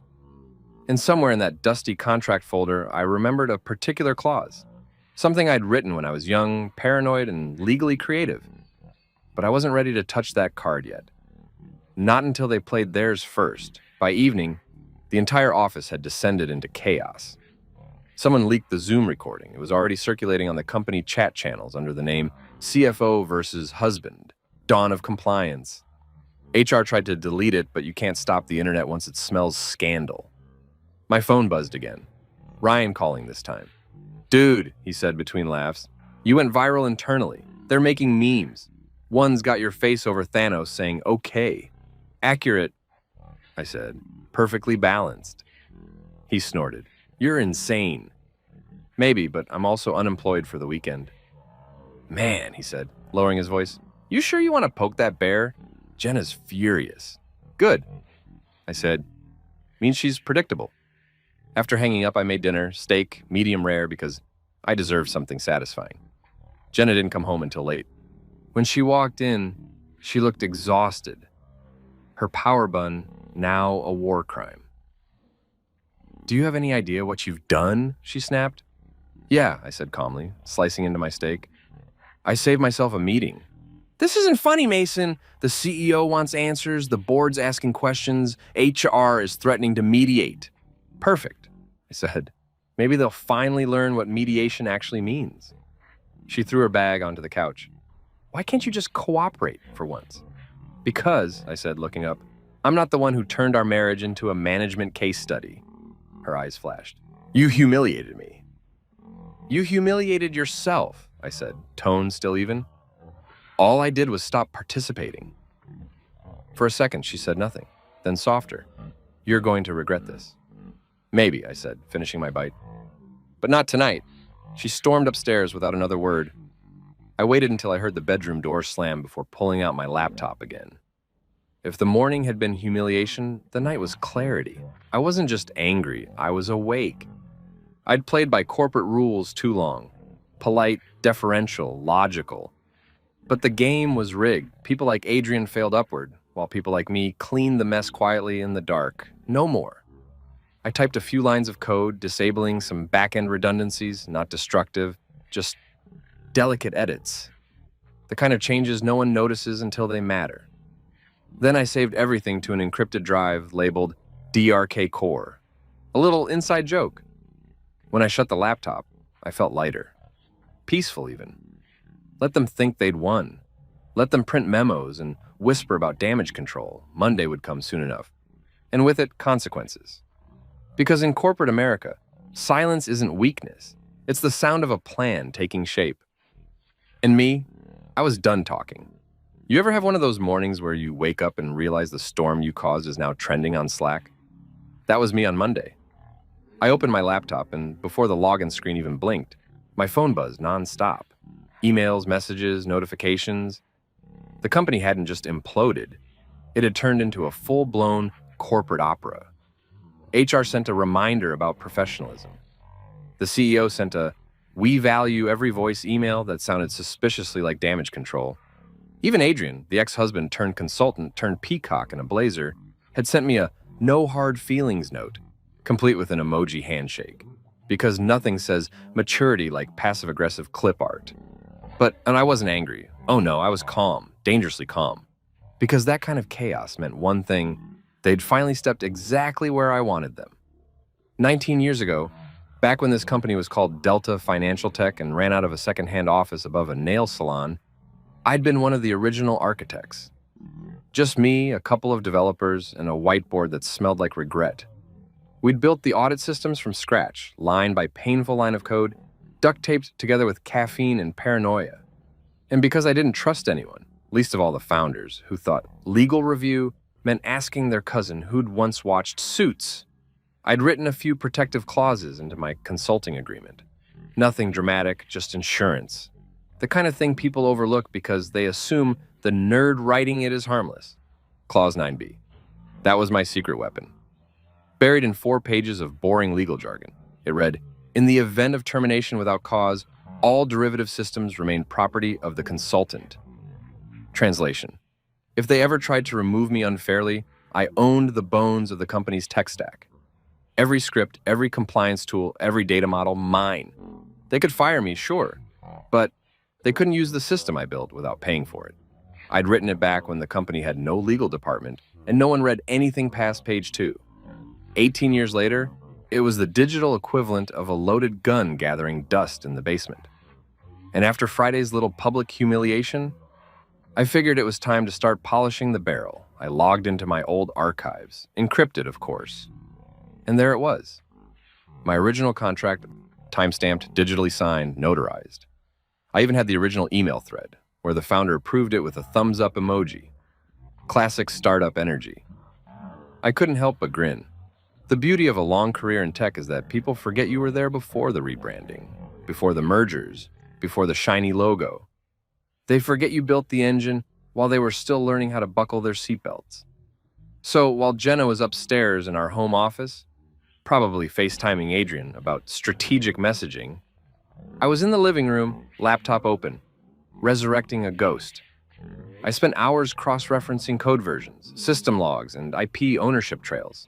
And somewhere in that dusty contract folder, I remembered a particular clause. Something I'd written when I was young, paranoid, and legally creative. But I wasn't ready to touch that card yet. Not until they played theirs first. By evening, the entire office had descended into chaos. Someone leaked the Zoom recording. It was already circulating on the company chat channels under the name CFO versus Husband, Dawn of Compliance. HR tried to delete it, but you can't stop the internet once it smells scandal. My phone buzzed again. Ryan calling this time. Dude, he said between laughs, you went viral internally. They're making memes. One's got your face over Thanos saying, okay. Accurate, I said. Perfectly balanced. He snorted. You're insane. Maybe, but I'm also unemployed for the weekend. Man, he said, lowering his voice. You sure you want to poke that bear? Jenna's furious. Good, I said. Means she's predictable. After hanging up, I made dinner, steak, medium rare, because I deserved something satisfying. Jenna didn't come home until late. When she walked in, she looked exhausted. Her power bun, now a war crime. "Do you have any idea what you've done?" she snapped. "Yeah," I said calmly, slicing into my steak. "I saved myself a meeting." "This isn't funny, Mason. The CEO wants answers, the board's asking questions, HR is threatening to mediate." "Perfect," I said. "Maybe they'll finally learn what mediation actually means." She threw her bag onto the couch. "Why can't you just cooperate for once?" "Because," I said, looking up, "I'm not the one who turned our marriage into a management case study." Her eyes flashed. "You humiliated me." "You humiliated yourself," I said, tone still even. "All I did was stop participating." For a second, she said nothing, then softer. "You're going to regret this." "Maybe," I said, finishing my bite. "But not tonight." She stormed upstairs without another word. I waited until I heard the bedroom door slam before pulling out my laptop again. If the morning had been humiliation, the night was clarity. I wasn't just angry, I was awake. I'd played by corporate rules too long. Polite, deferential, logical. But the game was rigged. People like Adrian failed upward, while people like me cleaned the mess quietly in the dark. No more. I typed a few lines of code, disabling some back-end redundancies, not destructive, just delicate edits. The kind of changes no one notices until they matter. Then I saved everything to an encrypted drive labeled DRK Core. A little inside joke. When I shut the laptop, I felt lighter. Peaceful, even. Let them think they'd won. Let them print memos and whisper about damage control. Monday would come soon enough. And with it, consequences. Because in corporate America, silence isn't weakness. It's the sound of a plan taking shape. And me, I was done talking. You ever have one of those mornings where you wake up and realize the storm you caused is now trending on Slack? That was me on Monday. I opened my laptop, and before the login screen even blinked, my phone buzzed nonstop. Emails, messages, notifications. The company hadn't just imploded. It had turned into a full-blown corporate opera. HR sent a reminder about professionalism. The CEO sent a "we value every voice" email that sounded suspiciously like damage control. Even Adrian, the ex-husband turned consultant turned peacock in a blazer, had sent me a "no hard feelings" note, complete with an emoji handshake, because nothing says maturity like passive-aggressive clip art. And I wasn't angry. Oh no, I was calm, dangerously calm. Because that kind of chaos meant one thing: they'd finally stepped exactly where I wanted them. 19 years ago, back when this company was called Delta Financial Tech and ran out of a second-hand office above a nail salon, I'd been one of the original architects. Just me, a couple of developers, and a whiteboard that smelled like regret. We'd built the audit systems from scratch, line by painful line of code, duct-taped together with caffeine and paranoia. And because I didn't trust anyone, least of all the founders, who thought legal review meant asking their cousin who'd once watched Suits, I'd written a few protective clauses into my consulting agreement. Nothing dramatic, just insurance. The kind of thing people overlook because they assume the nerd writing it is harmless. Clause 9b. That was my secret weapon. Buried in 4 pages of boring legal jargon, it read, "In the event of termination without cause, all derivative systems remain property of the consultant." Translation: if they ever tried to remove me unfairly, I owned the bones of the company's tech stack. Every script, every compliance tool, every data model, mine. They could fire me, sure, but they couldn't use the system I built without paying for it. I'd written it back when the company had no legal department, and no one read anything past page 2. 18 years later, it was the digital equivalent of a loaded gun gathering dust in the basement. And after Friday's little public humiliation, I figured it was time to start polishing the barrel. I logged into my old archives, encrypted, of course. And there it was. My original contract, timestamped, digitally signed, notarized. I even had the original email thread, where the founder approved it with a thumbs-up emoji. Classic startup energy. I couldn't help but grin. The beauty of a long career in tech is that people forget you were there before the rebranding, before the mergers, before the shiny logo. They forget you built the engine while they were still learning how to buckle their seatbelts. So while Jenna was upstairs in our home office, probably FaceTiming Adrian about strategic messaging. I was in the living room, laptop open, resurrecting a ghost. I spent hours cross-referencing code versions, system logs, and IP ownership trails.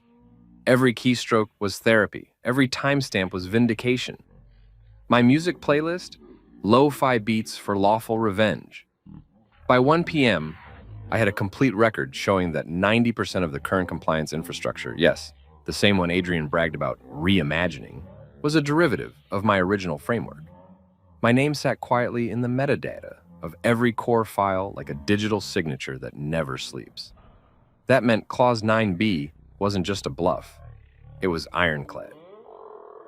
Every keystroke was therapy. Every timestamp was vindication. My music playlist? Lo-fi beats for lawful revenge. By 1 p.m., I had a complete record showing that 90% of the current compliance infrastructure, yes, the same one Adrian bragged about reimagining, was a derivative of my original framework. My name sat quietly in the metadata of every core file like a digital signature that never sleeps. That meant Clause 9b wasn't just a bluff. It was ironclad.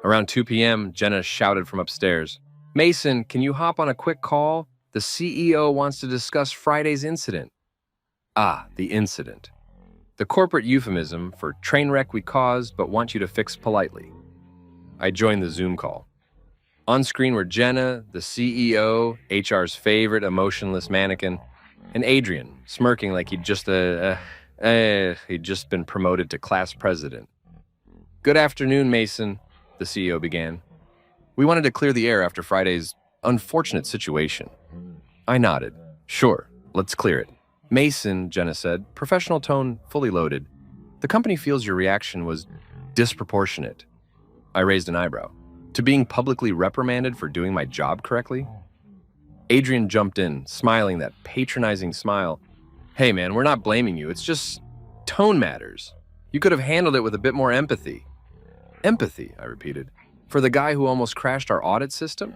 Around 2 p.m., Jenna shouted from upstairs, "Mason, can you hop on a quick call? The CEO wants to discuss Friday's incident." Ah, the incident. The corporate euphemism for train wreck we caused but want you to fix politely. I joined the Zoom call. On screen were Jenna, the CEO, HR's favorite emotionless mannequin, and Adrian, smirking like he'd just been promoted to class president. "Good afternoon, Mason," the CEO began. "We wanted to clear the air after Friday's unfortunate situation." I nodded. "Sure, let's clear it." "Mason," Jenna said, professional tone fully loaded, "the company feels your reaction was disproportionate." I raised an eyebrow. "To being publicly reprimanded for doing my job correctly?" Adrian jumped in, smiling that patronizing smile. "Hey man, we're not blaming you. It's just tone matters. You could have handled it with a bit more empathy." "Empathy," I repeated. "For the guy who almost crashed our audit system?"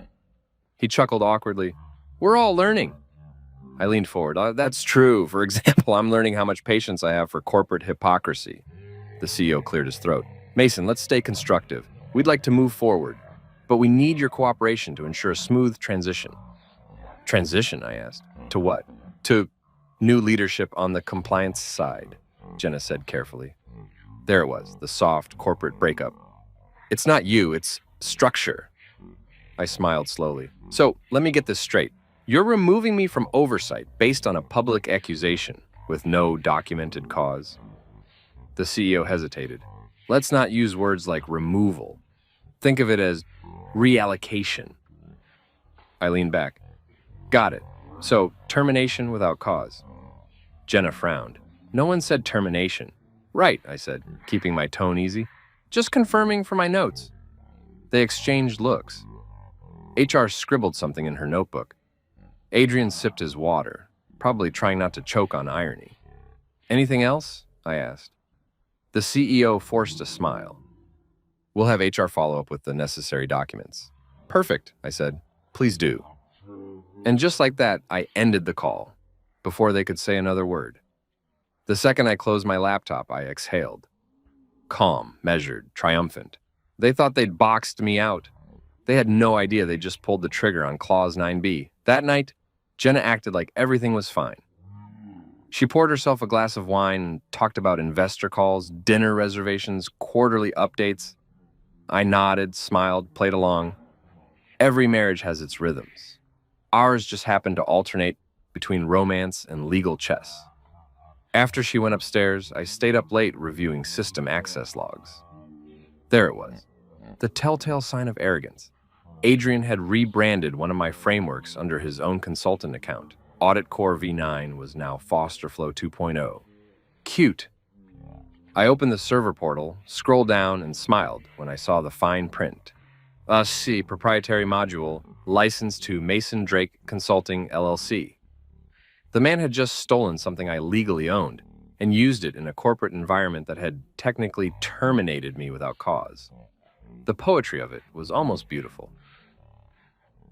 He chuckled awkwardly. "We're all learning." I leaned forward. "That's true. For example, I'm learning how much patience I have for corporate hypocrisy." The CEO cleared his throat. "Mason, let's stay constructive. We'd like to move forward, but we need your cooperation to ensure a smooth transition." "Transition?" I asked. "To what?" "To new leadership on the compliance side," Jenna said carefully. There it was, the soft corporate breakup. "It's not you, it's structure." I smiled slowly. "So, let me get this straight. You're removing me from oversight based on a public accusation with no documented cause?" The CEO hesitated. "Let's not use words like removal. Think of it as reallocation." I leaned back. "Got it. So, termination without cause." Jenna frowned. "No one said termination." "Right," I said, keeping my tone easy. "Just confirming for my notes." They exchanged looks. HR scribbled something in her notebook. Adrian sipped his water, probably trying not to choke on irony. "Anything else?" I asked. The CEO forced a smile. "We'll have HR follow up with the necessary documents." "Perfect," I said. "Please do." And just like that, I ended the call, before they could say another word. The second I closed my laptop, I exhaled. Calm, measured, triumphant. They thought they'd boxed me out. They had no idea they just pulled the trigger on Clause 9b. That night, Jenna acted like everything was fine. She poured herself a glass of wine and talked about investor calls, dinner reservations, quarterly updates. I nodded, smiled, played along. Every marriage has its rhythms. Ours just happened to alternate between romance and legal chess. After she went upstairs, I stayed up late reviewing system access logs. There it was, the telltale sign of arrogance. Adrian had rebranded one of my frameworks under his own consultant account. Audit Core V9 was now Fosterflow 2.0. Cute. I opened the server portal, scrolled down, and smiled when I saw the fine print. See, proprietary module, licensed to Mason Drake Consulting, LLC. The man had just stolen something I legally owned and used it in a corporate environment that had technically terminated me without cause. The poetry of it was almost beautiful.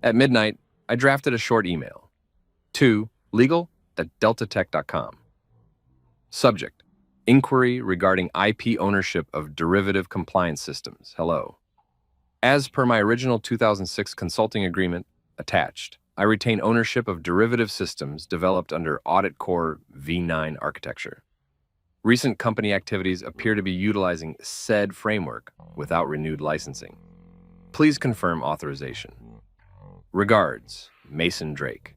At midnight, I drafted a short email to legal@deltatech.com. Subject: Inquiry regarding IP ownership of derivative compliance systems. Hello. As per my original 2006 consulting agreement, attached, I retain ownership of derivative systems developed under Audit Core V9 architecture. Recent company activities appear to be utilizing said framework without renewed licensing. Please confirm authorization. Regards, Mason Drake.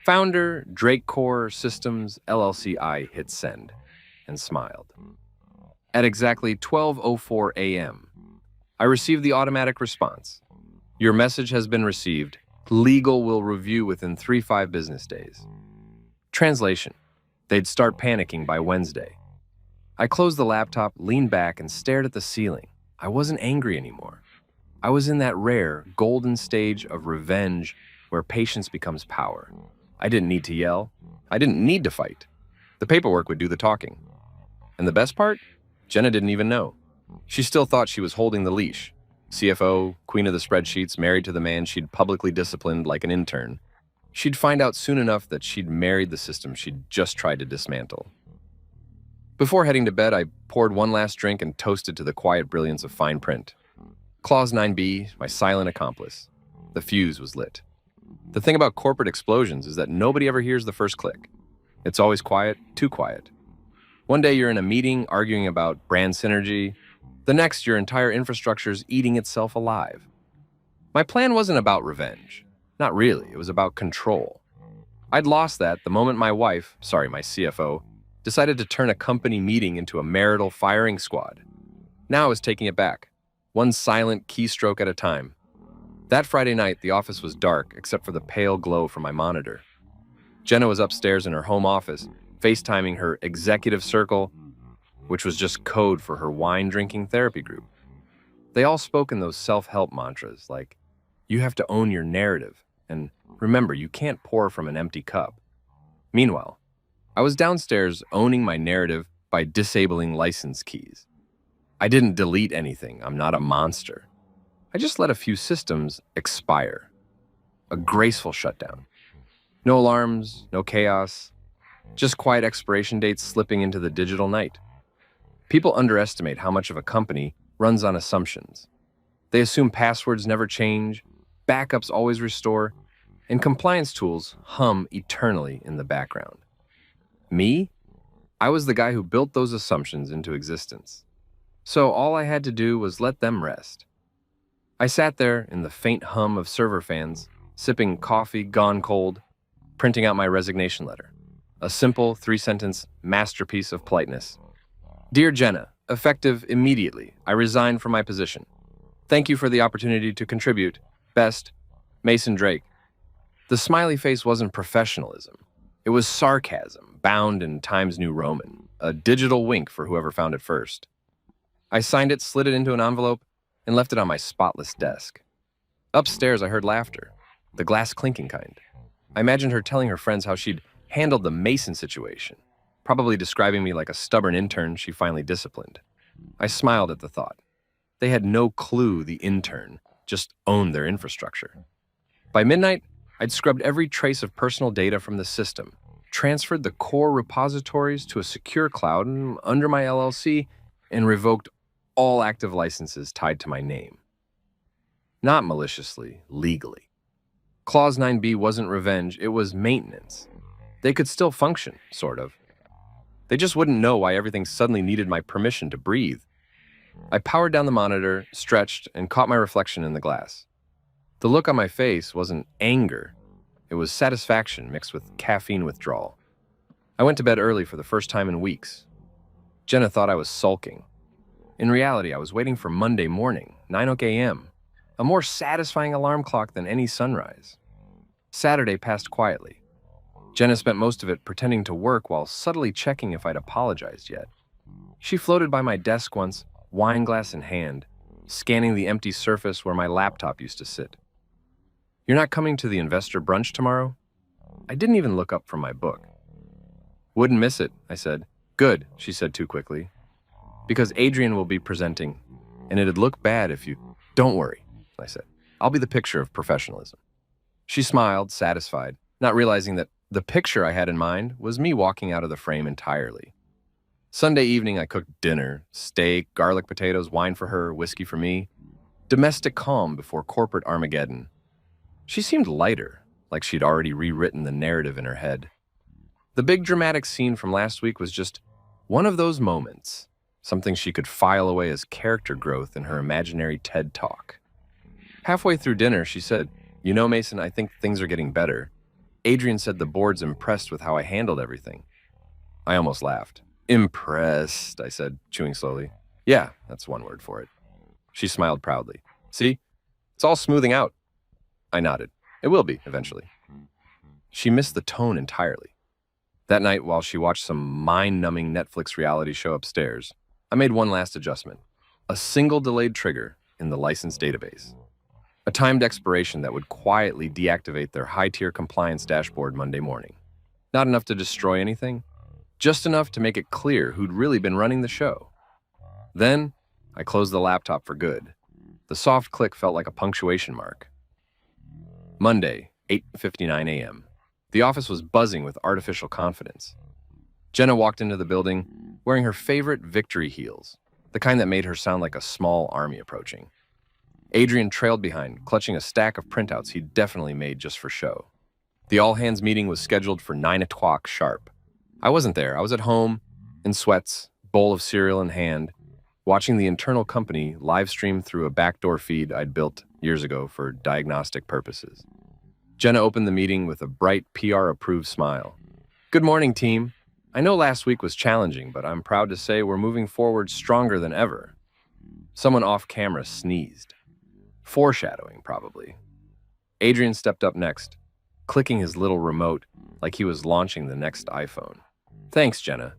Founder, Drake Core Systems, LLC. I hit send and smiled. At exactly 12:04 a.m., I received the automatic response. Your message has been received. Legal will review within 3-5 business days. Translation: they'd start panicking by Wednesday. I closed the laptop, leaned back, and stared at the ceiling. I wasn't angry anymore. I was in that rare, golden stage of revenge where patience becomes power. I didn't need to yell. I didn't need to fight. The paperwork would do the talking. And the best part? Jenna didn't even know. She still thought she was holding the leash. CFO, queen of the spreadsheets, married to the man she'd publicly disciplined like an intern. She'd find out soon enough that she'd married the system she'd just tried to dismantle. Before heading to bed, I poured one last drink and toasted to the quiet brilliance of fine print. Clause 9B, my silent accomplice. The fuse was lit. The thing about corporate explosions is that nobody ever hears the first click. It's always quiet, too quiet. One day you're in a meeting arguing about brand synergy. The next, your entire infrastructure's eating itself alive. My plan wasn't about revenge. Not really, it was about control. I'd lost that the moment my wife, my CFO, decided to turn a company meeting into a marital firing squad. Now I was taking it back, one silent keystroke at a time. That Friday night, the office was dark except for the pale glow from my monitor. Jenna was upstairs in her home office, FaceTiming her executive circle, which was just code for her wine-drinking therapy group. They all spoke in those self-help mantras like, you have to own your narrative, and remember, you can't pour from an empty cup. Meanwhile, I was downstairs owning my narrative by disabling license keys. I didn't delete anything. I'm not a monster. I just let a few systems expire. A graceful shutdown. No alarms, no chaos, just quiet expiration dates slipping into the digital night. People underestimate how much of a company runs on assumptions. They assume passwords never change, backups always restore, and compliance tools hum eternally in the background. Me? I was the guy who built those assumptions into existence. So all I had to do was let them rest. I sat there in the faint hum of server fans, sipping coffee gone cold, printing out my resignation letter. A simple 3-sentence masterpiece of politeness. Dear Jenna, effective immediately, I resign from my position. Thank you for the opportunity to contribute. Best, Mason Drake. The smiley face wasn't professionalism. It was sarcasm, bound in Times New Roman, a digital wink for whoever found it first. I signed it, slid it into an envelope, and left it on my spotless desk. Upstairs, I heard laughter, the glass clinking kind. I imagined her telling her friends how she'd handled the Mason situation, probably describing me like a stubborn intern she finally disciplined. I smiled at the thought. They had no clue the intern just owned their infrastructure. By midnight, I'd scrubbed every trace of personal data from the system, transferred the core repositories to a secure cloud under my LLC, and revoked all active licenses tied to my name. Not maliciously, legally. Clause 9B wasn't revenge, it was maintenance. They could still function, sort of. They just wouldn't know why everything suddenly needed my permission to breathe. I powered down the monitor, stretched, and caught my reflection in the glass. The look on my face wasn't anger. It was satisfaction mixed with caffeine withdrawal. I went to bed early for the first time in weeks. Jenna thought I was sulking. In reality, I was waiting for Monday morning, 9 a.m., a more satisfying alarm clock than any sunrise. Saturday passed quietly. Jenna spent most of it pretending to work while subtly checking if I'd apologized yet. She floated by my desk once, wine glass in hand, scanning the empty surface where my laptop used to sit. You're not coming to the investor brunch tomorrow? I didn't even look up from my book. Wouldn't miss it, I said. Good, she said too quickly. Because Adrian will be presenting, and it'd look bad if you... Don't worry, I said. I'll be the picture of professionalism. She smiled, satisfied, not realizing that the picture I had in mind was me walking out of the frame entirely. Sunday evening, I cooked dinner, steak, garlic potatoes, wine for her, whiskey for me. Domestic calm before corporate Armageddon. She seemed lighter, like she'd already rewritten the narrative in her head. The big dramatic scene from last week was just one of those moments, something she could file away as character growth in her imaginary TED Talk. Halfway through dinner, she said, "You know, Mason, I think things are getting better. Adrian said the board's impressed with how I handled everything." I almost laughed. Impressed, I said, chewing slowly. Yeah, that's one word for it. She smiled proudly. See? It's all smoothing out. I nodded. It will be, eventually. She missed the tone entirely. That night, while she watched some mind-numbing Netflix reality show upstairs, I made one last adjustment. A single delayed trigger in the license database. A timed expiration that would quietly deactivate their high-tier compliance dashboard Monday morning. Not enough to destroy anything, just enough to make it clear who'd really been running the show. Then, I closed the laptop for good. The soft click felt like a punctuation mark. Monday, 8:59 a.m. The office was buzzing with artificial confidence. Jenna walked into the building wearing her favorite victory heels, the kind that made her sound like a small army approaching. Adrian trailed behind, clutching a stack of printouts he'd definitely made just for show. The all-hands meeting was scheduled for 9 o'clock sharp. I wasn't there. I was at home, in sweats, bowl of cereal in hand, watching the internal company live stream through a backdoor feed I'd built years ago for diagnostic purposes. Jenna opened the meeting with a bright PR-approved smile. Good morning, team. I know last week was challenging, but I'm proud to say we're moving forward stronger than ever. Someone off camera sneezed. Foreshadowing, probably. Adrian stepped up next, clicking his little remote like he was launching the next iPhone. Thanks, Jenna.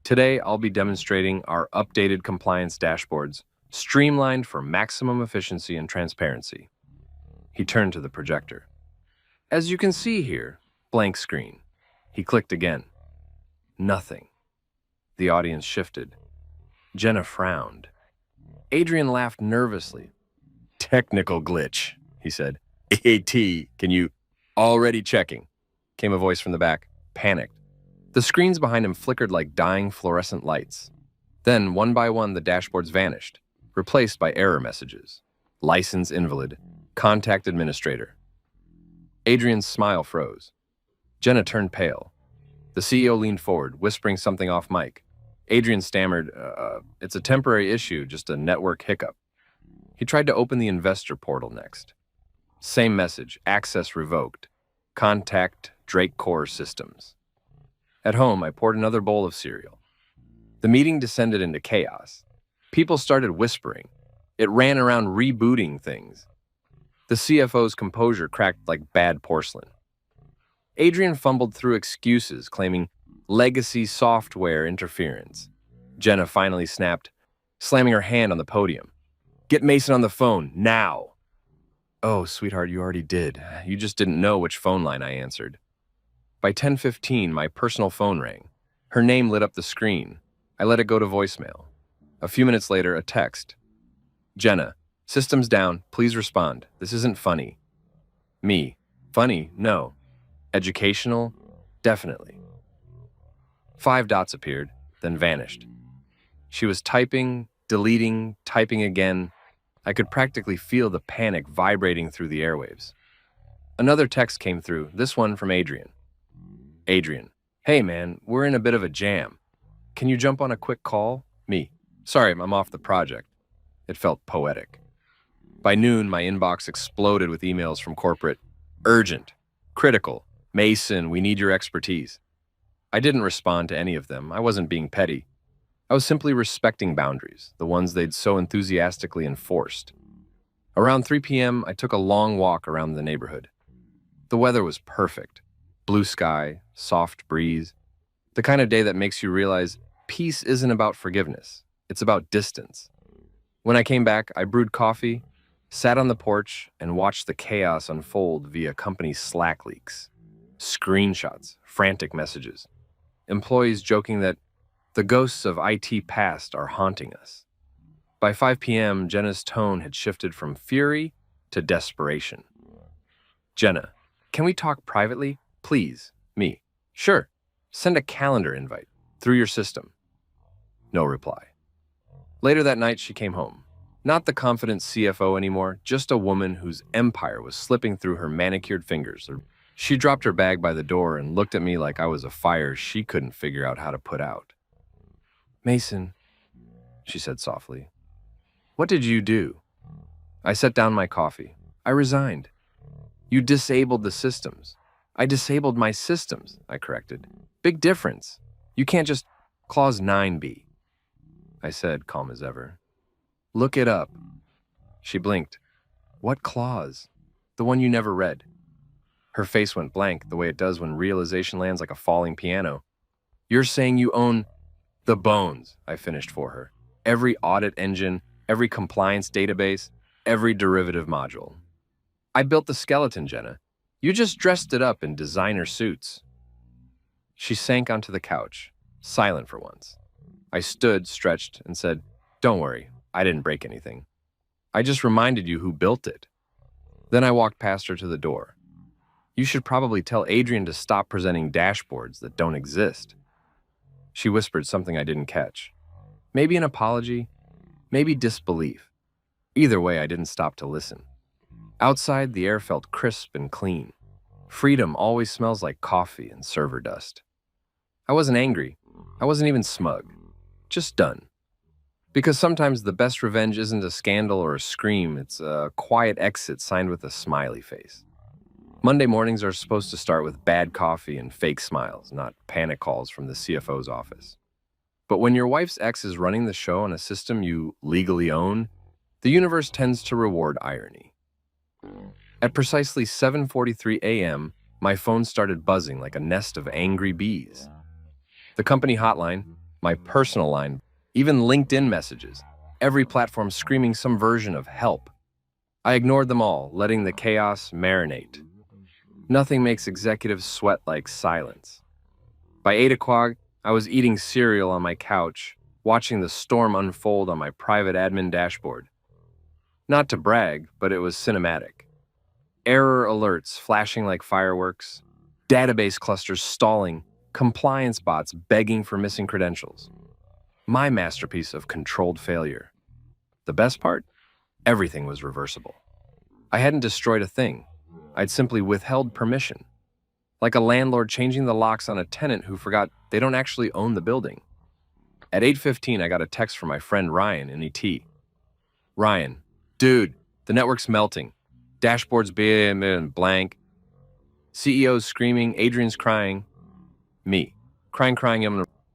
Today, I'll be demonstrating our updated compliance dashboards, streamlined for maximum efficiency and transparency. He turned to the projector. As you can see here, blank screen. He clicked again. Nothing. The audience shifted. Jenna frowned. Adrian laughed nervously. Technical glitch, he said. AT, can you... Already checking, came a voice from the back, panicked. The screens behind him flickered like dying fluorescent lights. Then, one by one, the dashboards vanished, replaced by error messages. License invalid. Contact administrator. Adrian's smile froze. Jenna turned pale. The CEO leaned forward, whispering something off mic. Adrian stammered, it's a temporary issue, just a network hiccup. He tried to open the investor portal next. Same message, access revoked. Contact Drake Core Systems. At home, I poured another bowl of cereal. The meeting descended into chaos. People started whispering. It ran around rebooting things. The CFO's composure cracked like bad porcelain. Adrian fumbled through excuses, claiming legacy software interference. Jenna finally snapped, slamming her hand on the podium. Get Mason on the phone, now! Oh, sweetheart, you already did. You just didn't know which phone line, I answered. By 10:15, my personal phone rang. Her name lit up the screen. I let it go to voicemail. A few minutes later, a text. Jenna, system's down. Please respond. This isn't funny. Me. Funny? No. Educational? Definitely. 5 dots appeared, then vanished. She was typing, deleting, typing again. I could practically feel the panic vibrating through the airwaves. Another text came through, this one from Adrian. Adrian, hey man, we're in a bit of a jam. Can you jump on a quick call? Me. Sorry, I'm off the project. It felt poetic. By noon, my inbox exploded with emails from corporate. Urgent. Critical. Mason, we need your expertise. I didn't respond to any of them. I wasn't being petty. I was simply respecting boundaries, the ones they'd so enthusiastically enforced. Around 3 p.m., I took a long walk around the neighborhood. The weather was perfect. Blue sky, soft breeze. The kind of day that makes you realize peace isn't about forgiveness. It's about distance. When I came back, I brewed coffee, sat on the porch, and watched the chaos unfold via company Slack leaks. Screenshots, frantic messages. Employees joking that the ghosts of IT past are haunting us. By 5 p.m., Jenna's tone had shifted from fury to desperation. Jenna, can we talk privately? Please. Me. Sure. Send a calendar invite through your system. No reply. Later that night, she came home. Not the confident CFO anymore, just a woman whose empire was slipping through her manicured fingers. She dropped her bag by the door and looked at me like I was a fire she couldn't figure out how to put out. Mason, she said softly, what did you do? I set down my coffee. I resigned. You disabled the systems. I disabled my systems, I corrected. Big difference. You can't just... Clause 9B, I said, calm as ever. Look it up. She blinked. What clause? The one you never read. Her face went blank, the way it does when realization lands like a falling piano. You're saying you own the bones, I finished for her. Every audit engine, every compliance database, every derivative module. I built the skeleton, Jenna. You just dressed it up in designer suits. She sank onto the couch, silent for once. I stood, stretched, and said, Don't worry, I didn't break anything. I just reminded you who built it. Then I walked past her to the door. You should probably tell Adrian to stop presenting dashboards that don't exist. She whispered something I didn't catch. Maybe an apology, maybe disbelief. Either way, I didn't stop to listen. Outside, the air felt crisp and clean. Freedom always smells like coffee and server dust. I wasn't angry. I wasn't even smug. Just done. Because sometimes the best revenge isn't a scandal or a scream, it's a quiet exit signed with a smiley face. Monday mornings are supposed to start with bad coffee and fake smiles, not panic calls from the CFO's office. But when your wife's ex is running the show on a system you legally own, the universe tends to reward irony. At precisely 7:43 a.m., my phone started buzzing like a nest of angry bees. The company hotline, my personal line, even LinkedIn messages, every platform screaming some version of help. I ignored them all, letting the chaos marinate. Nothing makes executives sweat like silence. By 8 o'clock, I was eating cereal on my couch, watching the storm unfold on my private admin dashboard. Not to brag, but it was cinematic. Error alerts flashing like fireworks, database clusters stalling, compliance bots begging for missing credentials. My masterpiece of controlled failure. The best part? Everything was reversible. I hadn't destroyed a thing. I'd simply withheld permission. Like a landlord changing the locks on a tenant who forgot they don't actually own the building. At 8:15, I got a text from my friend Ryan in ET. Ryan, dude, the network's melting. Dashboards being blank. CEO's screaming, Adrian's crying. Me. Crying,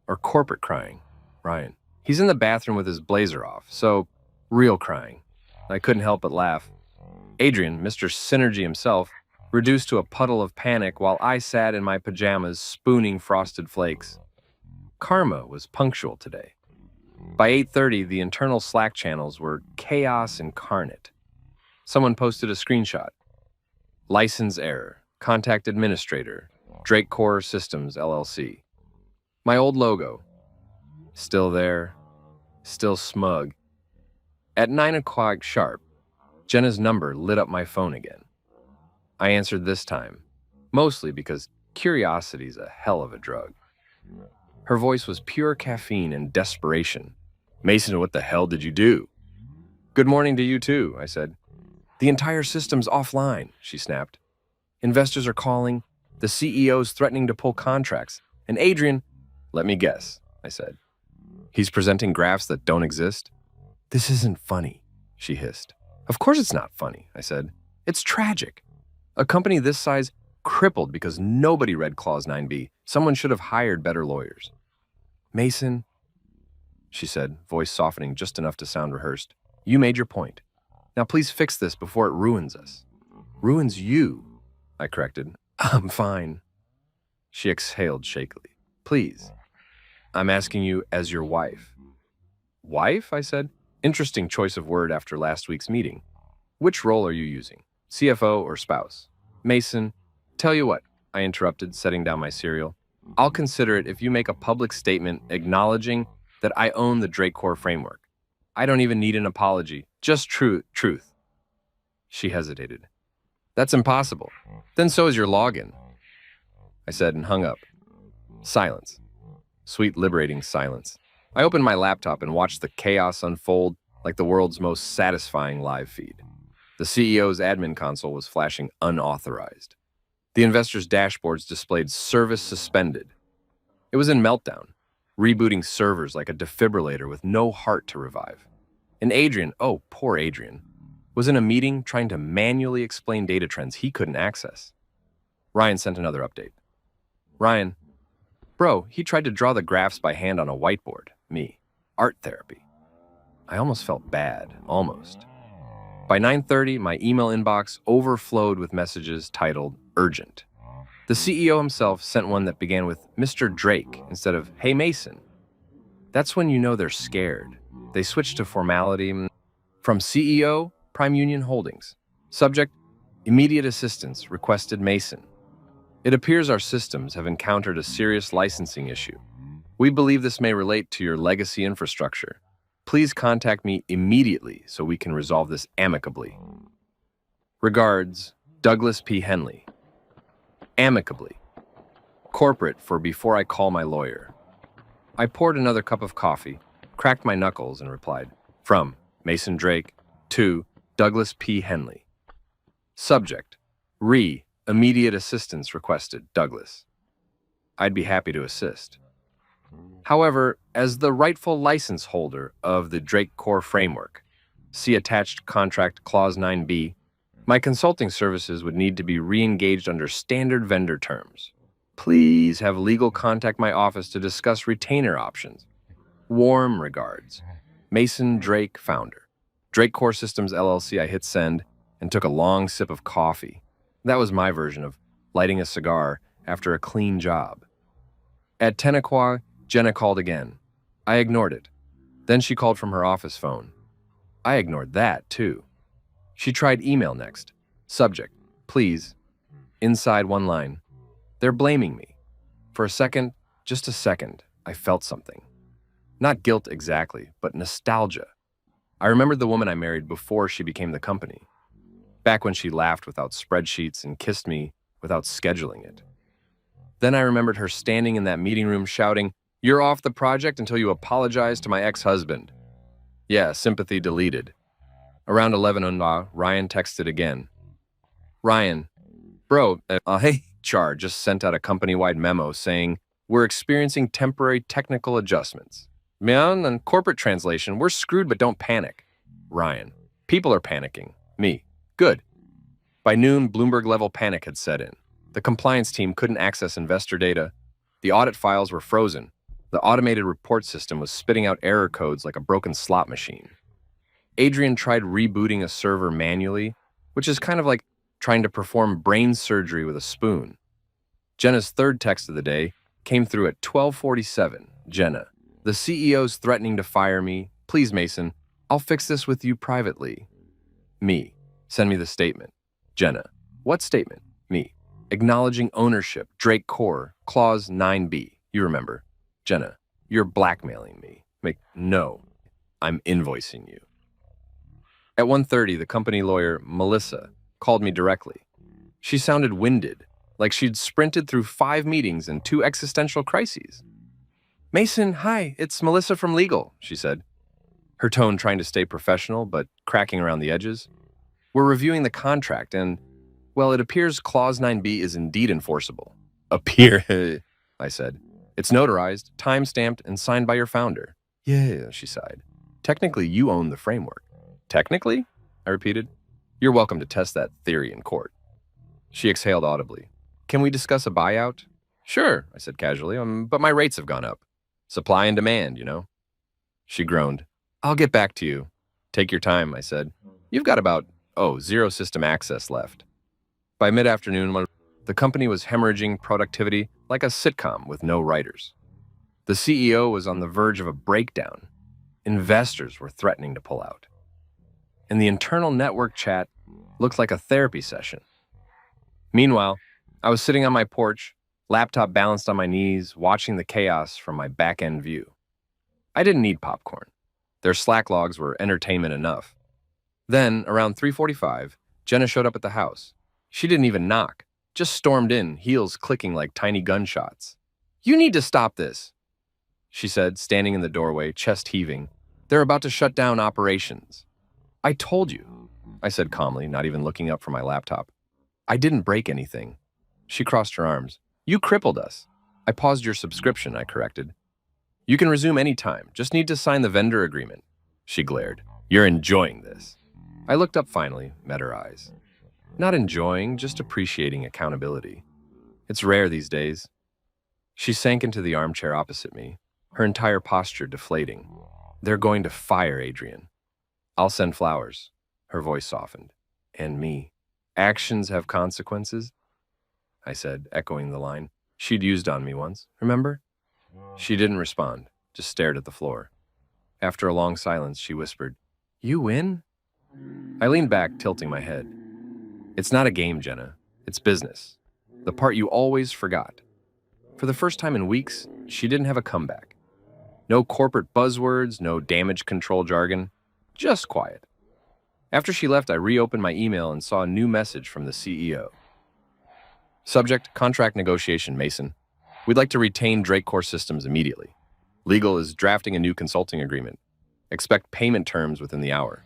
or corporate crying. Ryan. He's in the bathroom with his blazer off, so real crying. I couldn't help but laugh. Adrian, Mr. Synergy himself, reduced to a puddle of panic while I sat in my pajamas spooning frosted flakes. Karma was punctual today. By 8:30, the internal Slack channels were chaos incarnate. Someone posted a screenshot. License error. Contact administrator. Drake Core Systems, LLC. My old logo. Still there. Still smug. At 9 o'clock sharp, Jenna's number lit up my phone again. I answered this time, mostly because curiosity's a hell of a drug. Her voice was pure caffeine and desperation. Mason, what the hell did you do? Good morning to you too, I said. The entire system's offline, she snapped. Investors are calling, the CEO's threatening to pull contracts, and Adrian, let me guess, I said. He's presenting graphs that don't exist? This isn't funny, she hissed. Of course it's not funny, I said. It's tragic. A company this size crippled because nobody read Clause 9B. Someone should have hired better lawyers. Mason, she said, voice softening just enough to sound rehearsed. You made your point. Now please fix this before it ruins us. Ruins you, I corrected. I'm fine. She exhaled shakily. Please. I'm asking you as your wife. Wife, I said. Interesting choice of word after last week's meeting. Which role are you using? CFO or spouse? Mason, tell you what, I interrupted, setting down my cereal. I'll consider it if you make a public statement acknowledging that I own the Drake Core framework. I don't even need an apology, just truth. She hesitated. That's impossible. Then so is your login, I said and hung up. Silence. Sweet, liberating silence. I opened my laptop and watched the chaos unfold like the world's most satisfying live feed. The CEO's admin console was flashing unauthorized. The investors' dashboards displayed service suspended. It was in meltdown, rebooting servers like a defibrillator with no heart to revive. And Adrian, oh, poor Adrian, was in a meeting trying to manually explain data trends he couldn't access. Ryan sent another update. Ryan, Bro, he tried to draw the graphs by hand on a whiteboard. Me. Art therapy. I almost felt bad. Almost. By 9:30, my email inbox overflowed with messages titled Urgent. The CEO himself sent one that began with Mr. Drake instead of Hey Mason. That's when you know they're scared. They switched to formality from CEO, Prime Union Holdings. Subject, immediate assistance requested Mason. It appears our systems have encountered a serious licensing issue. We believe this may relate to your legacy infrastructure. Please contact me immediately so we can resolve this amicably. Regards, Douglas P. Henley. Amicably. Corporate for before I call my lawyer. I poured another cup of coffee, cracked my knuckles, and replied, from Mason Drake to Douglas P. Henley. Subject, immediate assistance requested, Douglas. I'd be happy to assist. However, as the rightful license holder of the Drake Core Framework, see attached contract clause 9b, my consulting services would need to be re-engaged under standard vendor terms. Please have legal contact my office to discuss retainer options. Warm regards. Mason Drake, founder. Drake Core Systems LLC. I hit send and took a long sip of coffee. That was my version of lighting a cigar after a clean job. At 10 o'clock, Jenna called again. I ignored it. Then she called from her office phone. I ignored that, too. She tried email next. Subject, please. Inside one line. They're blaming me. For a second, just a second, I felt something. Not guilt exactly, but nostalgia. I remembered the woman I married before she became the company. Back when she laughed without spreadsheets and kissed me without scheduling it. Then I remembered her standing in that meeting room shouting, "You're off the project until you apologize to my ex-husband." Yeah, sympathy deleted. Around 11 Ryan texted again. Ryan, bro, hey, HR just sent out a company-wide memo saying, we're experiencing temporary technical adjustments. Man, and corporate translation, we're screwed but don't panic. Ryan, people are panicking. Me, good. By noon, Bloomberg-level panic had set in. The compliance team couldn't access investor data. The audit files were frozen. The automated report system was spitting out error codes like a broken slot machine. Adrian tried rebooting a server manually, which is kind of like trying to perform brain surgery with a spoon. Jenna's third text of the day came through at 12:47. Jenna, the CEO's threatening to fire me. Please, Mason, I'll fix this with you privately. Me, send me the statement. Jenna, what statement? Me, acknowledging ownership, Drake Core, clause 9b. You remember. Jenna, you're blackmailing me. No, I'm invoicing you. At 1:30, the company lawyer, Melissa, called me directly. She sounded winded, like she'd sprinted through 5 meetings and 2 existential crises. Mason, hi, it's Melissa from legal, she said. Her tone trying to stay professional, but cracking around the edges. We're reviewing the contract and, well, it appears clause 9b is indeed enforceable. Appear, I said. It's notarized, time-stamped, and signed by your founder. Yeah, she sighed. Technically, you own the framework. Technically? I repeated. You're welcome to test that theory in court. She exhaled audibly. Can we discuss a buyout? Sure, I said casually, but my rates have gone up. Supply and demand, you know. She groaned. I'll get back to you. Take your time, I said. You've got about, 0 system access left. By mid-afternoon, the company was hemorrhaging productivity like a sitcom with no writers. The CEO was on the verge of a breakdown. Investors were threatening to pull out. And the internal network chat looked like a therapy session. Meanwhile, I was sitting on my porch, laptop balanced on my knees, watching the chaos from my back-end view. I didn't need popcorn. Their Slack logs were entertainment enough. Then, around 3:45, Jenna showed up at the house. She didn't even knock, just stormed in, heels clicking like tiny gunshots. You need to stop this, she said, standing in the doorway, chest heaving. They're about to shut down operations. I told you, I said calmly, not even looking up from my laptop. I didn't break anything. She crossed her arms. You crippled us. I paused your subscription, I corrected. You can resume any time. Just need to sign the vendor agreement. She glared. You're enjoying this. I looked up finally, met her eyes. Not enjoying, just appreciating accountability. It's rare these days. She sank into the armchair opposite me, her entire posture deflating. They're going to fire Adrian. I'll send flowers. Her voice softened. And me. Actions have consequences? I said, echoing the line she'd used on me once. Remember? She didn't respond, just stared at the floor. After a long silence, she whispered, "You win?" I leaned back, tilting my head. It's not a game, Jenna. It's business. The part you always forgot. For the first time in weeks, she didn't have a comeback. No corporate buzzwords, no damage control jargon, just quiet. After she left, I reopened my email and saw a new message from the CEO. Subject, contract negotiation, Mason. We'd like to retain Drake Core Systems immediately. Legal is drafting a new consulting agreement. Expect payment terms within the hour.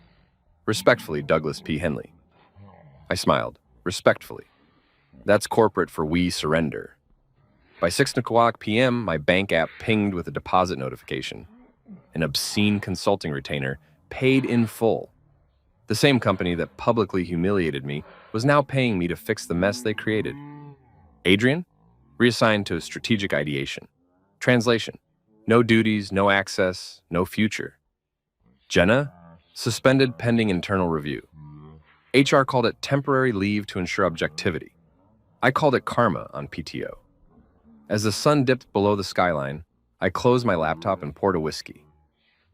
Respectfully, Douglas P. Henley. I smiled. Respectfully. That's corporate for we surrender. By 6:00 p.m., my bank app pinged with a deposit notification. An obscene consulting retainer, paid in full. The same company that publicly humiliated me was now paying me to fix the mess they created. Adrian? Reassigned to strategic ideation. Translation. No duties, no access, no future. Jenna? Suspended pending internal review. HR called it temporary leave to ensure objectivity. I called it karma on PTO. As the sun dipped below the skyline, I closed my laptop and poured a whiskey.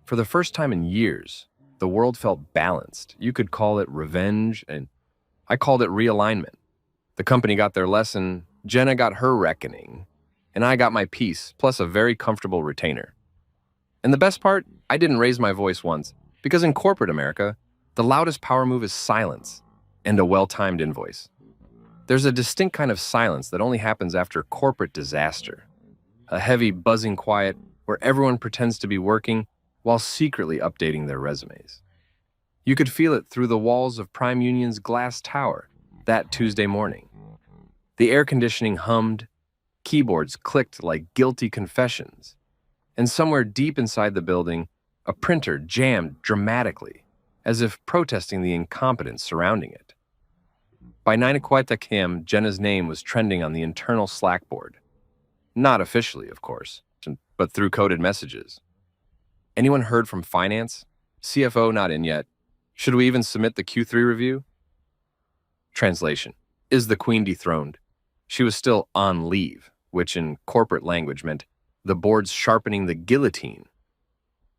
For the first time in years, the world felt balanced. You could call it revenge, and I called it realignment. The company got their lesson, Jenna got her reckoning, and I got my peace, plus a very comfortable retainer. And the best part, I didn't raise my voice once, because in corporate America, the loudest power move is silence and a well-timed invoice. There's a distinct kind of silence that only happens after corporate disaster. A heavy, buzzing quiet where everyone pretends to be working while secretly updating their resumes. You could feel it through the walls of Prime Union's glass tower that Tuesday morning. The air conditioning hummed, keyboards clicked like guilty confessions, and somewhere deep inside the building, a printer jammed dramatically, as if protesting the incompetence surrounding it. By 9:00 p.m., Jenna's name was trending on the internal Slack board. Not officially, of course, but through coded messages. Anyone heard from finance? CFO not in yet. Should we even submit the Q3 review? Translation. Is the queen dethroned? She was still on leave, which in corporate language meant the board's sharpening the guillotine.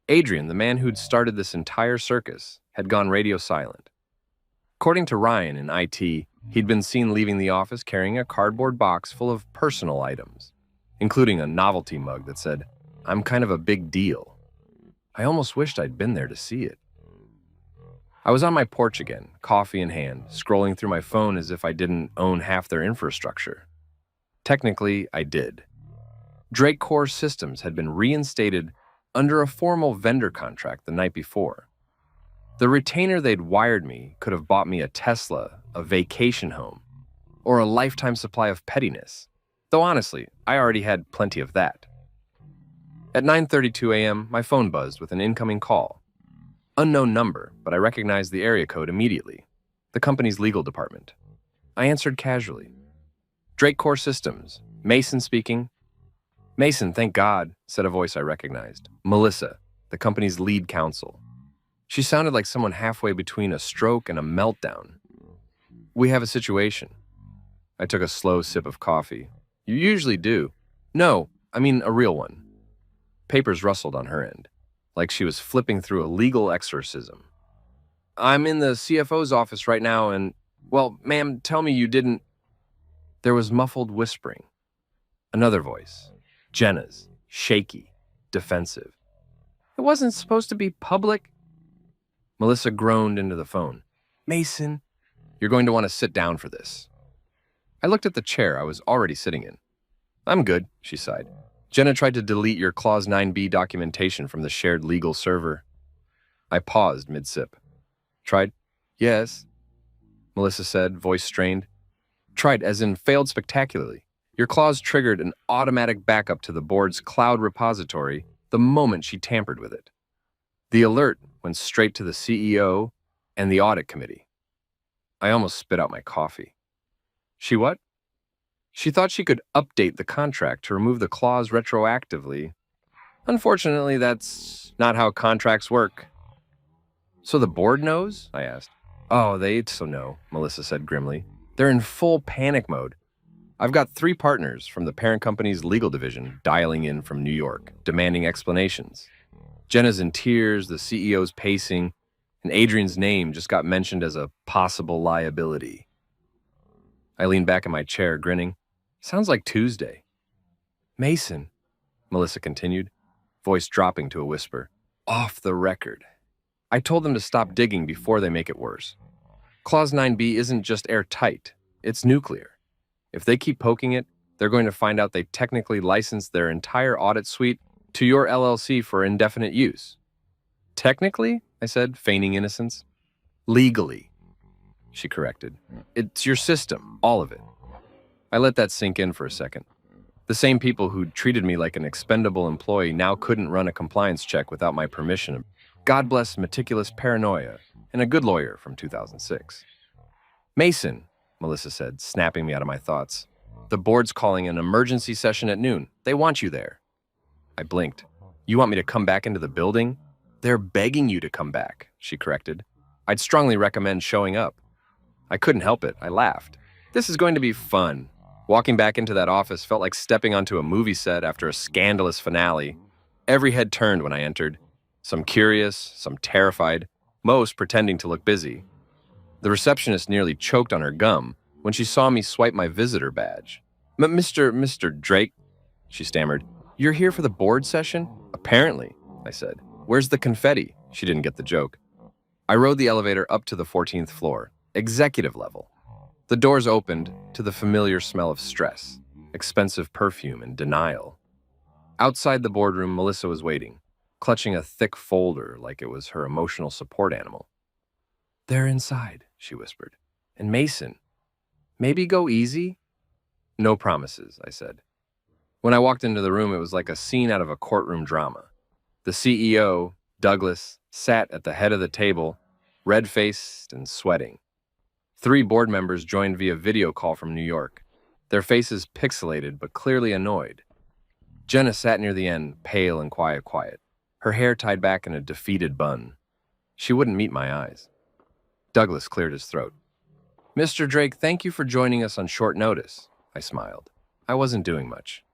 Adrian, the man who'd started this entire circus, had gone radio silent. According to Ryan in IT, he'd been seen leaving the office carrying a cardboard box full of personal items, including a novelty mug that said, "I'm kind of a big deal." I almost wished I'd been there to see it. I was on my porch again, coffee in hand, scrolling through my phone as if I didn't own half their infrastructure. Technically, I did. Drake Core Systems had been reinstated under a formal vendor contract the night before. The retainer they'd wired me could have bought me a Tesla, a vacation home, or a lifetime supply of pettiness, though honestly, I already had plenty of that. At 9:32 a.m., my phone buzzed with an incoming call. Unknown number, but I recognized the area code immediately. The company's legal department. I answered casually. Drake Core Systems. Mason speaking. Mason, thank God, said a voice I recognized. Melissa, the company's lead counsel. She sounded like someone halfway between a stroke and a meltdown. We have a situation. I took a slow sip of coffee. You usually do. No, I mean a real one. Papers rustled on her end, like she was flipping through a legal exorcism. I'm in the CFO's office right now and, well, ma'am, tell me you didn't... There was muffled whispering. Another voice. Jenna's. Shaky. Defensive. It wasn't supposed to be public. Melissa groaned into the phone. Mason, you're going to want to sit down for this. I looked at the chair I was already sitting in. I'm good, she sighed. Jenna tried to delete your Clause 9b documentation from the shared legal server. I paused mid-sip. Tried? Yes, Melissa said, voice strained. Tried as in failed spectacularly. Your clause triggered an automatic backup to the board's cloud repository the moment she tampered with it. The alert went straight to the CEO and the audit committee. I almost spit out my coffee. She what? She thought she could update the contract to remove the clause retroactively. Unfortunately, that's not how contracts work. So the board knows? I asked. Oh, they so know, Melissa said grimly. They're in full panic mode. I've got 3 partners from the parent company's legal division dialing in from New York, demanding explanations. Jenna's in tears, the CEO's pacing, and Adrian's name just got mentioned as a possible liability. I leaned back in my chair, grinning. Sounds like Tuesday. Mason, Melissa continued, voice dropping to a whisper. Off the record. I told them to stop digging before they make it worse. Clause 9B isn't just airtight, it's nuclear. If they keep poking it, they're going to find out they technically licensed their entire audit suite to your LLC for indefinite use. Technically, I said, feigning innocence. Legally, she corrected. It's your system, all of it. I let that sink in for a second. The same people who treated me like an expendable employee now couldn't run a compliance check without my permission. God bless meticulous paranoia and a good lawyer from 2006. Mason, Melissa said, snapping me out of my thoughts. The board's calling an emergency session at noon. They want you there. I blinked. You want me to come back into the building? They're begging you to come back, she corrected. I'd strongly recommend showing up. I couldn't help it. I laughed. This is going to be fun. Walking back into that office felt like stepping onto a movie set after a scandalous finale. Every head turned when I entered. Some curious, some terrified, most pretending to look busy. The receptionist nearly choked on her gum when she saw me swipe my visitor badge. Mr. Drake, she stammered. You're here for the board session? Apparently, I said. Where's the confetti? She didn't get the joke. I rode the elevator up to the 14th floor, executive level. The doors opened to the familiar smell of stress, expensive perfume, and denial. Outside the boardroom, Melissa was waiting, clutching a thick folder like it was her emotional support animal. They're inside, she whispered. And Mason, maybe go easy? No promises, I said. When I walked into the room, it was like a scene out of a courtroom drama. The CEO, Douglas, sat at the head of the table, red-faced and sweating. 3 board members joined via video call from New York, their faces pixelated but clearly annoyed. Jenna sat near the end, pale and quiet, her hair tied back in a defeated bun. She wouldn't meet my eyes. Douglas cleared his throat. Mr. Drake, thank you for joining us on short notice, I smiled. I wasn't doing much.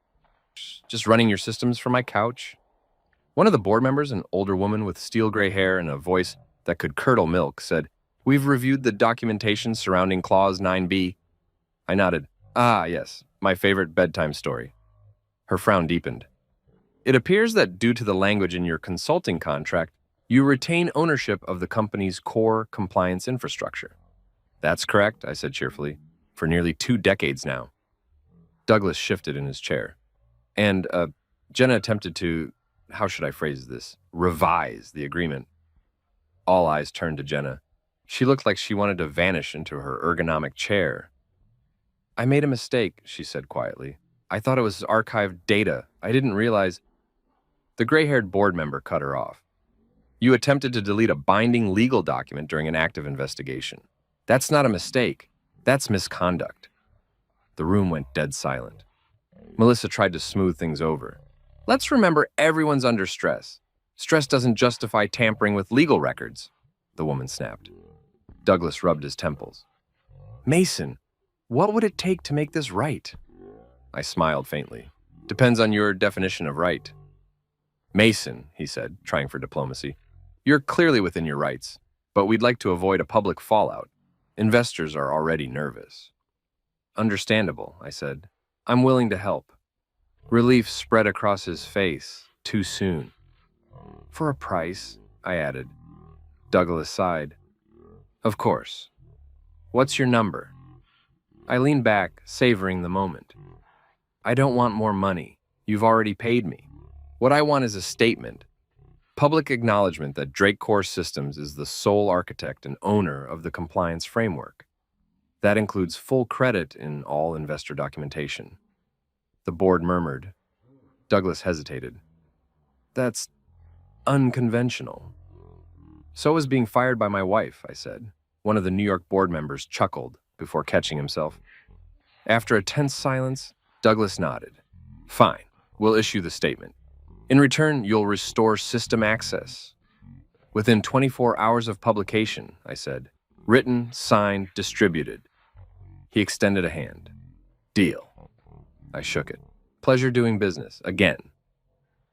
Just running your systems from my couch. One of the board members, an older woman with steel gray hair and a voice that could curdle milk, said, We've reviewed the documentation surrounding Clause 9B. I nodded. Ah, yes, my favorite bedtime story. Her frown deepened. It appears that due to the language in your consulting contract, you retain ownership of the company's core compliance infrastructure. That's correct, I said cheerfully, for nearly 2 decades now. Douglas shifted in his chair. And, Jenna attempted to, how should I phrase this, revise the agreement. All eyes turned to Jenna. She looked like she wanted to vanish into her ergonomic chair. I made a mistake, she said quietly. I thought it was archived data. I didn't realize. The gray-haired board member cut her off. You attempted to delete a binding legal document during an active investigation. That's not a mistake. That's misconduct. The room went dead silent. Melissa tried to smooth things over. Let's remember everyone's under stress. Stress doesn't justify tampering with legal records, the woman snapped. Douglas rubbed his temples. Mason, what would it take to make this right? I smiled faintly. Depends on your definition of right. Mason, he said, trying for diplomacy, you're clearly within your rights, but we'd like to avoid a public fallout. Investors are already nervous. Understandable, I said. I'm willing to help. Relief spread across his face, too soon. For a price, I added. Douglas sighed. Of course. What's your number? I leaned back, savoring the moment. I don't want more money. You've already paid me. What I want is a statement. Public acknowledgement that Drake Core Systems is the sole architect and owner of the compliance framework. That includes full credit in all investor documentation. The board murmured. Douglas hesitated. That's unconventional. So is being fired by my wife, I said. One of the New York board members chuckled before catching himself. After a tense silence, Douglas nodded. Fine, we'll issue the statement. In return, you'll restore system access. Within 24 hours of publication, I said. Written, signed, distributed. He extended a hand. Deal. I shook it. Pleasure doing business, again.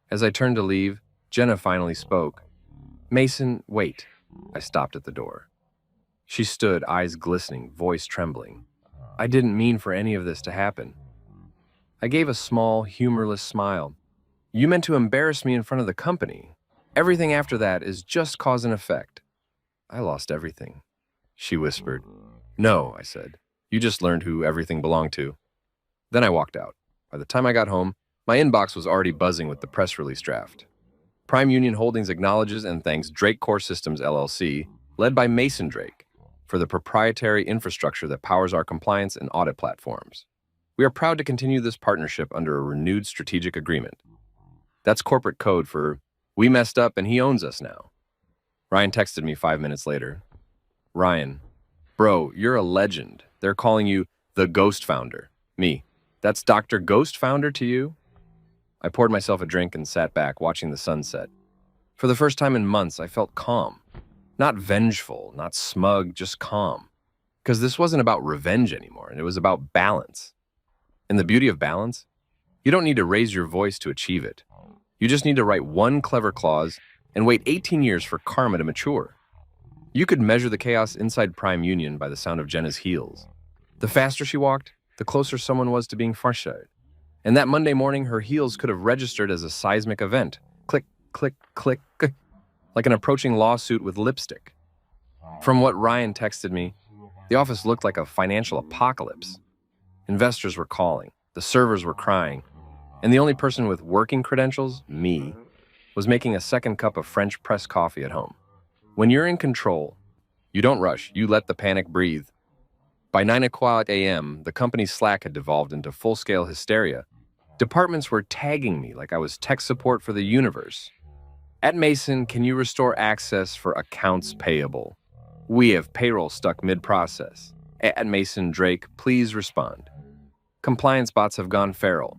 As I turned to leave, Jenna finally spoke. Mason, wait. I stopped at the door. She stood, eyes glistening, voice trembling. I didn't mean for any of this to happen. I gave a small, humorless smile. You meant to embarrass me in front of the company. Everything after that is just cause and effect. I lost everything. She whispered. No, I said. You just learned who everything belonged to. Then I walked out. By the time I got home, my inbox was already buzzing with the press release draft. Prime Union Holdings acknowledges and thanks Drake Core Systems, LLC, led by Mason Drake, for the proprietary infrastructure that powers our compliance and audit platforms. We are proud to continue this partnership under a renewed strategic agreement. That's corporate code for, we messed up and he owns us now. Ryan texted me 5 minutes later. Ryan, bro, you're a legend. They're calling you the Ghost Founder. Me, that's Dr. Ghost Founder to you? I poured myself a drink and sat back, watching the sunset. For the first time in months, I felt calm. Not vengeful, not smug, just calm. Because this wasn't about revenge anymore, and it was about balance. And the beauty of balance? You don't need to raise your voice to achieve it. You just need to write one clever clause and wait 18 years for karma to mature. You could measure the chaos inside Prime Union by the sound of Jenna's heels. The faster she walked, the closer someone was to being frustrated. And that Monday morning, her heels could have registered as a seismic event. Click, click, click, click, like an approaching lawsuit with lipstick. From what Ryan texted me, the office looked like a financial apocalypse. Investors were calling, the servers were crying, and the only person with working credentials, me, was making a second cup of French press coffee at home. When you're in control, you don't rush, you let the panic breathe. By 9 o'clock a.m., the company's Slack had devolved into full-scale hysteria. Departments were tagging me like I was tech support for the universe. At Mason, can you restore access for accounts payable? We have payroll stuck mid-process. At Mason Drake, please respond. Compliance bots have gone feral.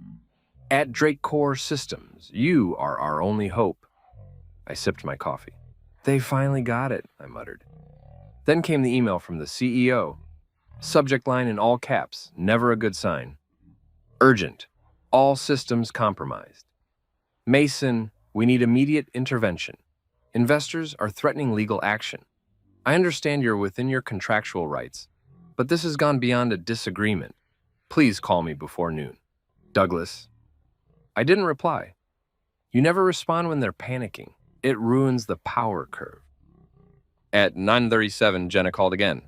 At Drake Core Systems, you are our only hope. I sipped my coffee. They finally got it, I muttered. Then came the email from the CEO. Subject line in all caps, never a good sign. Urgent. All systems compromised. Mason, we need immediate intervention. Investors are threatening legal action. I understand you're within your contractual rights, but this has gone beyond a disagreement. Please call me before noon. Douglas. I didn't reply. You never respond when they're panicking. It ruins the power curve. At 9:37, Jenna called again.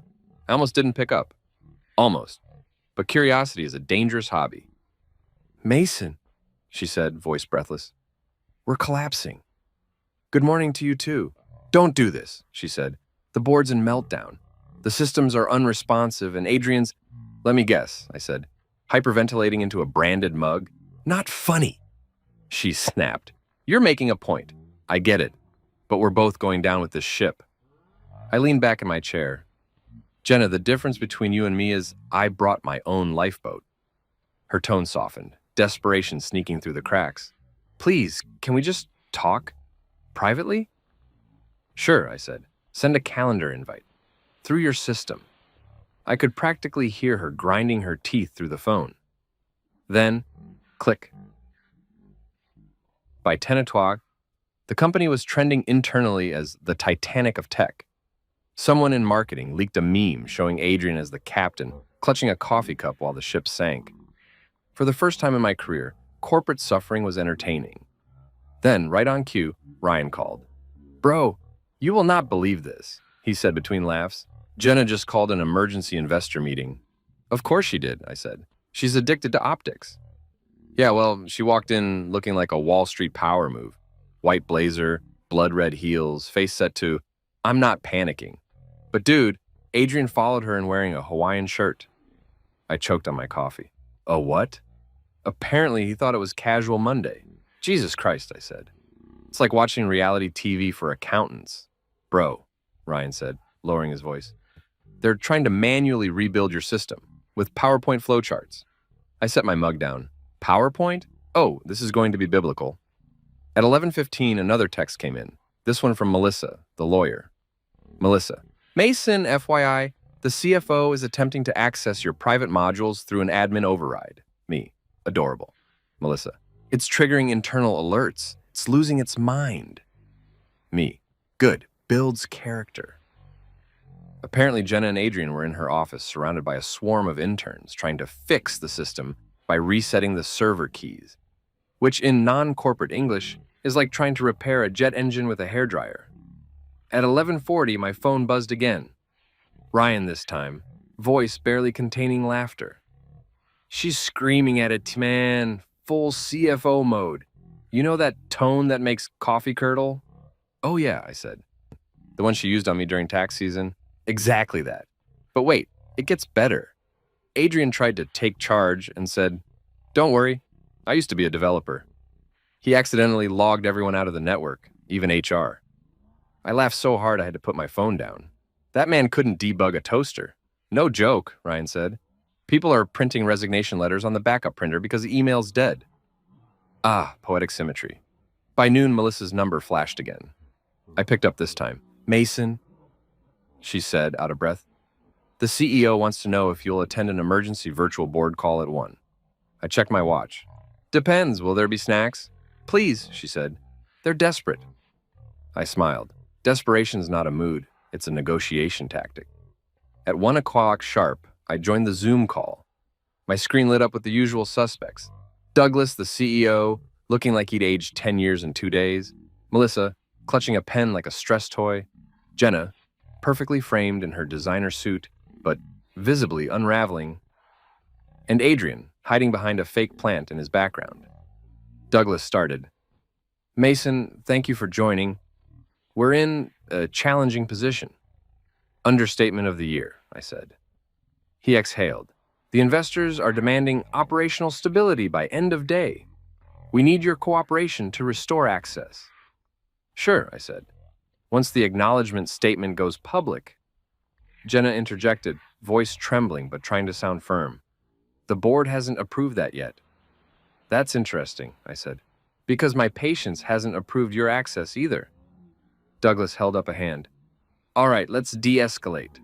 I almost didn't pick up. Almost. But curiosity is a dangerous hobby. Mason, she said, voice breathless. We're collapsing. Good morning to you too. Don't do this, she said. The board's in meltdown. The systems are unresponsive and Adrian's, let me guess, I said, hyperventilating into a branded mug. Not funny. She snapped. You're making a point. I get it. But we're both going down with this ship. I leaned back in my chair. Jenna, the difference between you and me is I brought my own lifeboat. Her tone softened, desperation sneaking through the cracks. Please, can we just talk? Privately? Sure, I said. Send a calendar invite. Through your system. I could practically hear her grinding her teeth through the phone. Then, click. By 10 o'clock, the company was trending internally as the Titanic of tech. Someone in marketing leaked a meme showing Adrian as the captain, clutching a coffee cup while the ship sank. For the first time in my career, corporate suffering was entertaining. Then, right on cue, Ryan called. Bro, you will not believe this, he said between laughs. Jenna just called an emergency investor meeting. Of course she did, I said. She's addicted to optics. Yeah, well, she walked in looking like a Wall Street power move. White blazer, blood-red heels, face set to, I'm not panicking. But dude, Adrian followed her in wearing a Hawaiian shirt. I choked on my coffee. A what? Apparently he thought it was casual Monday. Jesus Christ, I said. It's like watching reality TV for accountants. Bro, Ryan said, lowering his voice. They're trying to manually rebuild your system. with PowerPoint flowcharts. I set my mug down. PowerPoint? Oh, this is going to be biblical. At 11:15, another text came in. This one from Melissa, the lawyer. Melissa. Mason, FYI, the CFO is attempting to access your private modules through an admin override. Me. Adorable. Melissa. It's triggering internal alerts. It's losing its mind. Me. Good. Builds character. Apparently, Jenna and Adrian were in her office, surrounded by a swarm of interns trying to fix the system by resetting the server keys, which in non-corporate English is like trying to repair a jet engine with a hairdryer. At 11:40, my phone buzzed again. Ryan this time, voice barely containing laughter. She's screaming at it, man, full CFO mode. You know that tone that makes coffee curdle? Oh yeah, I said. The one she used on me during tax season? Exactly that. But wait, it gets better. Adrian tried to take charge and said, "Don't worry, I used to be a developer." He accidentally logged everyone out of the network, even HR. I laughed so hard I had to put my phone down. That man couldn't debug a toaster. No joke, Ryan said. People are printing resignation letters on the backup printer because the email's dead. Ah, poetic symmetry. By noon, Melissa's number flashed again. I picked up this time. Mason, she said, out of breath. The CEO wants to know if you'll attend an emergency virtual board call at 1. I checked my watch. Depends, will there be snacks? Please, she said. They're desperate. I smiled. Desperation's not a mood, it's a negotiation tactic. At 1 o'clock sharp, I joined the Zoom call. My screen lit up with the usual suspects. Douglas, the CEO, looking like he'd aged 10 years in 2 days. Melissa, clutching a pen like a stress toy. Jenna, perfectly framed in her designer suit, but visibly unraveling. And Adrian, hiding behind a fake plant in his background. Douglas started. Mason, thank you for joining. We're in a challenging position. Understatement of the year, I said. He exhaled. The investors are demanding operational stability by end of day. We need your cooperation to restore access. Sure, I said. Once the acknowledgement statement goes public. Jenna interjected, voice trembling but trying to sound firm. The board hasn't approved that yet. That's interesting, I said, because my patience hasn't approved your access either. Douglas held up a hand. All right, let's de-escalate.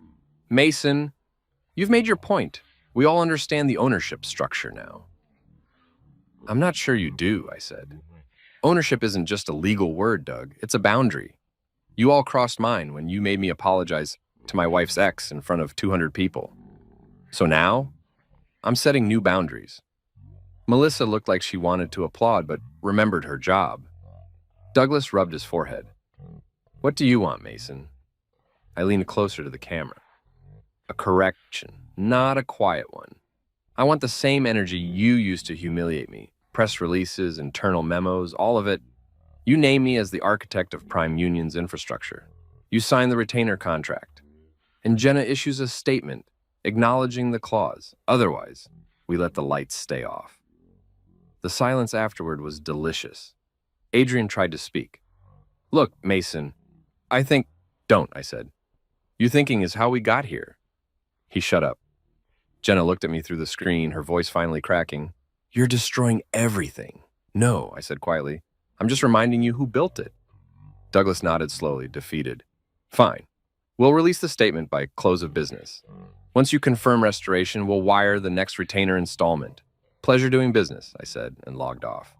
Mason, you've made your point. We all understand the ownership structure now. I'm not sure you do, I said. Ownership isn't just a legal word, Doug. It's a boundary. You all crossed mine when you made me apologize to my wife's ex in front of 200 people. So now, I'm setting new boundaries. Melissa looked like she wanted to applaud, but remembered her job. Douglas rubbed his forehead. What do you want, Mason? I leaned closer to the camera. A correction, not a quiet one. I want the same energy you used to humiliate me. Press releases, internal memos, all of it. You name me as the architect of Prime Union's infrastructure. You sign the retainer contract. And Jenna issues a statement acknowledging the clause. Otherwise, we let the lights stay off. The silence afterward was delicious. Adrian tried to speak. Look, Mason, I think... Don't, I said. You thinking is how we got here. He shut up. Jenna looked at me through the screen, her voice finally cracking. You're destroying everything. No, I said quietly. I'm just reminding you who built it. Douglas nodded slowly, defeated. Fine. We'll release the statement by close of business. Once you confirm restoration, we'll wire the next retainer installment. Pleasure doing business, I said, and logged off.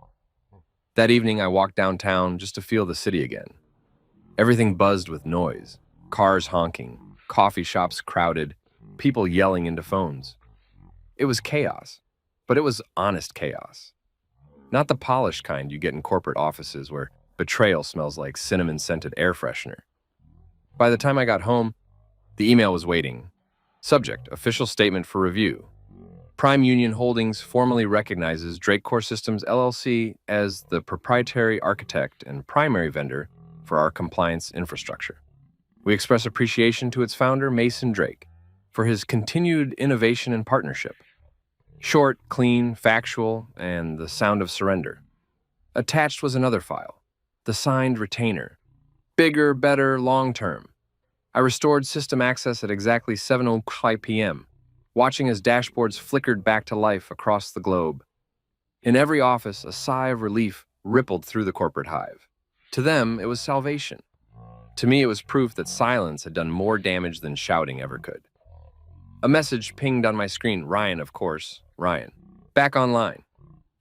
That evening, I walked downtown just to feel the city again. Everything buzzed with noise. Cars honking, coffee shops crowded, people yelling into phones. It was chaos, but it was honest chaos. Not the polished kind you get in corporate offices where betrayal smells like cinnamon-scented air freshener. By the time I got home, the email was waiting. Subject, official statement for review. Prime Union Holdings formally recognizes Drake Core Systems LLC as the proprietary architect and primary vendor for our compliance infrastructure. We express appreciation to its founder, Mason Drake, for his continued innovation and partnership. Short, clean, factual, and the sound of surrender. Attached was another file, the signed retainer. Bigger, better, long-term. I restored system access at exactly 7:05 p.m. watching as dashboards flickered back to life across the globe. In every office, a sigh of relief rippled through the corporate hive. To them, it was salvation. To me, it was proof that silence had done more damage than shouting ever could. A message pinged on my screen. Ryan, of course. Ryan. Back online.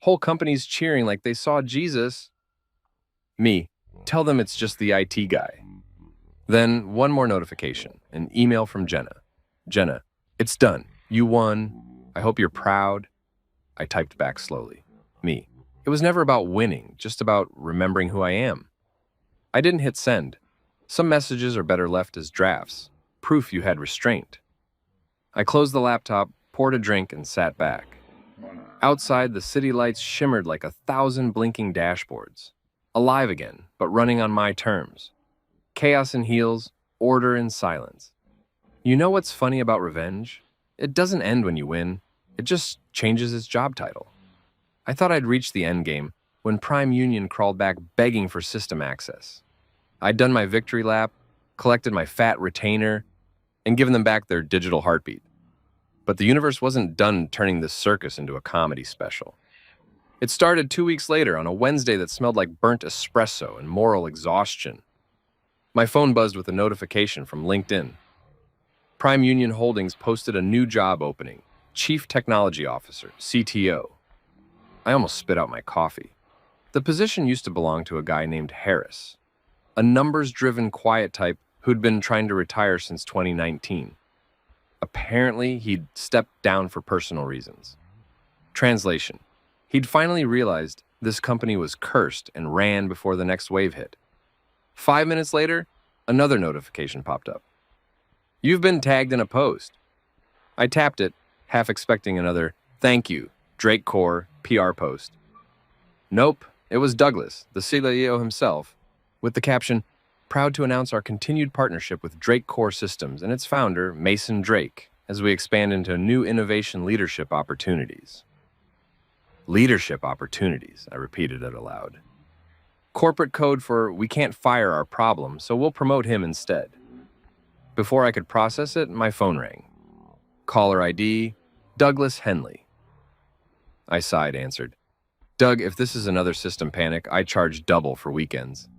Whole companies cheering like they saw Jesus. Me. Tell them it's just the IT guy. Then one more notification. An email from Jenna. Jenna, it's done. You won. I hope you're proud. I typed back slowly. Me. It was never about winning, just about remembering who I am. I didn't hit send. Some messages are better left as drafts. Proof you had restraint. I closed the laptop, poured a drink, and sat back. Outside, the city lights shimmered like 1,000 blinking dashboards. Alive again, but running on my terms. Chaos in heels, order in silence. You know what's funny about revenge? It doesn't end when you win. It just changes its job title. I thought I'd reached the endgame when Prime Union crawled back begging for system access. I'd done my victory lap, collected my fat retainer, and given them back their digital heartbeat. But the universe wasn't done turning this circus into a comedy special. It started 2 weeks later on a Wednesday that smelled like burnt espresso and moral exhaustion. My phone buzzed with a notification from LinkedIn. Prime Union Holdings posted a new job opening, Chief Technology Officer, CTO. I almost spit out my coffee. The position used to belong to a guy named Harris, a numbers-driven quiet type who'd been trying to retire since 2019. Apparently, he'd stepped down for personal reasons. Translation: he'd finally realized this company was cursed and ran before the next wave hit. 5 minutes later, another notification popped up. You've been tagged in a post. I tapped it, half expecting another "thank you, Drake Core PR post." Nope, it was Douglas, the CEO himself, with the caption, "Proud to announce our continued partnership with Drake Core Systems and its founder, Mason Drake, as we expand into new innovation leadership opportunities." Leadership opportunities, I repeated it aloud. Corporate code for "we can't fire our problem, so we'll promote him instead." Before I could process it, my phone rang. Caller ID, Douglas Henley. I sighed, answered. "Doug, if this is another system panic, I charge double for weekends."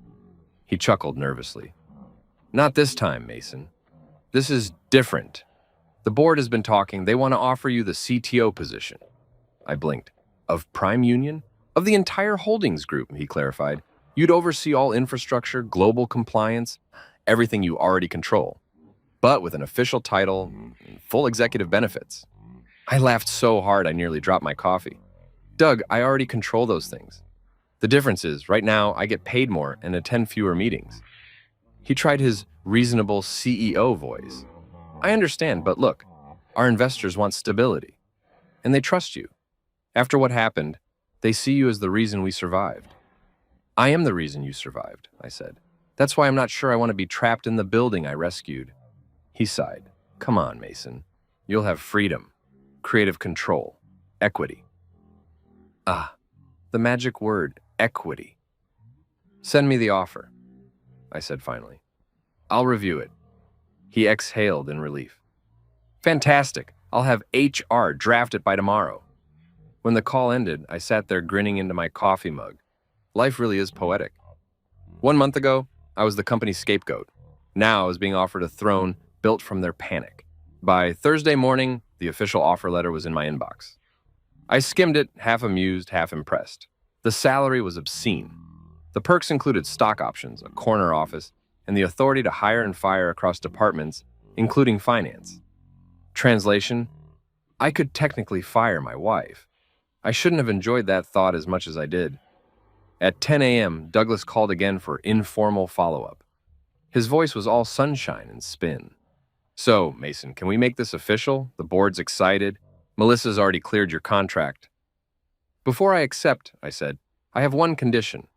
He chuckled nervously. "Not this time, Mason. This is different. The board has been talking. They want to offer you the CTO position." I blinked. "Of Prime Union?" "Of the entire holdings group," he clarified. "You'd oversee all infrastructure, global compliance, everything you already control, but with an official title and full executive benefits." I laughed so hard I nearly dropped my coffee. "Doug, I already control those things. The difference is, right now, I get paid more and attend fewer meetings." He tried his reasonable CEO voice. "I understand, but look, our investors want stability, and they trust you. After what happened, they see you as the reason we survived." "I am the reason you survived," I said. "That's why I'm not sure I want to be trapped in the building I rescued." He sighed. "Come on, Mason. You'll have freedom, creative control, equity." Ah, the magic word, equity. "Send me the offer," I said finally. "I'll review it." He exhaled in relief. "Fantastic. I'll have HR draft it by tomorrow." When the call ended, I sat there grinning into my coffee mug. Life really is poetic. 1 month ago, I was the company's scapegoat. Now I was being offered a throne built from their panic. By Thursday morning, the official offer letter was in my inbox. I skimmed it, half amused, half impressed. The salary was obscene. The perks included stock options, a corner office, and the authority to hire and fire across departments, including finance. Translation: I could technically fire my wife. I shouldn't have enjoyed that thought as much as I did. At 10 a.m., Douglas called again for informal follow-up. His voice was all sunshine and spin. "So, Mason, can we make this official? The board's excited. Melissa's already cleared your contract." "Before I accept," I said, "I have one condition."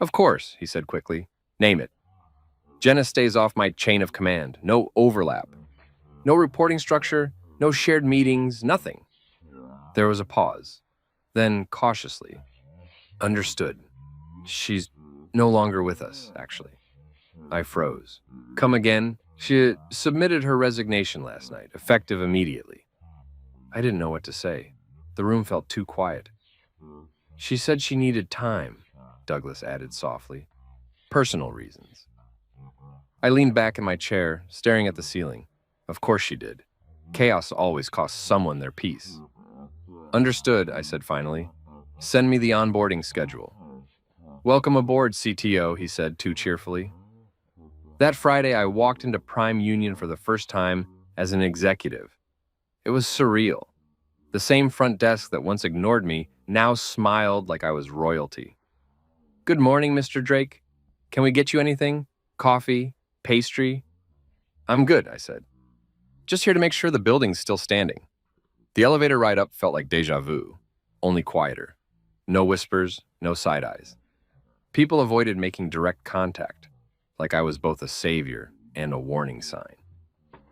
"Of course," he said quickly. "Name it." "Jenna stays off my chain of command. No overlap. No reporting structure, no shared meetings, nothing." There was a pause. Then, cautiously, "Understood. She's no longer with us, actually." I froze. "Come again?" "She submitted her resignation last night, effective immediately." I didn't know what to say. The room felt too quiet. She said she needed time, Douglas added softly. Personal reasons. I leaned back in my chair, staring at the ceiling. Of course she did. Chaos always costs someone their peace. Understood, I said finally. Send me the onboarding schedule. Welcome aboard, CTO, he said too cheerfully. That Friday, I walked into Prime Union for the first time as an executive. It was surreal. The same front desk that once ignored me now smiled like I was royalty. Good morning, Mr. Drake. Can we get you anything? Coffee? Pastry? I'm good, I said. Just here to make sure the building's still standing. The elevator ride up felt like deja vu, only quieter. No whispers, no side eyes. People avoided making direct contact, like I was both a savior and a warning sign.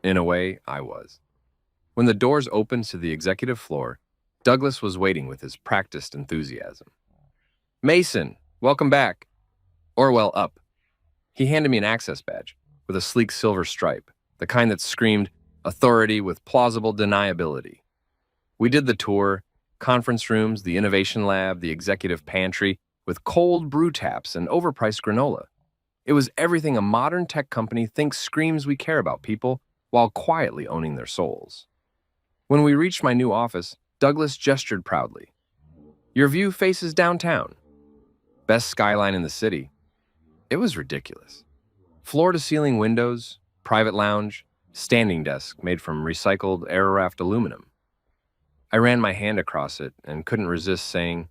In a way, I was. When the doors opened to the executive floor, Douglas was waiting with his practiced enthusiasm. Mason, welcome back. Orwell up. He handed me an access badge with a sleek silver stripe, the kind that screamed authority with plausible deniability. We did the tour, conference rooms, the innovation lab, the executive pantry, with cold brew taps and overpriced granola. It was everything a modern tech company thinks screams we care about people while quietly owning their souls. When we reached my new office, Douglas gestured proudly. Your view faces downtown. Best skyline in the city. It was ridiculous. Floor-to-ceiling windows, private lounge, standing desk made from recycled Aeroraft aluminum. I ran my hand across it and couldn't resist saying,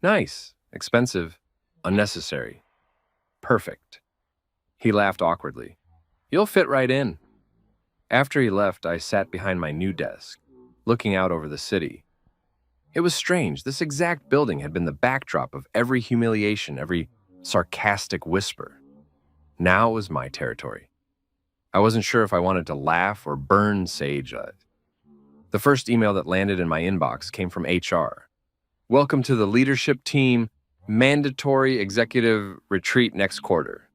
nice, expensive, unnecessary, perfect. He laughed awkwardly. You'll fit right in. After he left, I sat behind my new desk, looking out over the city. It was strange. This exact building had been the backdrop of every humiliation, every sarcastic whisper. Now it was my territory. I wasn't sure if I wanted to laugh or burn sage at it. The first email that landed in my inbox came from HR. Welcome to the leadership team, mandatory executive retreat next quarter.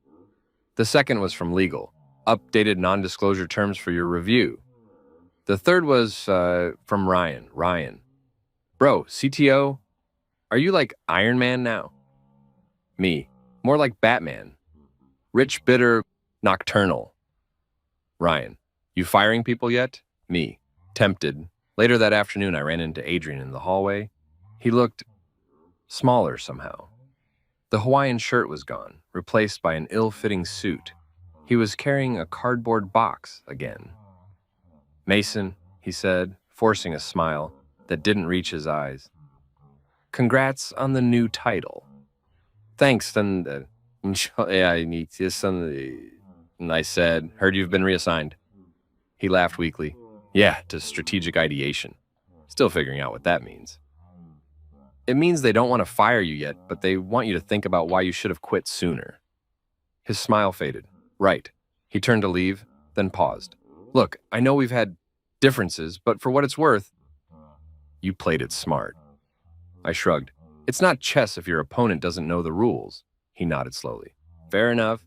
The second was from legal, updated non-disclosure terms for your review. The third was from Ryan. Ryan. Bro, CTO, are you like Iron Man now? Me. More like Batman. Rich, bitter, nocturnal. Ryan. You firing people yet? Me. Tempted. Later that afternoon, I ran into Adrian in the hallway. He looked smaller somehow. The Hawaiian shirt was gone, replaced by an ill-fitting suit. He was carrying a cardboard box again. Mason, he said, forcing a smile that didn't reach his eyes. Congrats on the new title. Thanks, and I said, heard you've been reassigned. He laughed weakly. Yeah, to strategic ideation. Still figuring out what that means. It means they don't want to fire you yet, but they want you to think about why you should have quit sooner. His smile faded. Right. He turned to leave, then paused. Look, I know we've had differences, but for what it's worth, you played it smart. I shrugged. It's not chess if your opponent doesn't know the rules. He nodded slowly. Fair enough.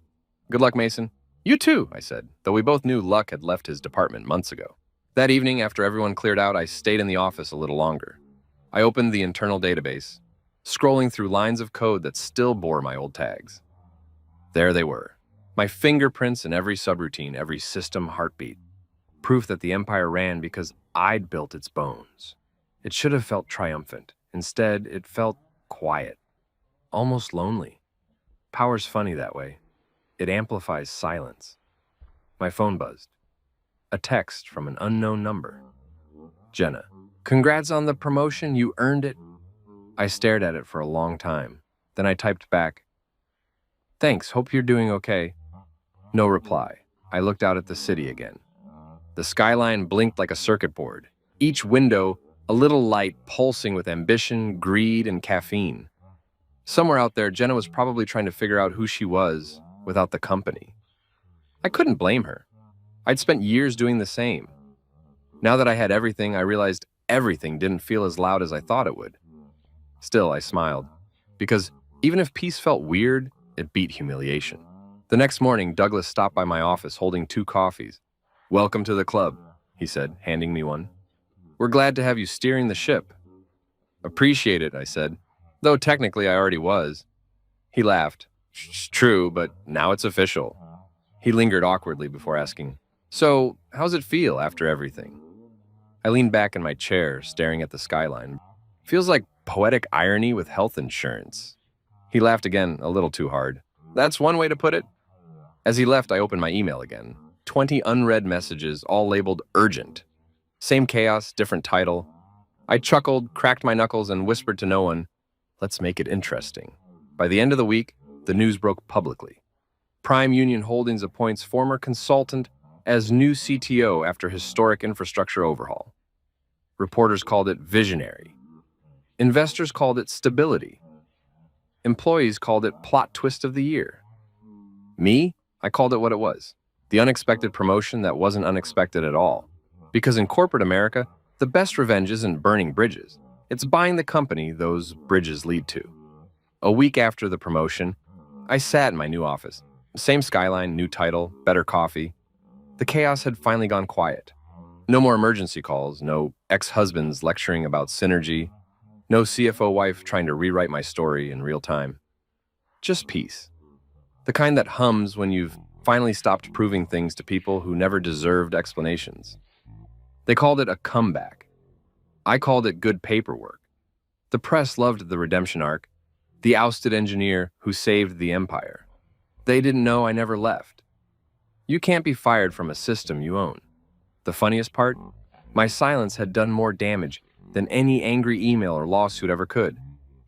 Good luck, Mason. You too, I said, though we both knew Luck had left his department months ago. That evening, after everyone cleared out, I stayed in the office a little longer. I opened the internal database, scrolling through lines of code that still bore my old tags. There they were, my fingerprints in every subroutine, every system heartbeat. Proof that the Empire ran because I'd built its bones. It should have felt triumphant. Instead, it felt quiet, almost lonely. Power's funny that way. It amplifies silence. My phone buzzed. A text from an unknown number. Jenna. Congrats on the promotion, you earned it. I stared at it for a long time. Then I typed back, thanks, hope you're doing okay. No reply. I looked out at the city again. The skyline blinked like a circuit board. Each window, a little light pulsing with ambition, greed, and caffeine. Somewhere out there, Jenna was probably trying to figure out who she was without the company. I couldn't blame her. I'd spent years doing the same. Now that I had everything, I realized everything didn't feel as loud as I thought it would. Still, I smiled, because even if peace felt weird, it beat humiliation. The next morning, Douglas stopped by my office holding 2 coffees. Welcome to the club, he said, handing me one. We're glad to have you steering the ship. Appreciate it, I said, though technically I already was. He laughed. It's true, but now it's official. He lingered awkwardly before asking, So, how's it feel after everything? I leaned back in my chair, staring at the skyline. Feels like poetic irony with health insurance. He laughed again, a little too hard. That's one way to put it. As he left, I opened my email again. 20 unread messages, all labeled urgent. Same chaos, different title. I chuckled, cracked my knuckles, and whispered to no one, Let's make it interesting. By the end of the week, the news broke publicly. Prime Union Holdings appoints former consultant as new CTO after historic infrastructure overhaul. Reporters called it visionary. Investors called it stability. Employees called it plot twist of the year. Me? I called it what it was. The unexpected promotion that wasn't unexpected at all. Because in corporate America, the best revenge isn't burning bridges. It's buying the company those bridges lead to. A week after the promotion, I sat in my new office. Same skyline, new title, better coffee. The chaos had finally gone quiet. No more emergency calls, no ex-husbands lecturing about synergy, no CFO wife trying to rewrite my story in real time. Just peace. The kind that hums when you've finally stopped proving things to people who never deserved explanations. They called it a comeback. I called it good paperwork. The press loved the redemption arc, the ousted engineer who saved the empire. They didn't know I never left. You can't be fired from a system you own. The funniest part? My silence had done more damage than any angry email or lawsuit ever could.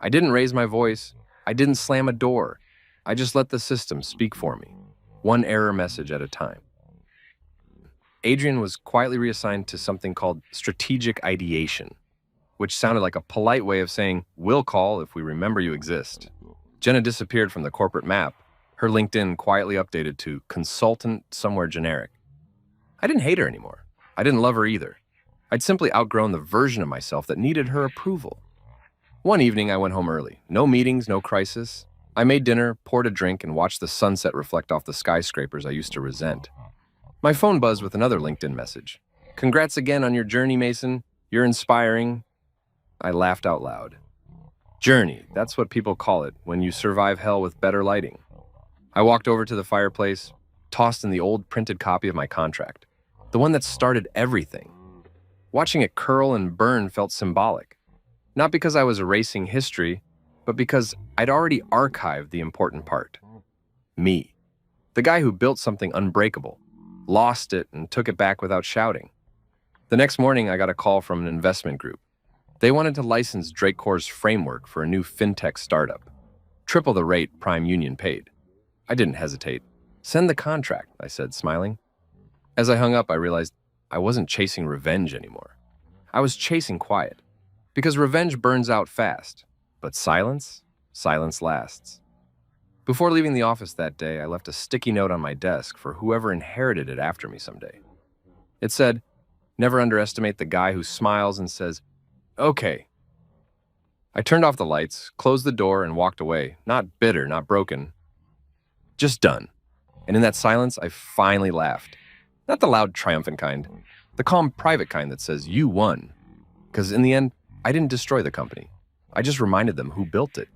I didn't raise my voice. I didn't slam a door. I just let the system speak for me, one error message at a time. Adrian was quietly reassigned to something called strategic ideation, which sounded like a polite way of saying, we'll call if we remember you exist. Jenna disappeared from the corporate map, her LinkedIn quietly updated to consultant somewhere generic. I didn't hate her anymore. I didn't love her either. I'd simply outgrown the version of myself that needed her approval. One evening, I went home early. No meetings, no crisis. I made dinner, poured a drink, and watched the sunset reflect off the skyscrapers I used to resent. My phone buzzed with another LinkedIn message. Congrats again on your journey, Mason. You're inspiring. I laughed out loud. Journey, that's what people call it when you survive hell with better lighting. I walked over to the fireplace, tossed in the old printed copy of my contract, the one that started everything. Watching it curl and burn felt symbolic, not because I was erasing history, but because I'd already archived the important part. Me, the guy who built something unbreakable, lost it and took it back without shouting. The next morning, I got a call from an investment group. They wanted to license Drake Core's framework for a new fintech startup, triple the rate Prime Union paid. I didn't hesitate. Send the contract, I said, smiling. As I hung up, I realized I wasn't chasing revenge anymore. I was chasing quiet, because revenge burns out fast, but silence lasts. Before leaving the office that day, I left a sticky note on my desk for whoever inherited it after me someday. It said, never underestimate the guy who smiles and says, okay. I turned off the lights, closed the door, and walked away, not bitter, not broken, just done. And in that silence, I finally laughed. Not the loud, triumphant kind, the calm, private kind that says, you won. Because in the end, I didn't destroy the company. I just reminded them who built it.